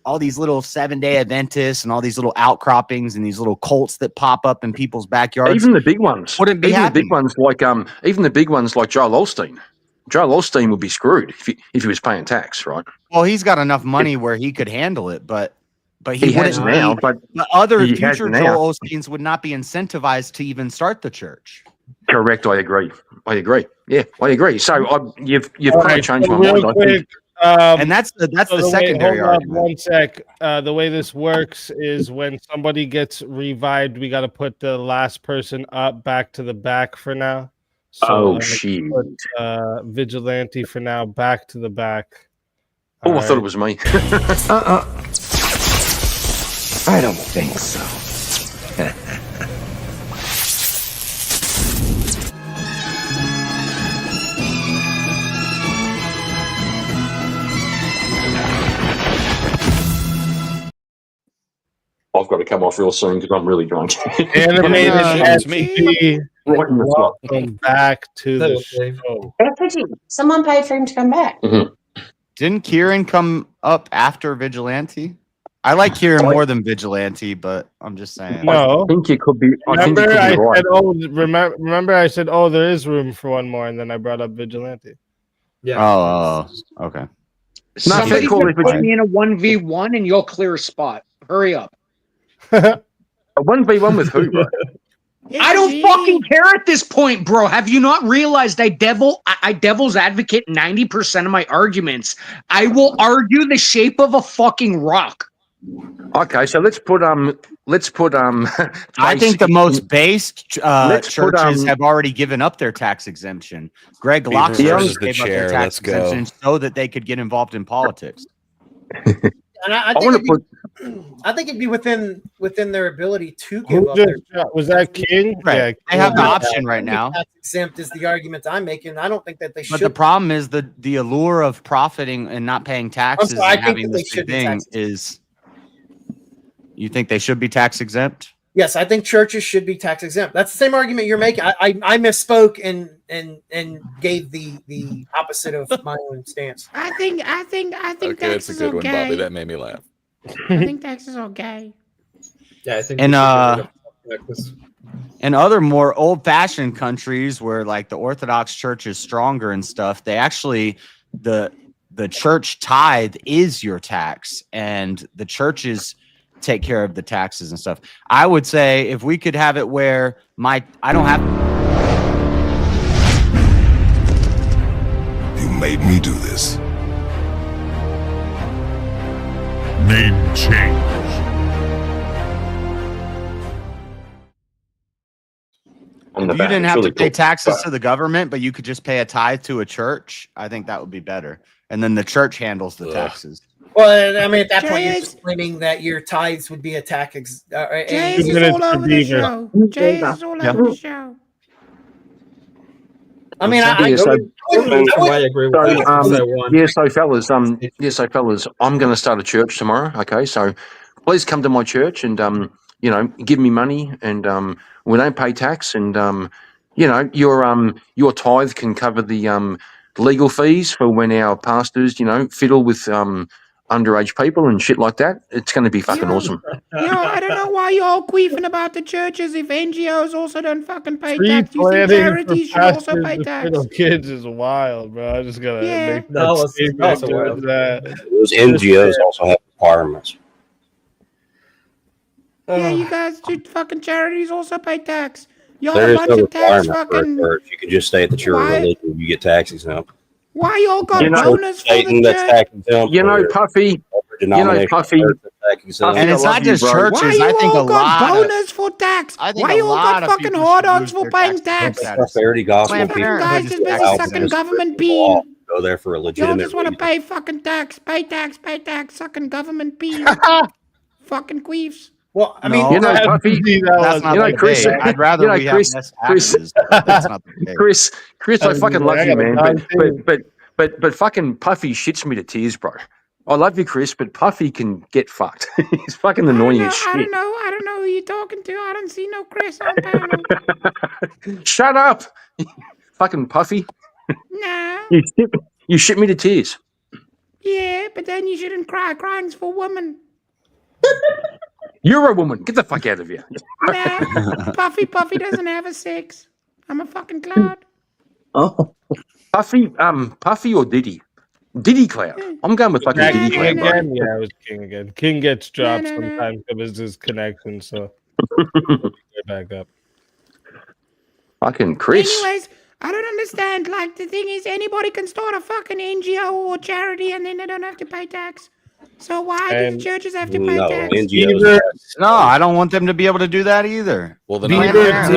7-day Adventists and all these little outcroppings and these little cults that pop up in people's backyards. Even the big ones. Wouldn't be even happening. the big ones like even the big ones like Joel Osteen. Joel Osteen would be screwed if he was paying tax, right? Well, he's got enough money where he could handle it, but he has wouldn't now. need- But other he has future now. Joel Osteens would not be incentivized to even start the church. Correct. I agree. Yeah, I agree. So you've All kind right, of changed my so real mind. I think. quick, And that's the So secondary hold up argument. one sec. The way this works is when somebody gets revived, we got to put the last person up back to the back for now. So shit. Put, Vigilante for now back to the back. Oh, I thought it was me. I don't think so. I've got to come off real soon because I'm really drunk. Animated FTG. Right in the slot. Welcome back to the show. Someone paid for him to come back. Didn't Kieran come up after Vigilante? I like Kieran more than Vigilante, but I'm just saying. No, I think it could be. Remember, I think it could be right. remember, I said, "Oh, there is room for one more," and then I brought up Vigilante. Yeah. Oh, okay. Somebody can put me in a 1v1 and you'll clear a spot. Hurry up. A 1v1 with who, bro? I don't fucking care at this point, bro. Have you not realized I devil's advocate 90% of my arguments? I will argue the shape of a fucking rock. Okay, so let's put I think the most based churches have already given up their tax exemption. Greg Locke gave up their tax exemption so that they could get involved in politics. And I think it'd be within their ability to give up their. Was that King? Right. Yeah, they have the option right now. Tax exempt is the argument I'm making. I don't think that they should. But the problem is the allure of profiting and not paying taxes I and think having that they this should be thing tax is. You think they should be tax exempt? Yes, I think churches should be tax exempt. That's the same argument you're making. I misspoke and gave the opposite of my own stance. I think Okay, taxes that's a good one, okay. Bobby. That made me laugh. I think taxes are okay. Yeah, I think. And in other more old-fashioned countries where like the Orthodox Church is stronger and stuff, they actually the church tithe is your tax, and the churches take care of the taxes and stuff. I would say if we could have it where I don't have. You made me do this. Name change. If you didn't have to pay taxes to the government, but you could just pay a tithe to a church, I think that would be better. And then the church handles the taxes. Well, I mean, at that point, you're just claiming that your tithes would be a tax. Jay is all over the show. Jay is all over the show. I mean, I agree agree with that. So fellas, I'm going to start a church tomorrow. Okay, so please come to my church and give me money, and we don't pay tax, and your tithe can cover the legal fees for when our pastors fiddle with underage people and shit like that. It's going to be fucking awesome. I don't know why you're all queefing about the churches if NGOs also don't fucking pay tax. You think charities should also pay tax? Kids is wild, bro. I just gotta make that was statement. wild. Those NGOs also have requirements. Yeah, you guys do fucking charities also pay tax. Y'all There a is bunch no of tax requirement for a fucking. church. You can just state that you're a religion, you get tax exempt. Why y'all got bonus for Stating the that's church? tax exempt. Puffy. Puffy. And it's not just Why churches. you I think all a got lot bonus for tax? I think Why a you all lot got of fucking people hard-ons should lose for their paying tax tax? Prosperity gospel Planned people. Parenthood Guys just busy sucking government bean. Go there for a Y'all legitimate just want to reason. pay fucking tax, pay tax, sucking government bean. Fucking queefs. Well, I No, mean, Puffy, that's not the Chris. debate. I'd rather we have less taxes. But that's not the debate. Chris, I fucking love you, man. But fucking Puffy shits me to tears, bro. I love you, Chris, but Puffy can get fucked. He's fucking annoying as I shit. don't know who you're talking to. I don't see no Chris on panel. Shut up, fucking Puffy. Nah. You shit me to tears. Yeah, but then you shouldn't cry. Crying's for women. You're a woman. Get the fuck out of here. Nah, Puffy doesn't have a sex. I'm a fucking cloud. Oh, Puffy or Diddy? Diddy Cloud. I'm going with fucking Diddy Cloud. Again? Yeah, it was King again. King gets dropped sometimes because his connection, so get back up. Fucking Chris. Anyways, I don't understand. Like, the thing is, anybody can start a fucking NGO or charity and then they don't have to pay tax. So why do the churches have to pay tax? NGOs. No, I don't want them to be able to do that either. Well, then Beaver's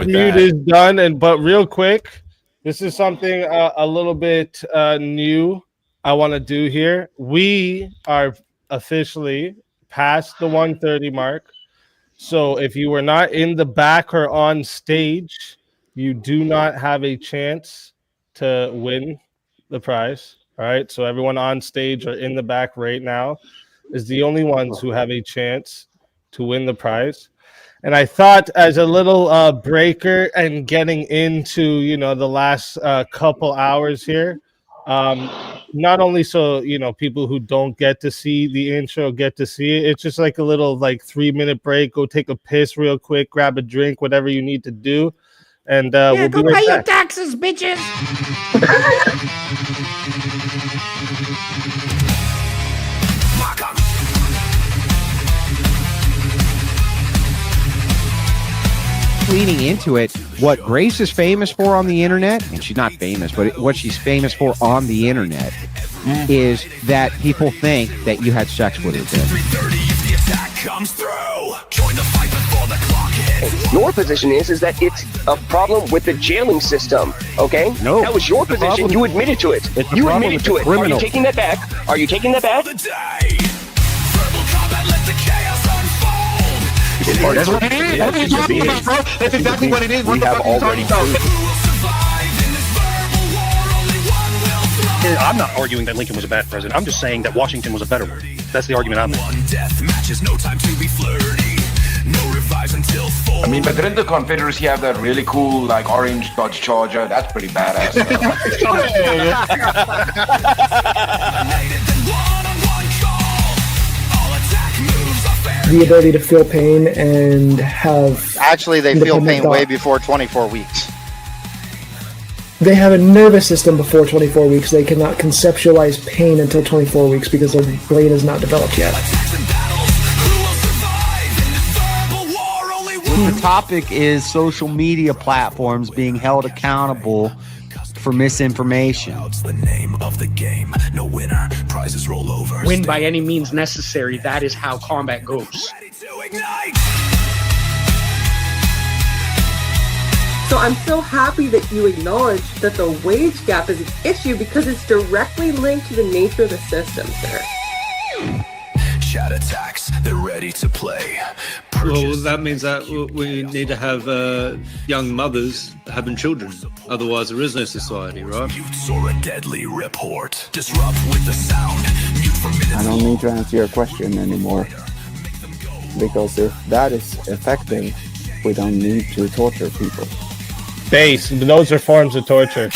mute is done, but real quick, this is something a little bit new I want to do here. We are officially past the 130 mark. So if you were not in the back or on stage, you do not have a chance to win the prize. All right. So everyone on stage or in the back right now, is the only ones who have a chance to win the prize. And I thought, as a little breaker and getting into the last couple hours here, not only so people who don't get to see the intro get to see it. It's just like a little 3-minute break. Go take a piss real quick, grab a drink, whatever you need to do, and we'll go be right pay your back. taxes, bitches. Leading into it, what Grace is famous for on the internet, and she's not famous, but what she's famous for on the internet is that people think that you had sex with her. Your position is that it's a problem with the jailing system, okay? No. That was your position. You admitted to it. You admitted to it. Are you taking that back? Are you taking that back? That's what it is. That's what you're talking about, bro. That's exactly what it is. What the fuck are you talking about? I'm not arguing that Lincoln was a bad president. I'm just saying that Washington was a better one. That's the argument I'm making. I mean, but didn't the Confederacy have that really cool, orange Dodge Charger? That's pretty badass. The ability to feel pain and have... Actually, they feel independent pain way thought. before 24 weeks. They have a nervous system before 24 weeks. They cannot conceptualize pain until 24 weeks because their brain is not developed yet. The topic is social media platforms being held accountable for misinformation. Win by any means necessary. That is how combat goes. So I'm so happy that you acknowledge that the wage gap is an issue because it's directly linked to the nature of the system, sir. Chat attacks, they're ready to play. Well, that means that we need to have young mothers having children. Otherwise, there is no society, right? Or a deadly report. Disrupt with the sound. Mute for minutes. I don't need to answer your question anymore. Because if that is effective, we don't need to torture people. Base. Those are forms of torture.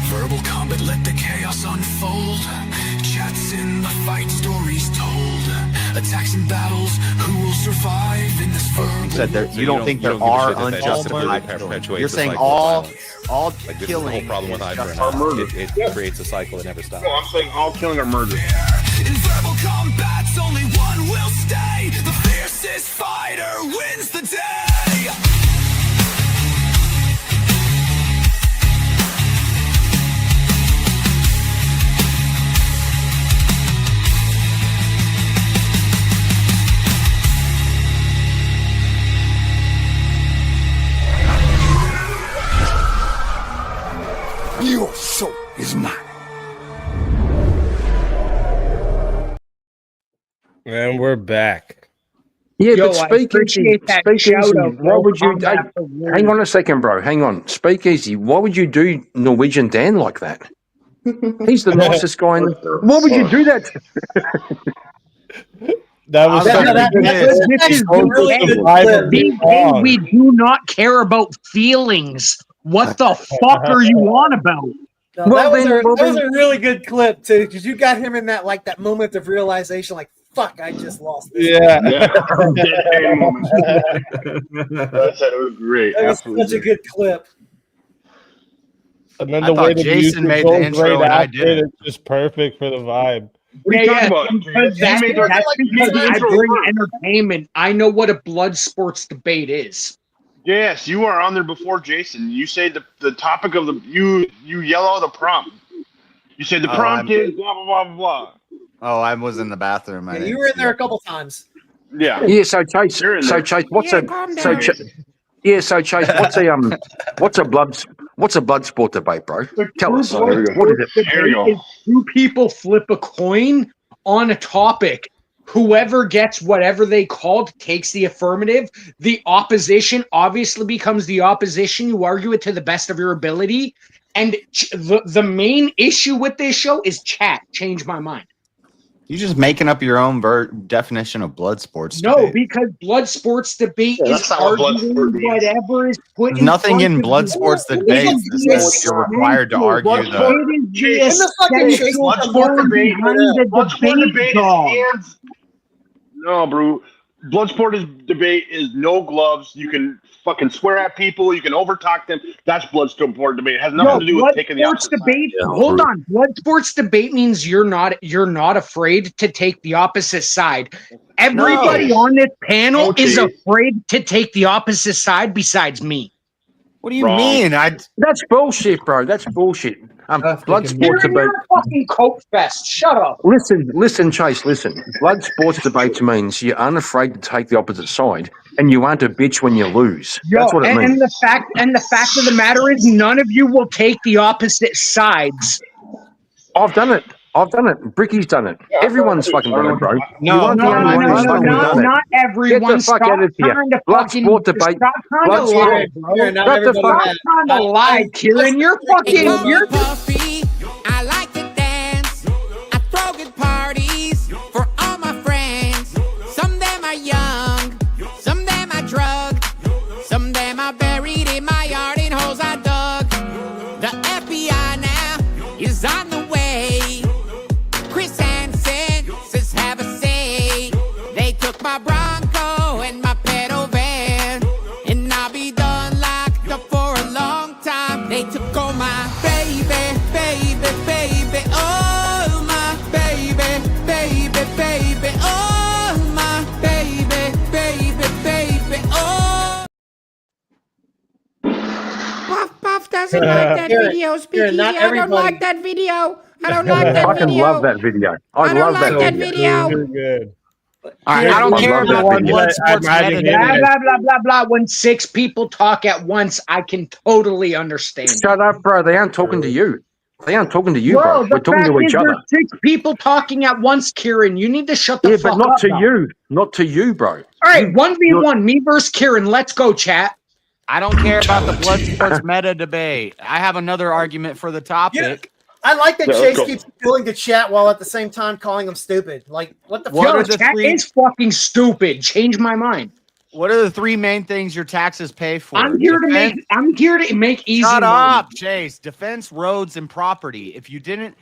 Verbal combat, let the chaos unfold. Chats in the fight, stories told. Attacks and battles, who will survive in this verbal? You said there. You don't think there give a are shit that unjustified perpetuates You're the saying cycle of all violence. Like, this is the whole killing problem with is Hydra just now. murder. It creates a cycle that never stops. No, I'm saying all killing or murder. In verbal combats, only one will stay. The fiercest fighter wins the day. Your soul is mine. And we're back. Yeah, Yo, but I speakeasy, appreciate that speakeasy. shout-out, Why bro. would you? Combat for war. Hang on a second, bro. Hang on. Speakeasy. Why would you do Norwegian Dan like that? He's the nicest guy. Why would you do that? That was This is really the we do not care about feelings. What the fuck are you on about? No, that was a really good clip too, because you got him in that moment of realization, like, fuck, I just lost this. Yeah. That said, it was great. That was Absolutely such a good clip. And then I the thought way the Jason music made the goes intro right and I after did it, it. it's just perfect for the vibe. What are you talking about? Because that's because I bring entertainment. I know what a blood sports debate is. Yes, you are on there before Jason. You say the topic of the you yell out the prompt. You say the prompt is blah blah blah blah blah. Oh, I was in the bathroom. You were in there a couple times. Yeah. Yeah. So Chase. What's Yeah, a calm so down. Yeah. So Chase, what's a blood sport debate, bro? Tell us. What is it? Debate is two people flip a coin on a topic. Whoever gets whatever they called takes the affirmative. The opposition obviously becomes the opposition. You argue it to the best of your ability. And the main issue with this show is chat. Change my mind. You're just making up your own definition of blood sports. No, debate. because blood sports debate Yeah, is that's not what blood sport arguing means. whatever is put There's in nothing front in of blood you. sports It debates is that the says you're required to essential. argue It the. is the In the fucking essential blood sport debate. behind the Blood sport debate, debate dog. is hands. No, bro. Blood sport debate is no gloves. You can fucking swear at people. You can overtalk them. That's blood sport debate. It has nothing to do with taking the sports opposite debate. side. Hold on. Blood sports debate means you're not afraid to take the opposite side. Everybody on this panel is afraid to take the opposite side besides me. What do you mean? That's bullshit, bro. That's bullshit. Blood sports debate. You're a fucking coke fest. Shut up. Listen, Chase. Listen. Blood sports debates means you're unafraid to take the opposite side, and you aren't a bitch when you lose. That's what it means. And the fact of the matter is, none of you will take the opposite sides. I've done it. Bricky's done it. Everyone's fucking done it, bro. No, not everyone. Get the fuck out of here. Blood sport debate. Blood sport. Not the fuck trying to lie, Kieran. You're fucking. You're. I like to dance. I throw good parties for all my friends. Some of them are young, some of them are drugged, some of them are buried in my yard in holes I dug. The FBI now is on the way. Chris Hansen says have a say. They took my Bronco and my pedal van, and I'll be done locked up for a long time. They took all my baby, oh my baby, oh my baby, oh. Puff doesn't like that video, Speakeasy. I don't like that video. I don't like that I video. love that video. I don't like that video. video. Good. All right, I don't care about the blood sports blah, blah, blah, blah. When 6 people talk at once, I can totally understand. Shut up, bro. They aren't talking to you. They aren't talking to you, Bro, bro. We're talking to each other. There's 6 people talking at once, Kieran. You need to shut the fuck up. but not to you. Not to you, bro. All right, 1v1, me versus Kieran. Let's go, chat. I don't care about the blood sports meta debate. I have another argument for the topic. Yeah. I like that Chase keeps willing to chat while at the same time calling them stupid. Like, what the fuck? Chat is fucking stupid. Change my mind. What are the 3 main things your taxes pay for? I'm here to make easy Shut money. up, Chase. Defense, roads, and property. If you don't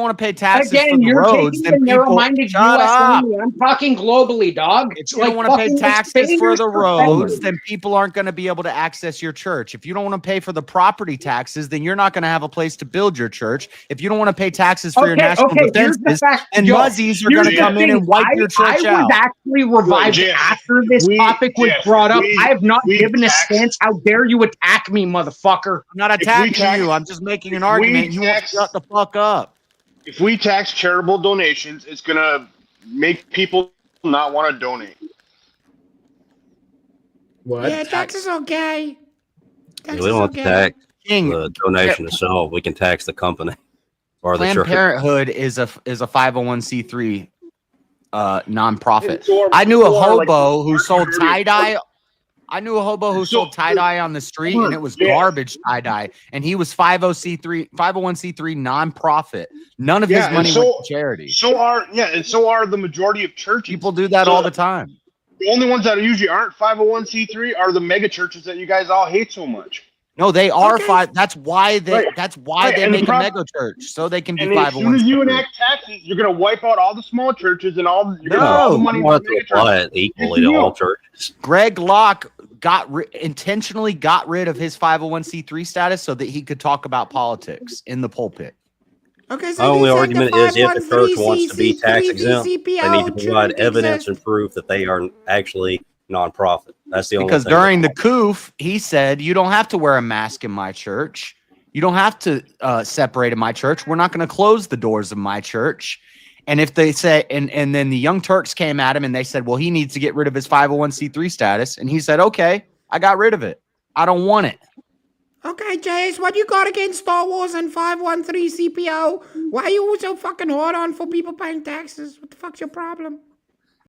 want to pay taxes for Again, the you're roads, taking then the people narrow-minded shut US up. only. I'm talking globally, dog. If you don't want to pay taxes for the roads, then people aren't going to be able to access your church. If you don't want to pay for the property taxes, then you're not going to have a place to build your church. If you don't want to pay taxes for your national defenses, and muzzies are going to come in and wipe your church I out. was actually revived after this topic was brought up. I have not given a stance. How dare you attack me, motherfucker? I'm not attacking you. I'm just making an argument. You won't shut the fuck up. If we tax charitable donations, it's gonna make people not want to donate. What? Yeah, tax is okay. We don't have to tax the donation itself. We can tax the company or the Planned church. Parenthood is a 501c3 nonprofit. I knew a hobo who sold tie-dye. I knew a hobo who sold tie-dye on the street, and it was garbage tie-dye, and he was 501c3 nonprofit. None of his money went to charity. So are the majority of churches. People do that all the time. The only ones that usually aren't 501c3 are the mega churches that you guys all hate so much. No, they are five. That's why they. Right. That's why they And make the a mega church so they can be And as soon as 501c3. you enact taxes, you're going to wipe out all the small churches and all. You're going to all the money. want to apply it equally to all churches. Greg Locke intentionally got rid of his 501c3 status so that he could talk about politics in the pulpit. Okay, so My only they said argument the is if the church wants to be 513C3 tax exempt, they need to shouldn't provide evidence exist. and proof that they are actually nonprofit. That's the only Because thing. during the coup, he said, "You don't have to wear a mask in my church. You don't have to separate in my church. We're not going to close the doors of my church." And if they say, and then the Young Turks came at him and they said, "Well, he needs to get rid of his 501c3 status," and he said, "Okay, I got rid of it." I don't want it. Okay, Jace, what you got against Star Wars and 513 CPO? Why are you so fucking hard on for people paying taxes? What the fuck's your problem?